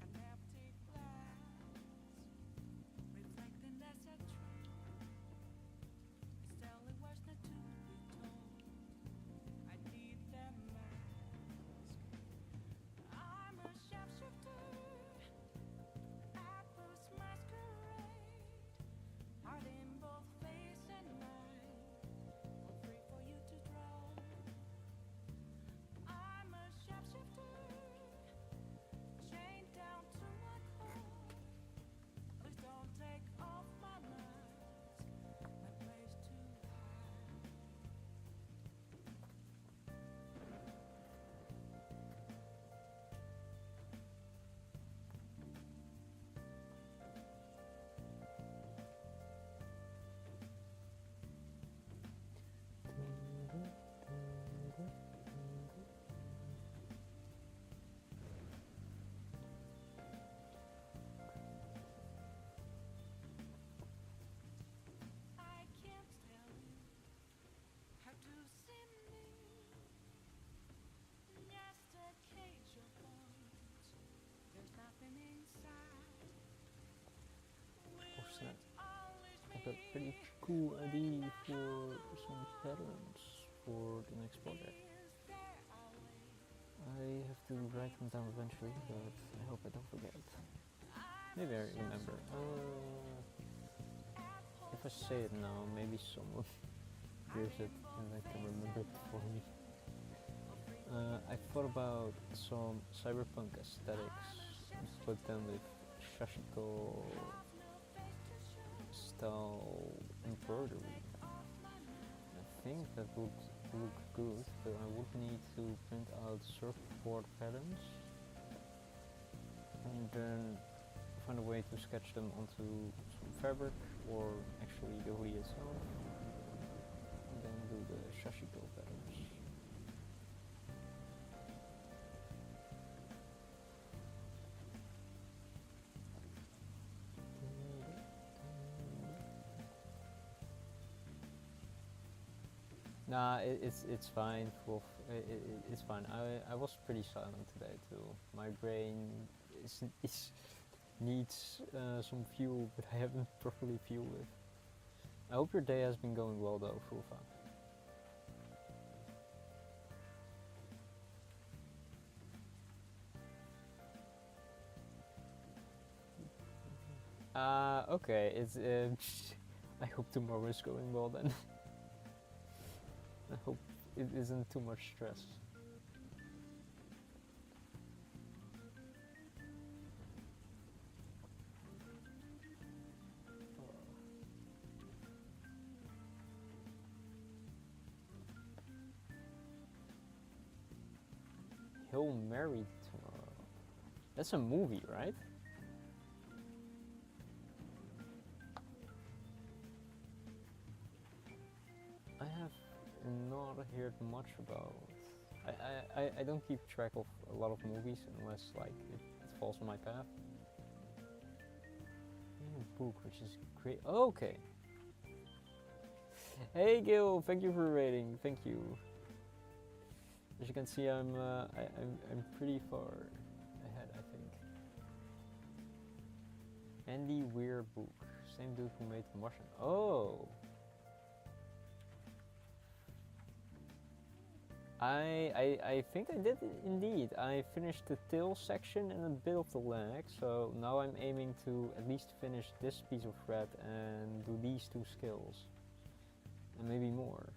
an empty glass, reflecting that's a tree. It's telling what's not to be told. I need that mask. I'm a sharpshooter at this masquerade, heart in both face and mind, all free for you to draw. I'm a sharpshooter, chained down to my core. Please don't take off my mask, my place to hide. I can't tell you how to see me. Just a cage of bones. There's nothing inside. Oh snap. I have a pretty cool idea for some patterns for the next project. I have to write them down eventually, but I hope I don't forget. Maybe I remember. If I say it now, maybe someone hears it and I can remember it for me. I thought about some cyberpunk aesthetics, but then with Shashiko style embroidery. I think that would look good, but I would need to print out surfboard patterns and then find a way to sketch them onto some fabric or actually the hoodie itself, and then do the Shashiko patterns. Nah, it's fine. Wolf. It's fine. I was pretty silent today too. My brain is needs some fuel, but I haven't properly fueled it. I hope your day has been going well though, Fulfa. Okay. It's. I hope tomorrow is going well then. I hope it isn't too much stress. He'll marry tomorrow. That's a movie, right? I have not heard much about. I don't keep track of a lot of movies unless like it falls on my path. Book, which is great. Oh, okay. Hey Gil, thank you for rating. Thank you. As you can see, I'm pretty far ahead, I think. Andy Weir book, same dude who made The Martian. Oh. I think I did it indeed. I finished the tail section and a bit of the leg, so now I'm aiming to at least finish this piece of thread and do these two skills. And maybe more.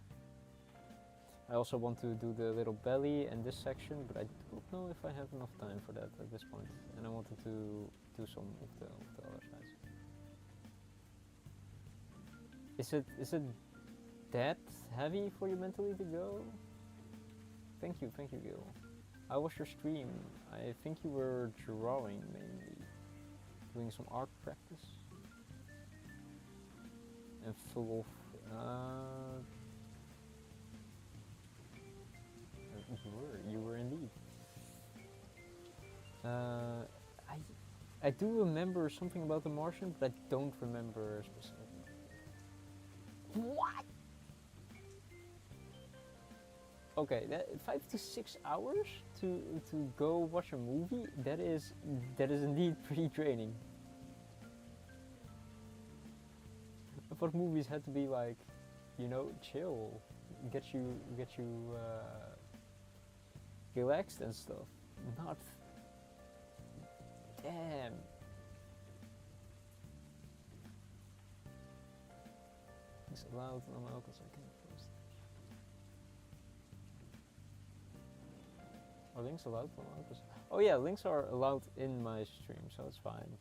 I also want to do the little belly and this section, but I don't know if I have enough time for that at this point. And I wanted to do some of the other sides. Is it that heavy for you mentally to go? Thank you, Gil. How was your stream? I think you were drawing mainly, doing some art practice. And full of you were indeed. I do remember something about The Martian, but I don't remember specifically. What? Okay, 5 to 6 hours to go watch a movie. That is indeed pretty draining. I thought movies had to be like, you know, chill, get you relaxed and stuff. Not. Damn. It's allowed on my because I can post. Are links allowed on my? Oh yeah, links are allowed in my stream, so it's fine.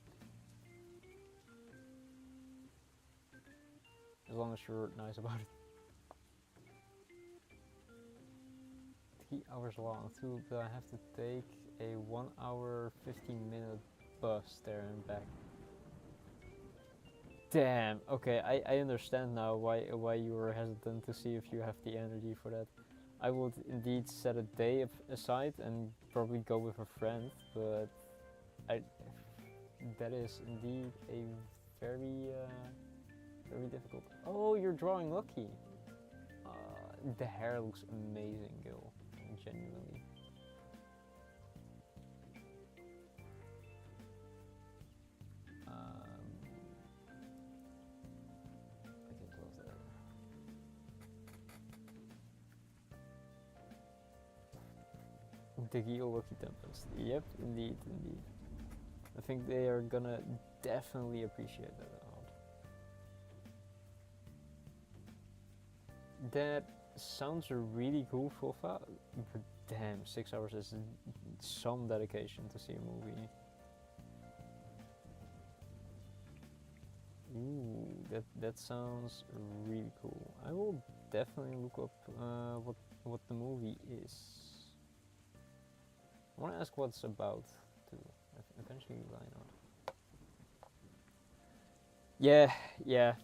As long as you're nice about it. 3 hours long too, but I have to take a 1 hour 15-minute bus there and back. Damn. Okay, I understand now why you were hesitant to see if you have the energy for that. I would indeed set a day aside and probably go with a friend, but that is indeed a very difficult. Oh, you're drawing Lucky. The hair looks amazing, Gil. Genuinely. I can close that. The Gil Lucky Tempest. Yep, indeed. I think they are gonna definitely appreciate that a lot. That sounds really cool, Fulfa, but damn, 6 hours is some dedication to see a movie. Ooh, that sounds really cool. I will definitely look up what the movie is. I want to ask what it's about too. Eventually, why not? Yeah.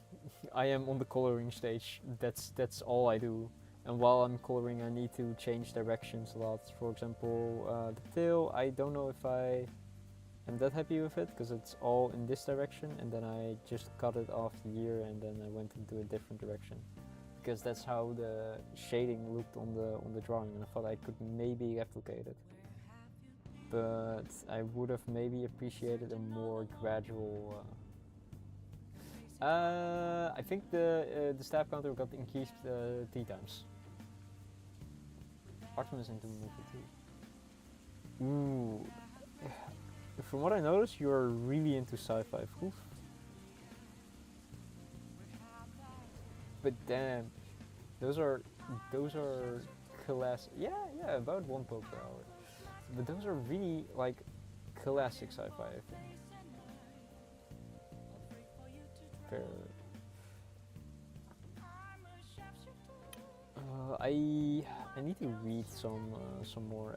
I am on the coloring stage. That's all I do. And while I'm coloring, I need to change directions a lot. For example, the tail, I don't know if I am that happy with it, because it's all in this direction, and then I just cut it off here, and then I went into a different direction. because that's how the shading looked on the drawing, and I thought I could maybe replicate it. But I would have maybe appreciated a more gradual. I think the staff counter got increased 3 times. Artemis into the movie too. Ooh. From what I noticed, you're really into sci-fi. Oof. But damn, those are classic. Yeah, about 1 poke per hour. But those are really like classic sci-fi, I think. Fair. I need to read some more.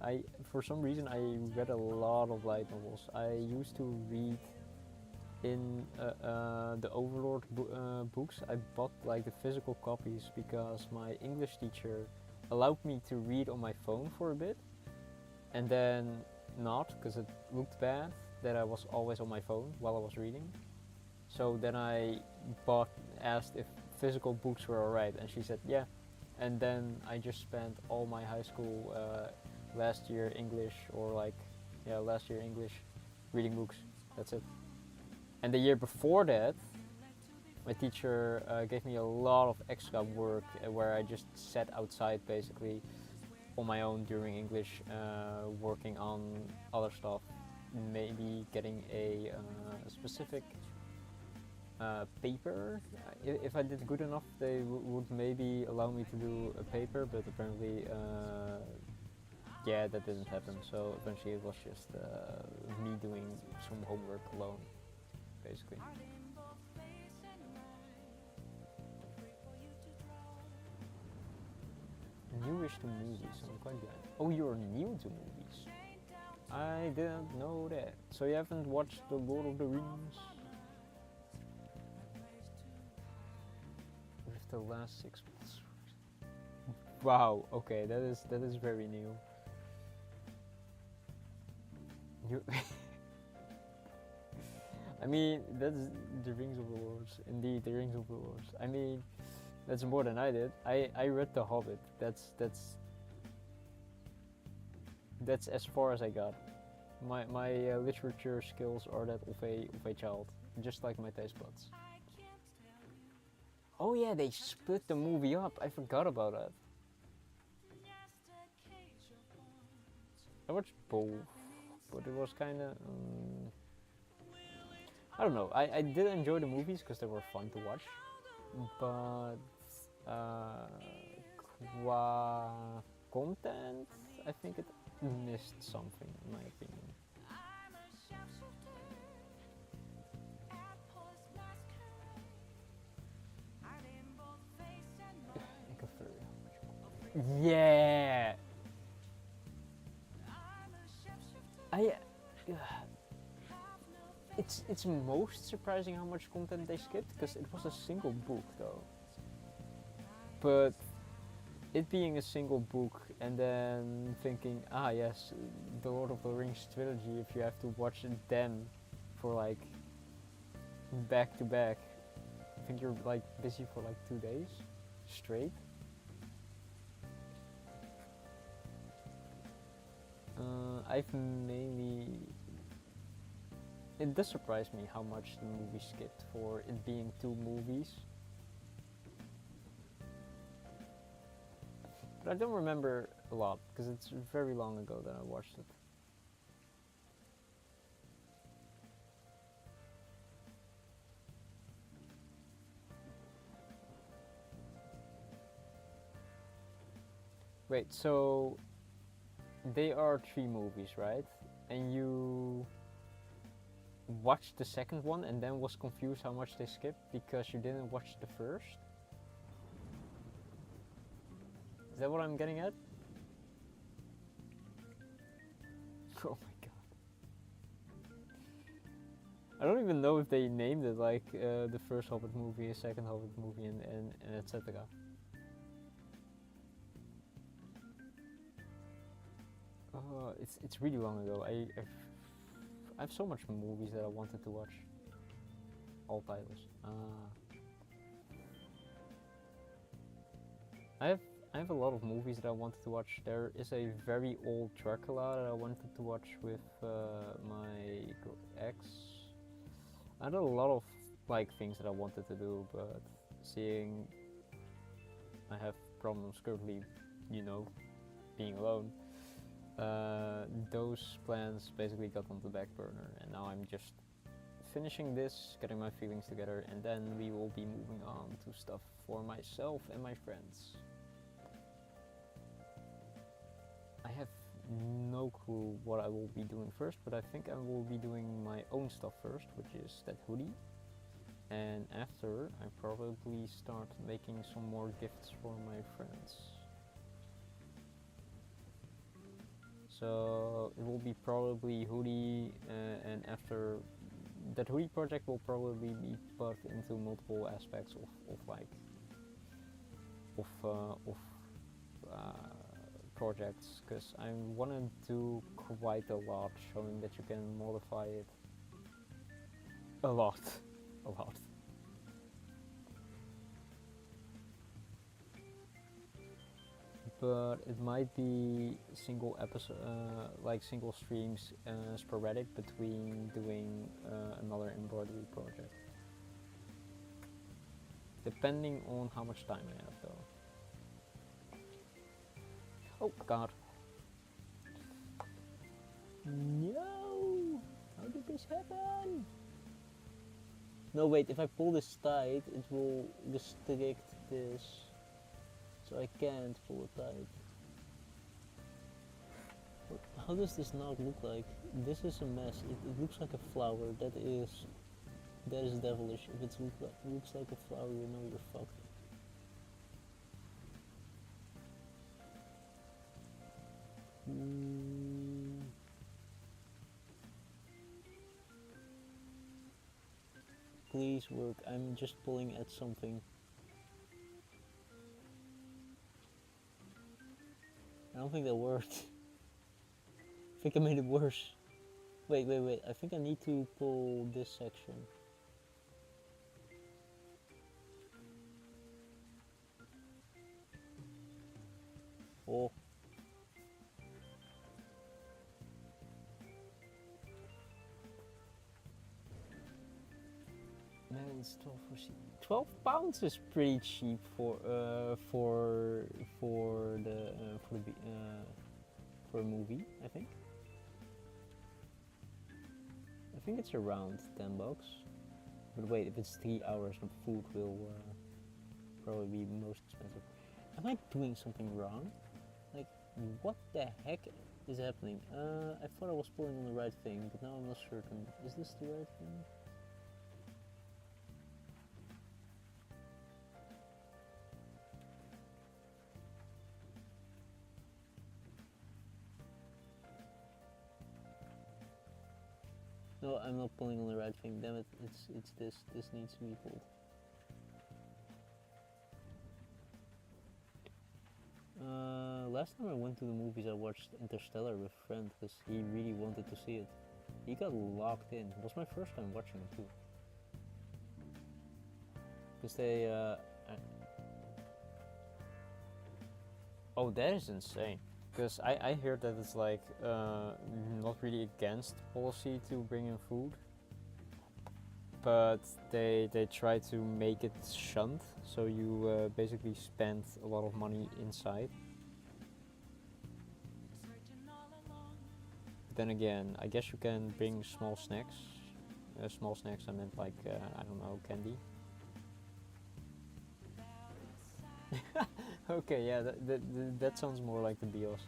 For some reason I read a lot of light novels. I used to read in the Overlord books. I bought like the physical copies because my English teacher allowed me to read on my phone for a bit, and then not because it looked bad that I was always on my phone while I was reading. So then I asked if physical books were alright, and she said yeah. And then I just spent all my high school last year English reading books. That's it. And the year before that, my teacher gave me a lot of extra work where I just sat outside basically on my own during English, working on other stuff, maybe getting a specific paper. If I did good enough, they would maybe allow me to do a paper, but apparently, yeah, that didn't happen. So eventually, it was just me doing some homework alone, basically. Newish to movies, I'm quite glad. Oh, you're new to movies. I didn't know that. So you haven't watched The Lord of the Rings? With the last 6 months. Wow, okay, that is very new. I mean, that's the Rings of the Lords. Indeed, the Rings of the Lords. I mean, that's more than I did. I read The Hobbit. That's as far as I got. My literature skills are that of a child, just like my taste buds. Oh yeah, they split the movie up. I forgot about that. I watched both, but it was kind of. I don't know. I did enjoy the movies because they were fun to watch, but qua content, I think it missed something, in my opinion. Yeah. It's most surprising how much content they skipped, because it was a single book though. But it being a single book and then thinking, yes, the Lord of the Rings trilogy, if you have to watch them for like back to back, I think you're like busy for like 2 days straight. I've mainly. It does surprise me how much the movie skipped for it being 2 movies. But I don't remember a lot because it's very long ago that I watched it. Wait, so they are 3 movies, right? And you watched the second one and then was confused how much they skipped because you didn't watch the first? Is that what I'm getting at? Oh my god. I don't even know if they named it like the first Hobbit movie, the second Hobbit movie, and etc. It's really long ago. I have so much movies that I wanted to watch. All titles. I have I have a lot of movies that I wanted to watch. There is a very old Dracula that I wanted to watch with my ex. I had a lot of like things that I wanted to do, but seeing I have problems currently, you know, being alone. Those plans basically got on the back burner, and now I'm just finishing this, getting my feelings together, and then we will be moving on to stuff for myself and my friends. I have no clue what I will be doing first, but I think I will be doing my own stuff first, which is that hoodie. And after, I probably start making some more gifts for my friends. So it will be probably hoodie, and after that hoodie project will probably be put into multiple aspects of like of projects, because I want to do quite a lot, showing that you can modify it a lot, a lot. But it might be single episode, like single streams, sporadic between doing another embroidery project, depending on how much time I have, though. Oh God! No! How did this happen? No, wait. If I pull this tight, it will restrict this. So I can't pull it tight. How does this not look like? This is a mess. It looks like a flower. That is devilish. If it looks like a flower, you know you're fucked. Please work. I'm just pulling at something. I don't think that worked. I think I made it worse. Wait. I think I need to pull this section. Oh. Man, it's 12 for 12 pounds is pretty cheap for a movie, I think. I think it's around $10. But wait, if it's 3 hours, the food will probably be most expensive. Am I doing something wrong? Like, what the heck is happening? I thought I was pulling on the right thing, but now I'm not certain. Is this the right thing? No, I'm not pulling on the right thing. Damn it! It's this. This needs to be pulled. Last time I went to the movies, I watched Interstellar with a friend because he really wanted to see it. He got locked in. It was my first time watching it too. Because they. Oh, that is insane. Because I heard that it's like not really against policy to bring in food, but they try to make it shunned, so you basically spend a lot of money inside. But then again, I guess you can bring small snacks. Small snacks, I meant like I don't know, candy. Okay, yeah, that sounds more like the BIOS.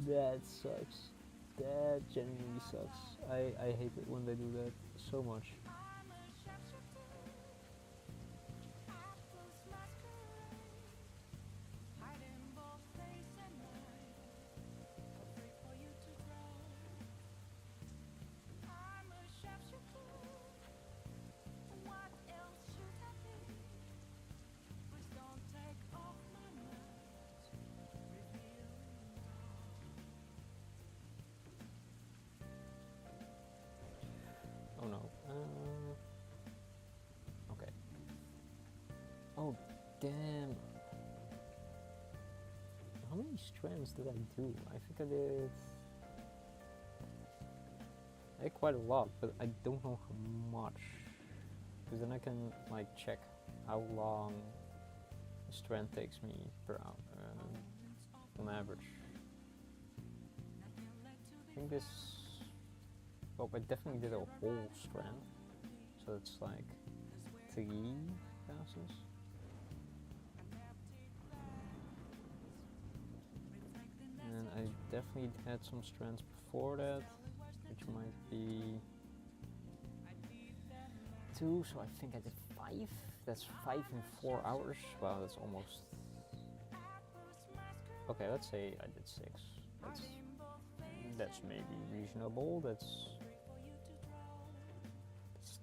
That sucks. That genuinely sucks. I hate it when they do that so much. Oh no. Okay. Oh, Damn. How many strands did I do? I think I did quite a lot, but I don't know how much. Because then I can like check how long a strand takes me per hour on average. I think this. Oh, I definitely did a whole strand, so it's like 3 passes. And I definitely had some strands before that, which might be 2, so I think I did 5. That's 5 in 4 hours. Wow, that's almost. Okay, let's say I did 6. That's maybe reasonable. That's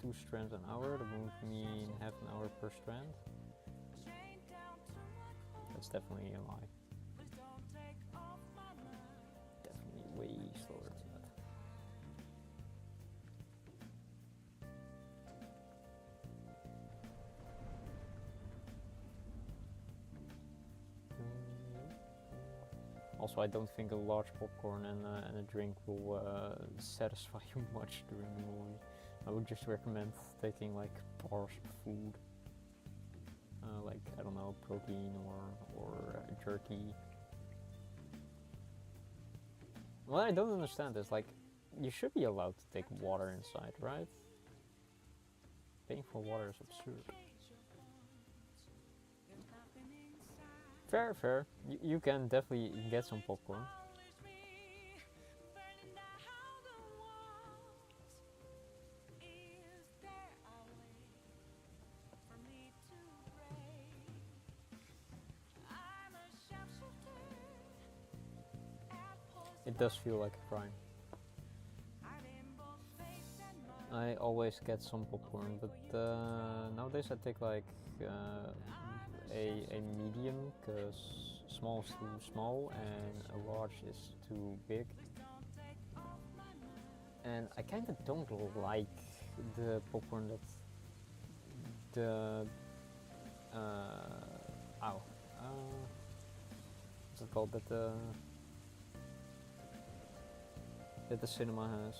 2 strands an hour. That would mean half an hour per strand. That's definitely a lie. Definitely way slower than that. Also, I don't think a large popcorn and a drink will satisfy you much during the movie. I would just recommend taking like bars of food, like I don't know, protein or jerky. What I don't understand is like, you should be allowed to take water inside, right? Paying for water is absurd. Fair, fair. You can definitely get some popcorn. It does feel like a crime. I always get some popcorn, but nowadays I take like a medium, because small is too small and a large is too big. And I kind of don't like the popcorn that the what's it called, that the cinema has.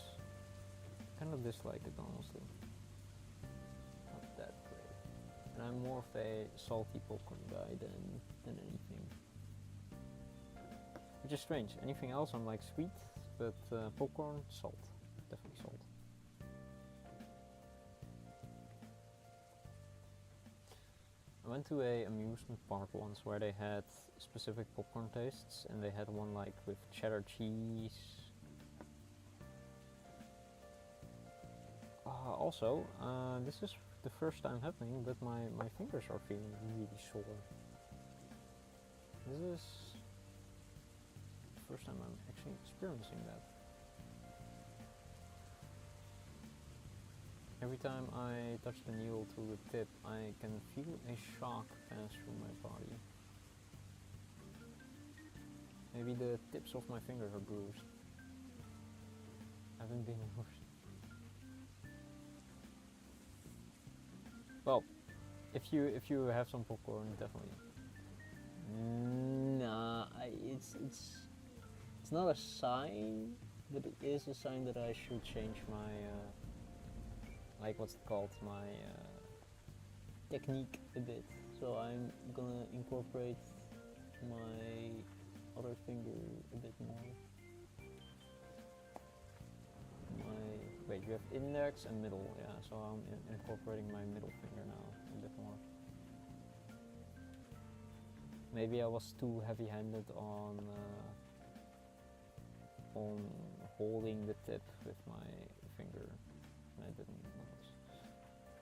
Kind of dislike it, honestly. Not that great. And I'm more of a salty popcorn guy than anything. Which is strange. Anything else I'm like sweet, but popcorn, salt. Definitely salt. I went to a amusement park once where they had specific popcorn tastes, and they had one like with cheddar cheese. Also, this is the first time happening, but my fingers are feeling really sore. This is the first time I'm actually experiencing that. Every time I touch the needle to the tip, I can feel a shock pass through my body. Maybe the tips of my fingers are bruised. Haven't been bruised. Well, if you have some popcorn, definitely. Nah, it's not a sign, but it is a sign that I should change my like what's it called, my technique a bit. So I'm gonna incorporate my other finger a bit more. Wait, you have index and middle, yeah, so I'm incorporating my middle finger now a bit more. Maybe I was too heavy-handed on holding the tip with my finger, and I didn't notice.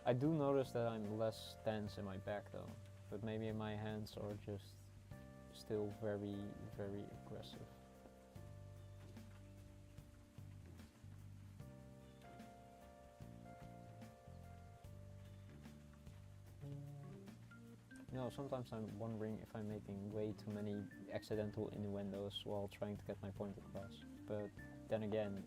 I do notice that I'm less tense in my back though, but maybe my hands are just still very, very aggressive. You know, sometimes I'm wondering if I'm making way too many accidental innuendos while trying to get my point across. But then again,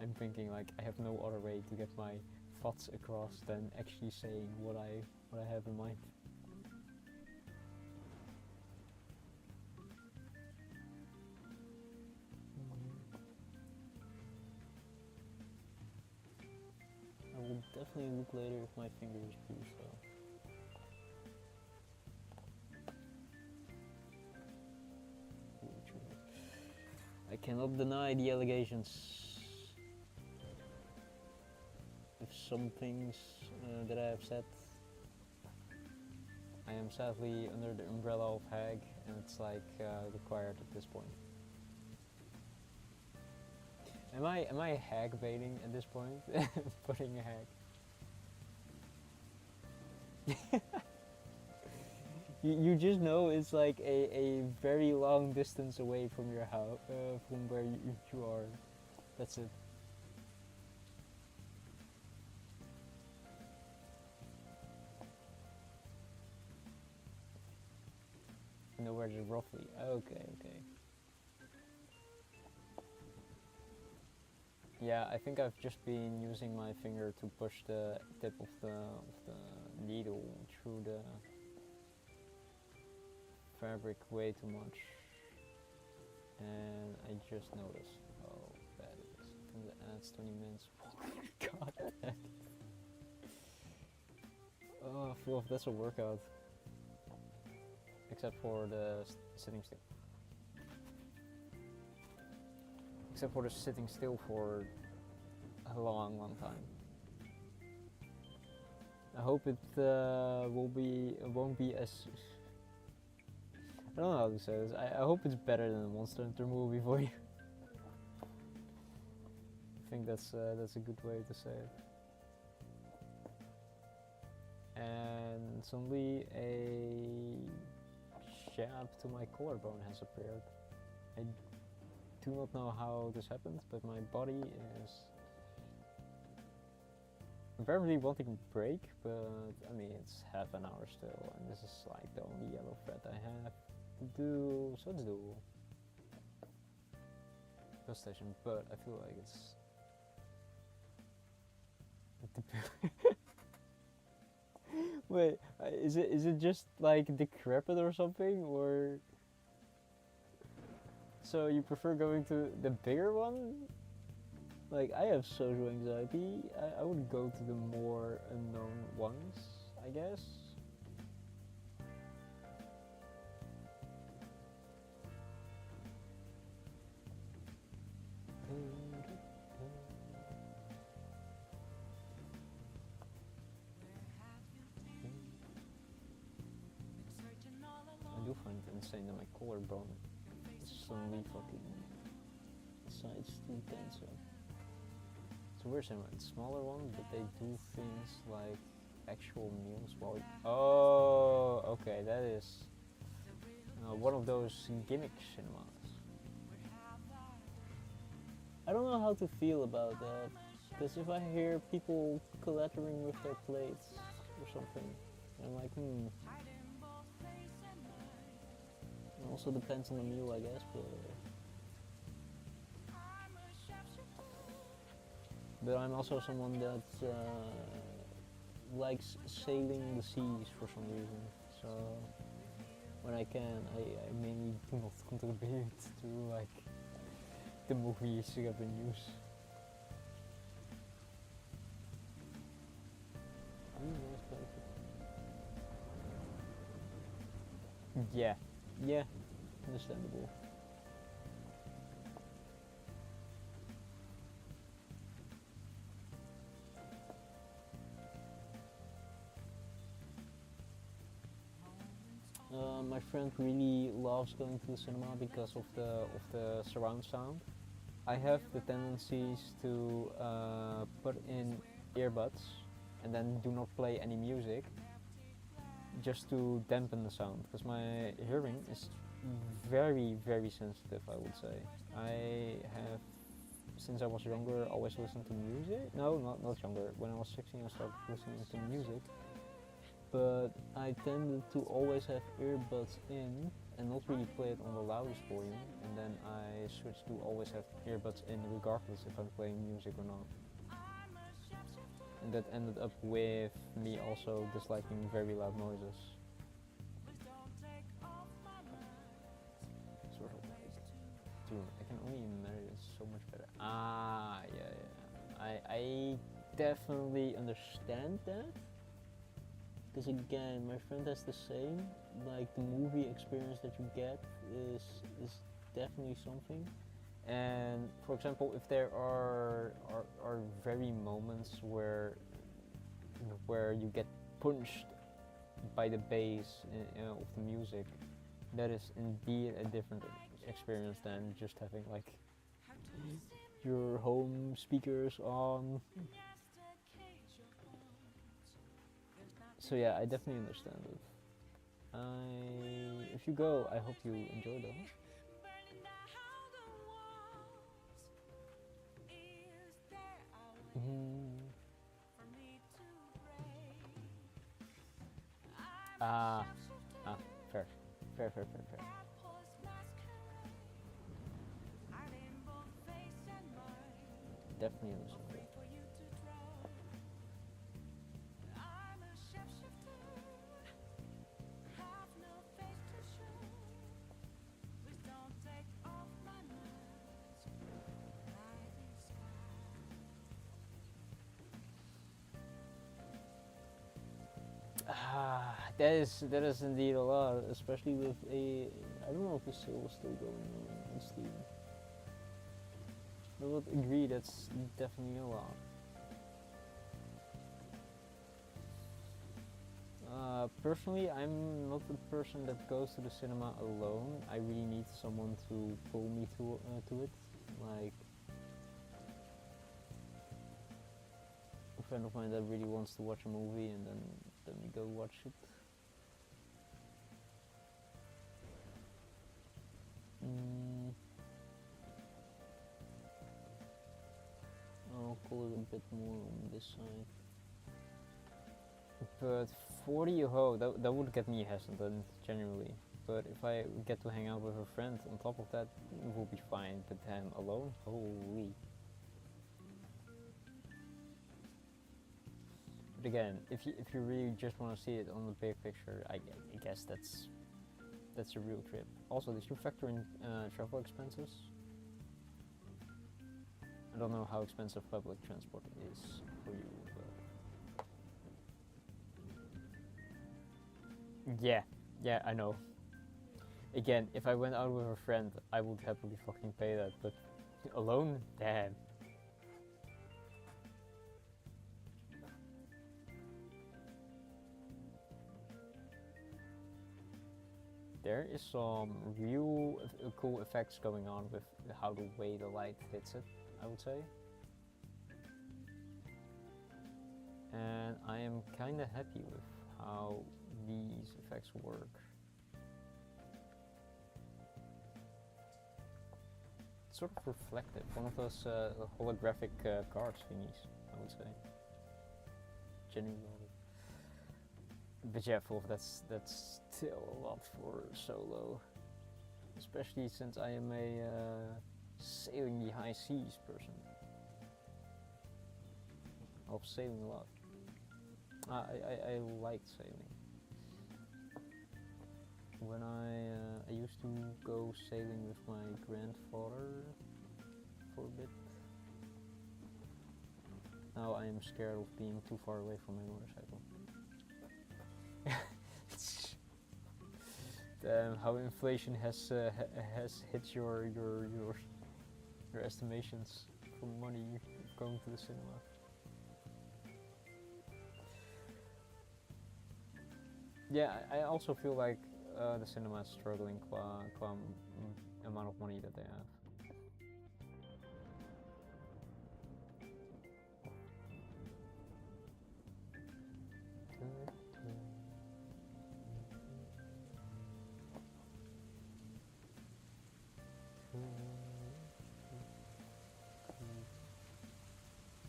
I'm thinking like I have no other way to get my thoughts across than actually saying what I have in mind. definitely look later if my finger is bruised though. I cannot deny the allegations. If some things that I have said, I am sadly under the umbrella of hag, and it's like required at this point. Am I hag baiting at this point? Putting a hag. You just know it's like a very long distance away from your house, from where you are. That's it. Know where it is roughly. Okay. Yeah, I think I've just been using my finger to push the tip of the needle through the fabric way too much, and I just noticed how bad it is. I think that adds 20 minutes. Oh my god. Oh, Phil, that's a workout. Except for the sitting still. Except for the sitting still for a long time. I hope it won't be as. I don't know how to say this. I hope it's better than the Monster Hunter movie for you. I think that's a good way to say it. And suddenly a jab to my collarbone has appeared. I do not know how this happened, but my body is apparently wanting to break, but I mean it's half an hour still, and this is like the only yellow thread I have to do, so let's do bus station, but I feel like it's wait, is it just like decrepit or something, or so you prefer going to the bigger one? Like, I have social anxiety. I would go to the more unknown ones, I guess. I do find it insane that my collarbone is suddenly fucking decides to cancel. It's a weird cinema. It's a smaller one, but they do things like actual meals while. Oh, okay, that is one of those gimmick cinemas. I don't know how to feel about that, because if I hear people clattering with their plates or something, I'm like, It also depends on the meal, I guess, but I'm also someone that likes sailing the seas for some reason. So when I can, I mainly do not contribute to like the movies you have in use. Yeah, understandable. My friend really loves going to the cinema because of the surround sound. I have the tendencies to put in earbuds and then do not play any music, just to dampen the sound, because my hearing is very sensitive, I would say. I have, since I was younger, always listened to music. No, not younger. When I was 16 I started listening to music, but I tended to always have earbuds in and not really play it on the loudest volume, and then I switched to always have earbuds in regardless if I'm playing music or not. And that ended up with me also disliking very loud noises. Sort of like, dude, I can only imagine it's so much better. Ah, yeah. I definitely understand that. Because again, my friend has the same. Like the movie experience that you get is definitely something. And for example, if there are very moments where you get punched by the bass of the music, that is indeed a different experience than just having like your home speakers on. So yeah, I definitely understand it. If you go, I hope you enjoy them. Mm. Ah, fair, fair, fair, fair, fair. Definitely understand it. That is indeed a lot, especially with a. I don't know if the sale is still going on Steam. I would agree that's definitely a lot. Personally, I'm not the person that goes to the cinema alone. I really need someone to pull me to it. Like a friend of mine that really wants to watch a movie, and then we go watch it. I'll call it a bit more on this side. But 40 ho, that would get me hesitant, genuinely. But if I get to hang out with a friend on top of that, it will be fine. But then alone, holy. But again, if you really just want to see it on the big picture, I guess that's a real trip. Also, did you factor in travel expenses? I don't know how expensive public transport is for you, but yeah, I know. Again, if I went out with a friend, I would happily fucking pay that, but alone, damn. There is some real cool effects going on with how the way the light hits it, I would say. And I am kinda happy with how these effects work. It's sort of reflective, one of those holographic cards thingies, I would say. Genuinely. But yeah, that's still a lot for solo, especially since I am a sailing the high seas person. I love sailing a lot. I like sailing. When I used to go sailing with my grandfather for a bit. Now I am scared of being too far away from my motorcycle. Damn, how inflation has hit your estimations for money going to the cinema. Yeah, I also feel like the cinema is struggling qua amount of money that they have.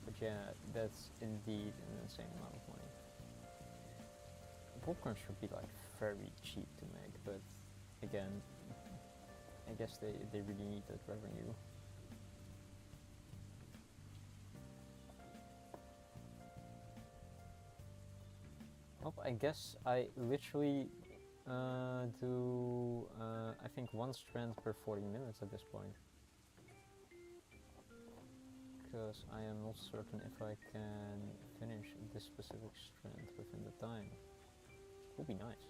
But yeah, that's indeed an insane amount of money. Popcorn should be like very cheap to make, but again, I guess they really need that revenue. Well, I guess I literally do I think one strand per 40 minutes at this point. because I am not certain if I can finish this specific strand within the time. Would be nice.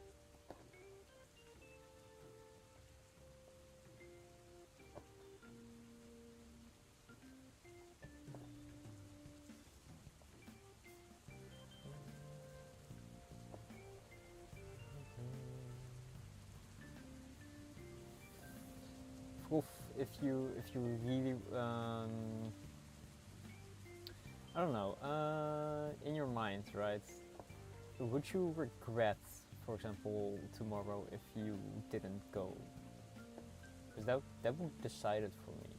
Oof, if you really I don't know, in your mind, right? Would you regret, for example, tomorrow if you didn't go? Because that would decide it for me.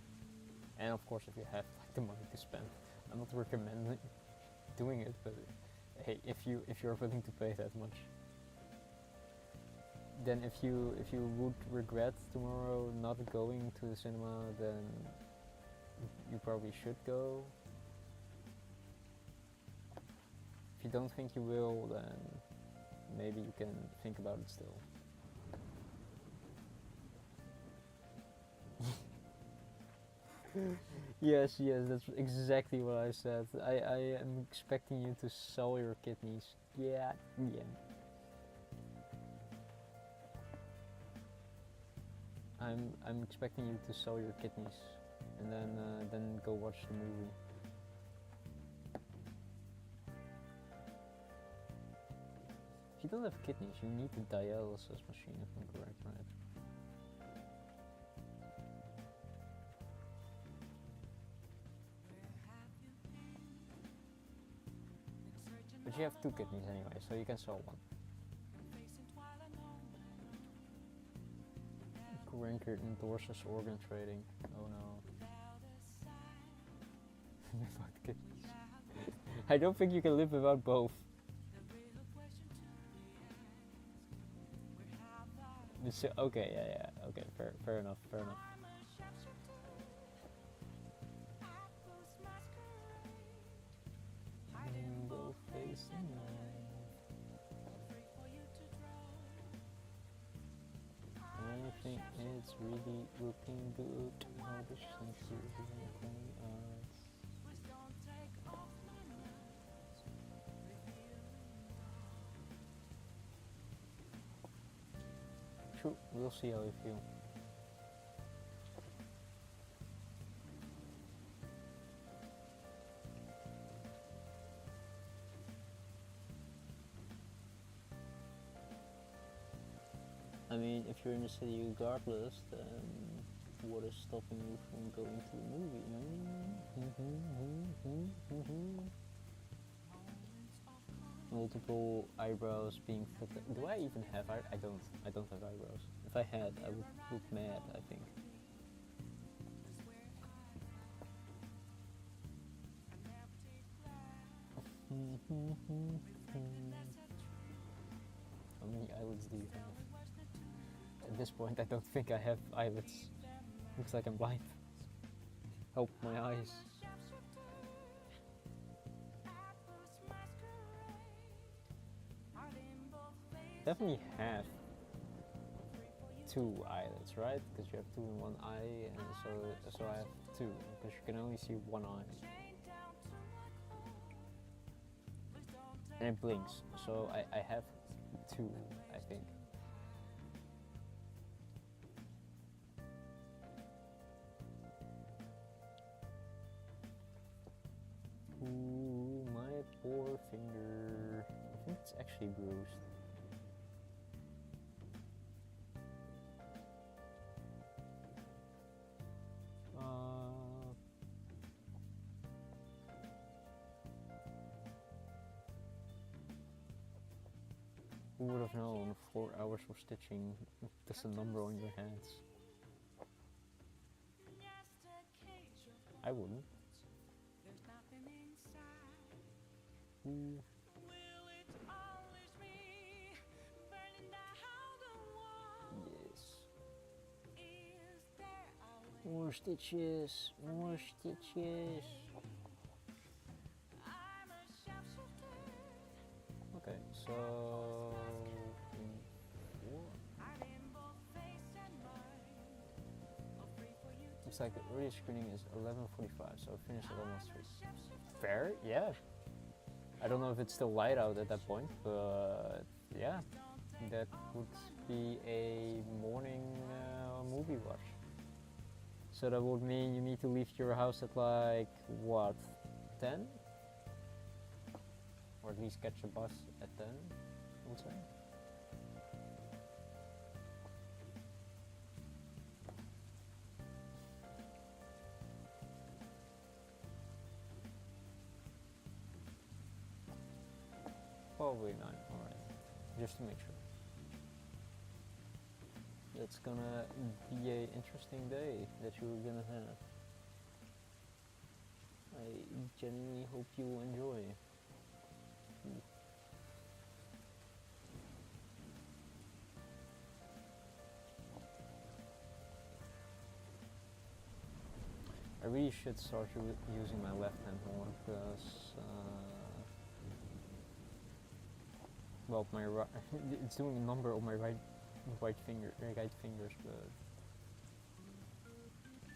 And of course, if you have like the money to spend, I'm not recommending doing it, but hey, if you're willing to pay that much, then if you would regret tomorrow not going to the cinema, then you probably should go. If you don't think you will, then maybe you can think about it still. Yes, that's exactly what I said. I am expecting you to sell your kidneys. Yeah. I'm expecting you to sell your kidneys and then go watch the movie. If you don't have kidneys, you need a dialysis machine, if I'm correct, right? But you have 2 kidneys anyway, so you can sell one. Ranker endorses organ trading. Oh no. Without kidneys. I don't think you can live without both. Okay, yeah, okay, fair enough. Rainbow face and I think it's really looking good. How the sense True, we'll see how you feel. I mean, if you're in the city regardless, then what is stopping you from going to the movie? Multiple eyebrows being flipped. Do I even have I don't have eyebrows. If I had, I would look mad, I think. How many eyelids do you have? At this point, I don't think I have eyelids. Looks like I'm blind. Help my eyes. Definitely have 2 eyelids, right? Because you have 2 in one eye, and so I have 2, because you can only see one eye. And it blinks, so I have 2, I think. Ooh, my poor finger. I think it's actually bruised. Who would have known 4 hours of stitching just a number on your hands? I wouldn't. Ooh. Yes. More stitches, more stitches. Okay, so looks like the earliest screening is 11:45, so I finished at almost 3. Fair, yeah. I don't know if it's still light out at that point, but yeah, that would be a morning movie watch. So that would mean you need to leave your house at like, what, 10? Or at least catch a bus at 10, I would say. Probably 9, alright. Just to make sure. It's gonna be an interesting day that you're gonna have. I genuinely hope you will enjoy. I really should start using my left hand more because, well, my it's doing a number on my right fingers, but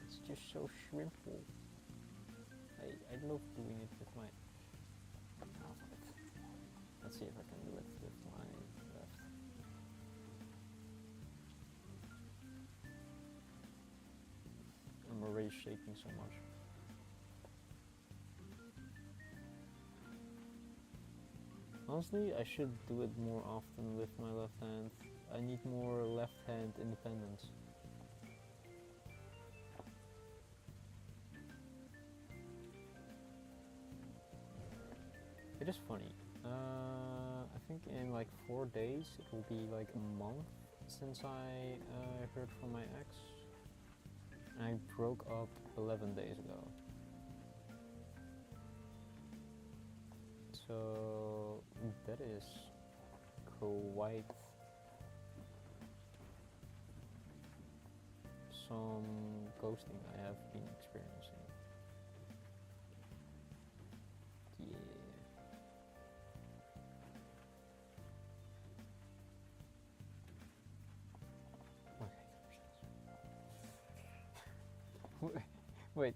it's just so shrimpful. I love doing it with my. Oh, let's see if I can do it with my left. I'm already shaking so much. Honestly, I should do it more often with my left hand. I need more left hand independence. It is funny. I think in like 4 days it will be like a month since I heard from my ex. And I broke up 11 days ago. So that is quite some ghosting I have been experiencing. Yeah. Okay. Wait,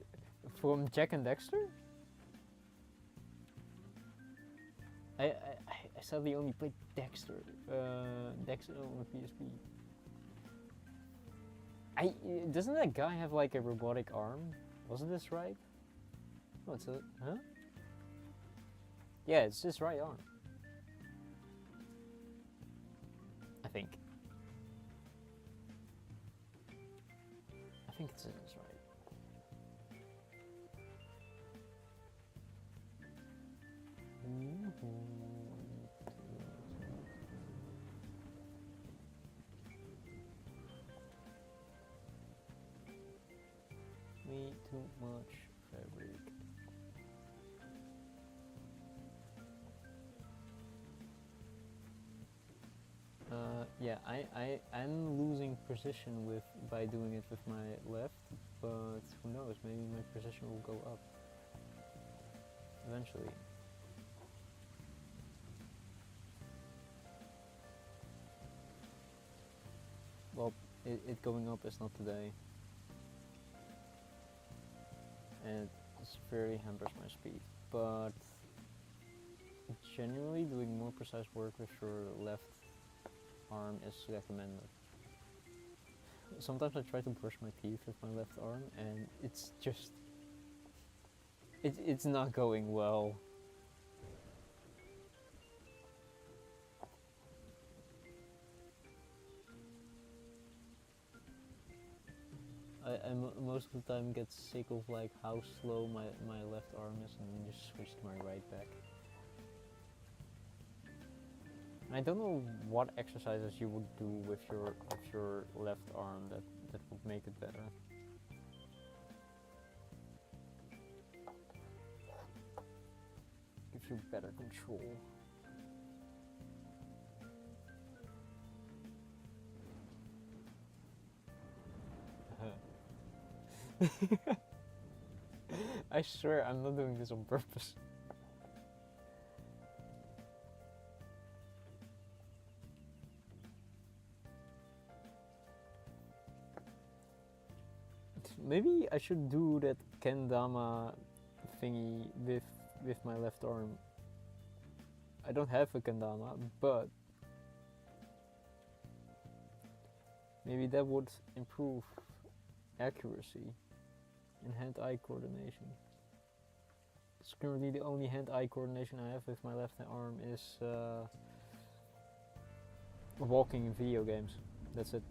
from Jack and Dexter? I sadly only played Dexter. Dexter on PSP. Doesn't that guy have like a robotic arm? Wasn't this right? Oh, it's a huh? Yeah, it's his right arm. I think. I think it's his right. Way too much fabric. Yeah, I'm losing precision by doing it with my left, but who knows, maybe my precision will go up eventually. Well, it going up is not today, and it severely hampers my speed, but generally doing more precise work with your left arm is recommended. Sometimes I try to brush my teeth with my left arm and it's just it's not going well. I most of the time get sick of like how slow my left arm is and then just switch to my right back. I don't know what exercises you would do with your left arm that would make it better. Gives you better control. I swear I'm not doing this on purpose. Maybe I should do that kendama thingy with my left arm. I don't have a kendama, but maybe that would improve accuracy and hand-eye coordination. It's currently the only hand-eye coordination I have with my left arm is walking in video games. That's it.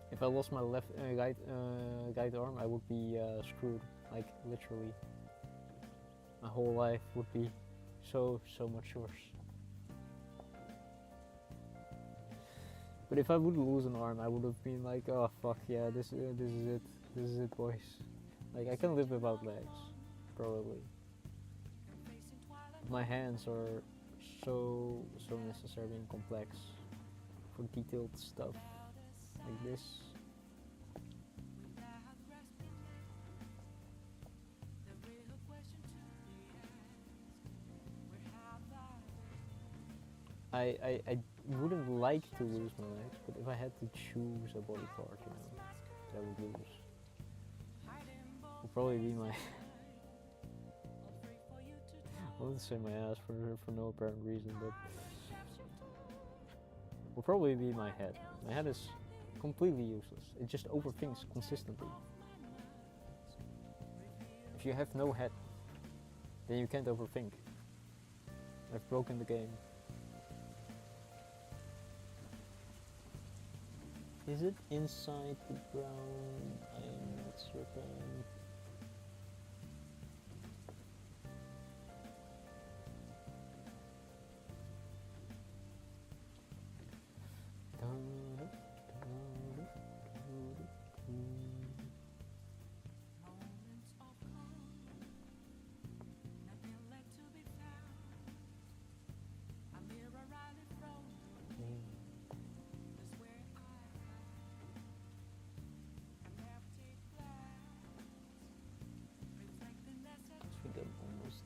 If I lost my left right arm, I would be screwed. Like literally, my whole life would be so much worse. But if I would lose an arm, I would have been like, oh fuck yeah, this is it, boys. Like I can live without legs, probably. My hands are so necessary and complex for detailed stuff like this. I wouldn't like to lose my legs, but if I had to choose a body part, you know, that I would lose, would probably be my I wouldn't say my ass for no apparent reason, but will probably be my head. My head is completely useless. It just overthinks consistently. If you have no head, then you can't overthink. I've broken the game. Is it inside the brown? I'm not certain.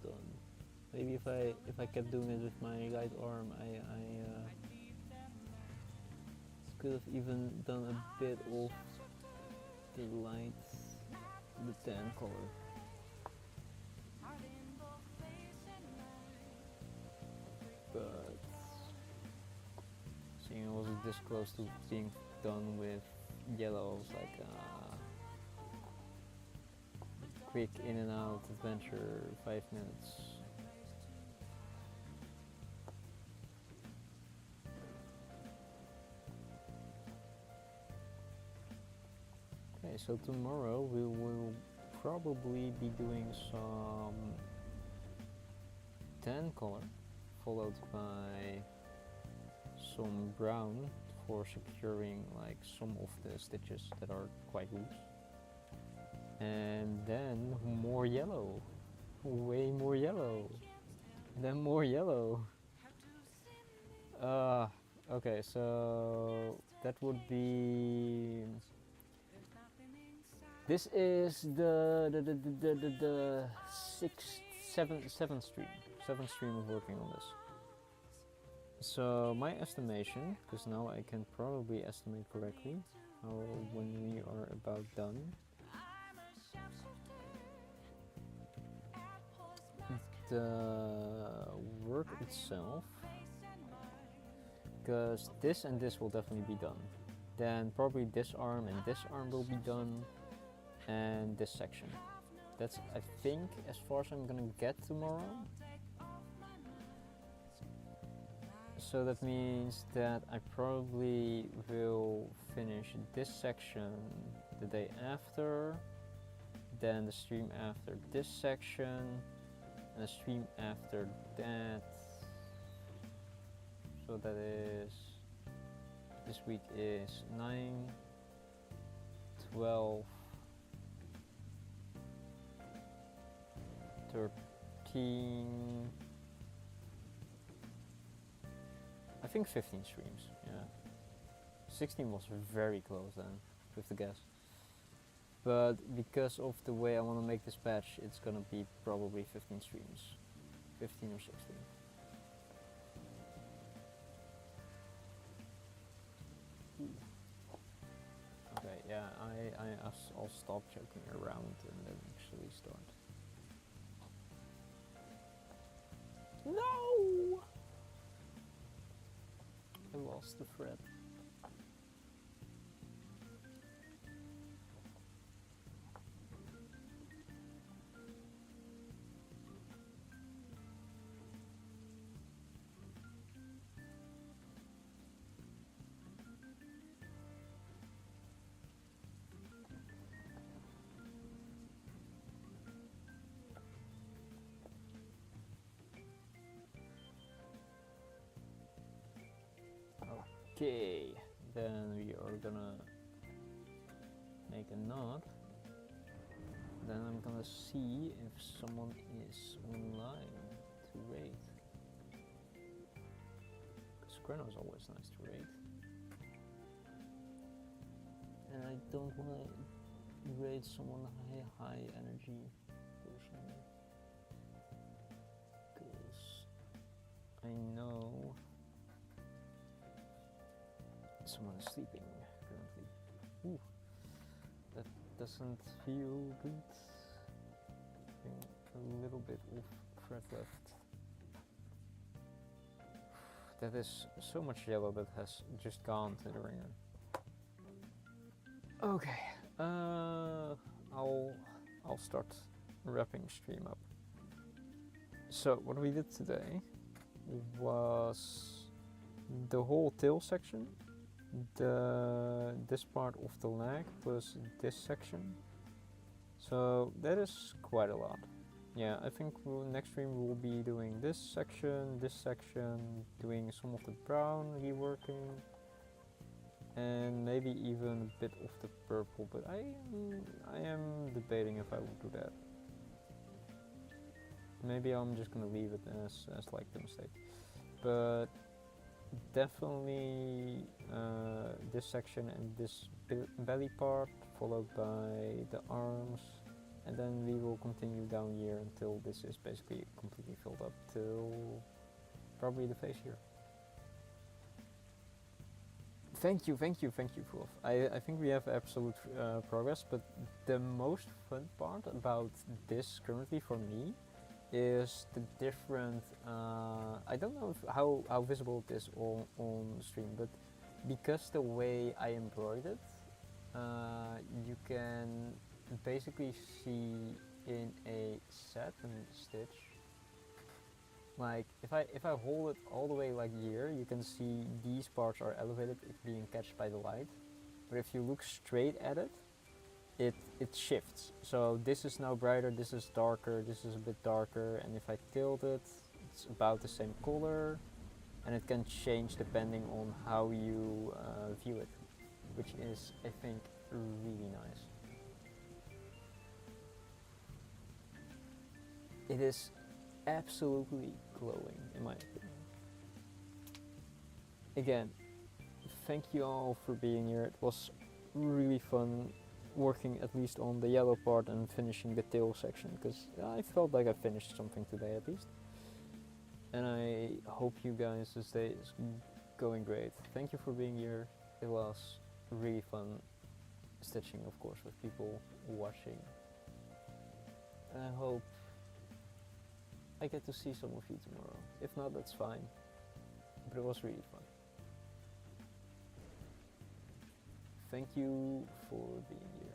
Done. Maybe if I kept doing it with my right arm, I could have even done a bit of the light, the tan color. But seeing I was this close to being done with yellow, I was like, quick in and out adventure, 5 minutes. Okay, so tomorrow we will probably be doing some tan color, followed by some brown for securing like some of the stitches that are quite loose. And then more yellow, way more yellow, then more yellow. Okay, so that would be. This is the seventh stream of working on this. So my estimation, because now I can probably estimate correctly, when we are about done. The work itself, because this and this will definitely be done. Then probably this arm and this arm will be done, and this section. That's, I think, as far as I'm gonna get tomorrow. So that means that I probably will finish this section the day after, then the stream after this section, and a stream after that. So that is, this week is 9, 12, 13, I think 15 streams, yeah. 16 was very close then, with the guess. But because of the way I want to make this patch, it's gonna be probably 15 streams. 15 or 16. Ooh. yeah, I'll stop joking around and then actually start. No! I lost the thread. Okay, then we are gonna make a knot. Then I'm gonna see if someone is online to raid. Screno is always nice to raid. And I don't wanna raid someone high energy personally. Because I know someone is sleeping currently. Ooh, that doesn't feel good. A little bit of thread left. That is so much yellow that has just gone to the ringer. Okay, I'll start wrapping stream up. So what we did today was the whole tail section, this part of the leg plus this section. So that is quite a lot. Yeah, I think next stream we'll be doing this section, doing some of the brown reworking, and maybe even a bit of the purple, but I am debating if I will do that. Maybe I'm just gonna leave it as like the mistake, but definitely this section and this belly part, followed by the arms, and then we will continue down here until this is basically completely filled up till probably the face here. Thank you, Fulf. I think we have absolute progress, but the most fun part about this currently for me is the different, I don't know how visible it is on stream, but because the way I embroidered, you can basically see in a set and stitch, like if I hold it all the way like here, you can see these parts are elevated, it's being catched by the light, but if you look straight at it, it shifts. So this is now brighter, this is darker, this is a bit darker, and if I tilt it, it's about the same color, and it can change depending on how you view it, which is, I think, really nice. It is absolutely glowing, in my opinion. Again, thank you all for being here. It was really fun working at least on the yellow part and finishing the tail section, because I felt like I finished something today at least. And I hope you guys, this day is going great. Thank you for being here. It was really fun stitching, of course, with people watching. And I hope I get to see some of you tomorrow. If not, that's fine. But it was really fun. Thank you for being here.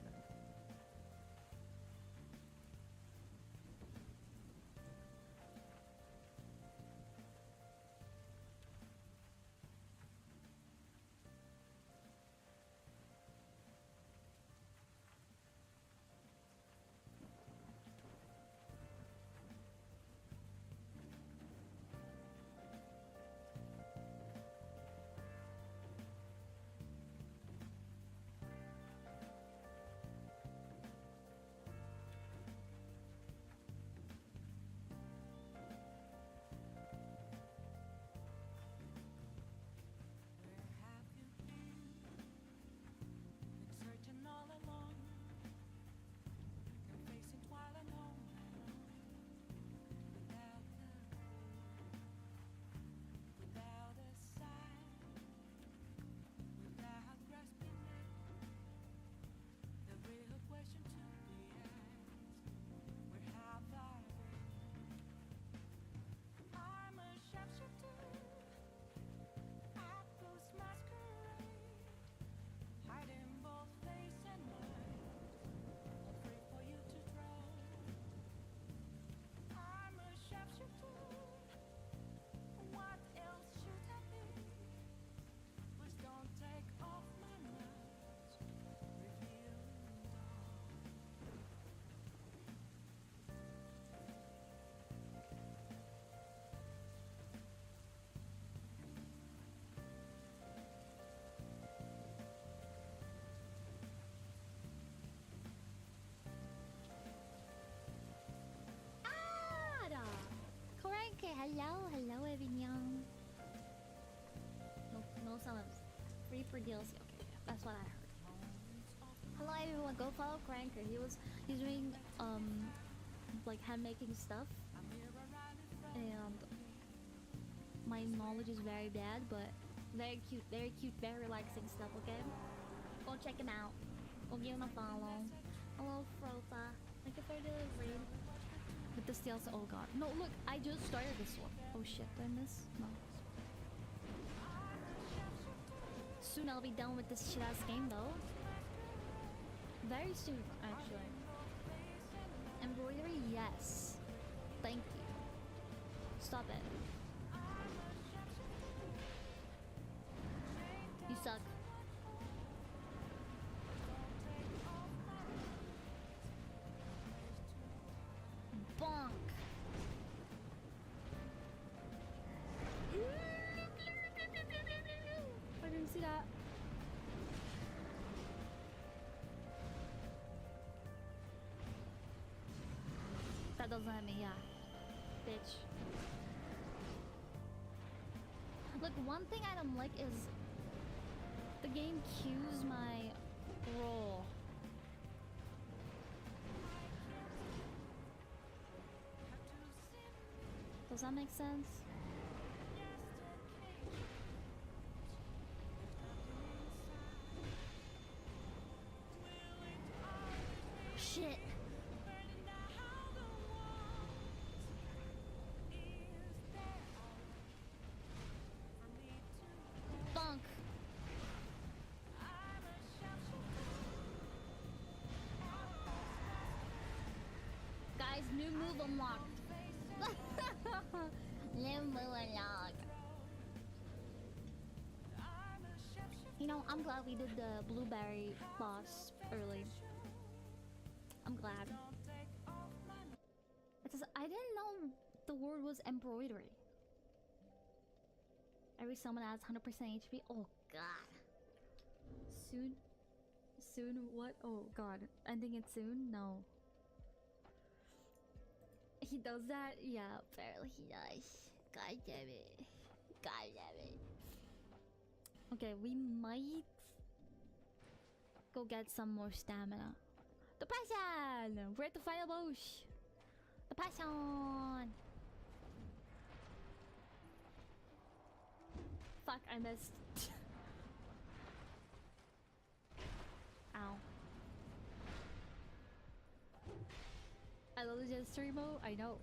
Okay, hello everyone. No summons. Free for DLC. Okay, that's what I heard. Hello everyone, go follow Cranker. He's doing like hand making stuff, and my knowledge is very bad, but very cute, very relaxing stuff. Okay, go check him out. Go give him a follow. Hello Frofa. Thank you for delivering. With this DLC. Oh god. No, look, I just started this one. Oh shit, did I miss? No. Soon I'll be done with this shit ass game though. Very soon, actually. Embroidery, yes. Thank you. Stop it. You suck. Bonk. I didn't see that. That doesn't hit me, yeah. Bitch. Look, one thing I don't like is the game cues my roll. Does that make sense? Shit. Bonk. Guys, new move unlocked. New move unlocked. You know, I'm glad we did the blueberry boss early. I'm glad. It says, I didn't know the word was embroidery. Every summon adds 100% HP. Oh god. Soon? Soon what? Oh god. Ending it soon? No. He does that? Yeah, apparently he does. God damn it. God damn it. Okay, we might go get some more stamina. The passion! Where to find a bush? The passion! Fuck, I missed. Ow. I love the Jetstream mode. I know.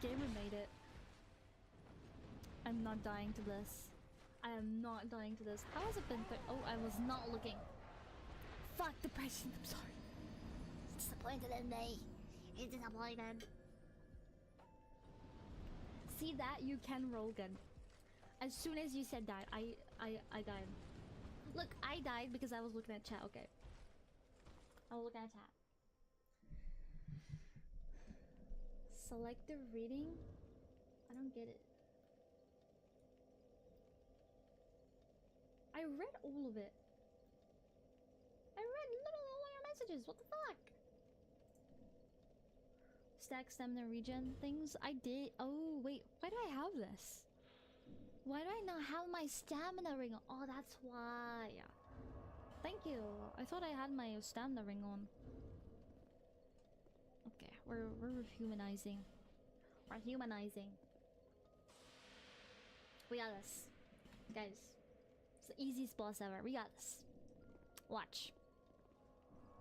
Gamer made it. I'm not dying to this. I am not dying to this. How has it been? Oh, I was not looking. Fuck depression. I'm sorry. Disappointed in me. He's disappointed. See that? You can roll gun. As soon as you said that, I died. Look, I died because I was looking at chat. Okay. I was looking at chat. Selective reading? I don't get it. I read all of it. I read literally all your messages. What the fuck? Stack stamina regen things? I did. Oh, wait. Why do I have this? Why do I not have my stamina ring on? Oh, that's why. Thank you. I thought I had my stamina ring on. Okay, we're humanizing. We're humanizing. We got this. Guys. It's the easiest boss ever. We got this. Watch.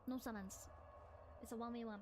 No summons. It's a 1v1.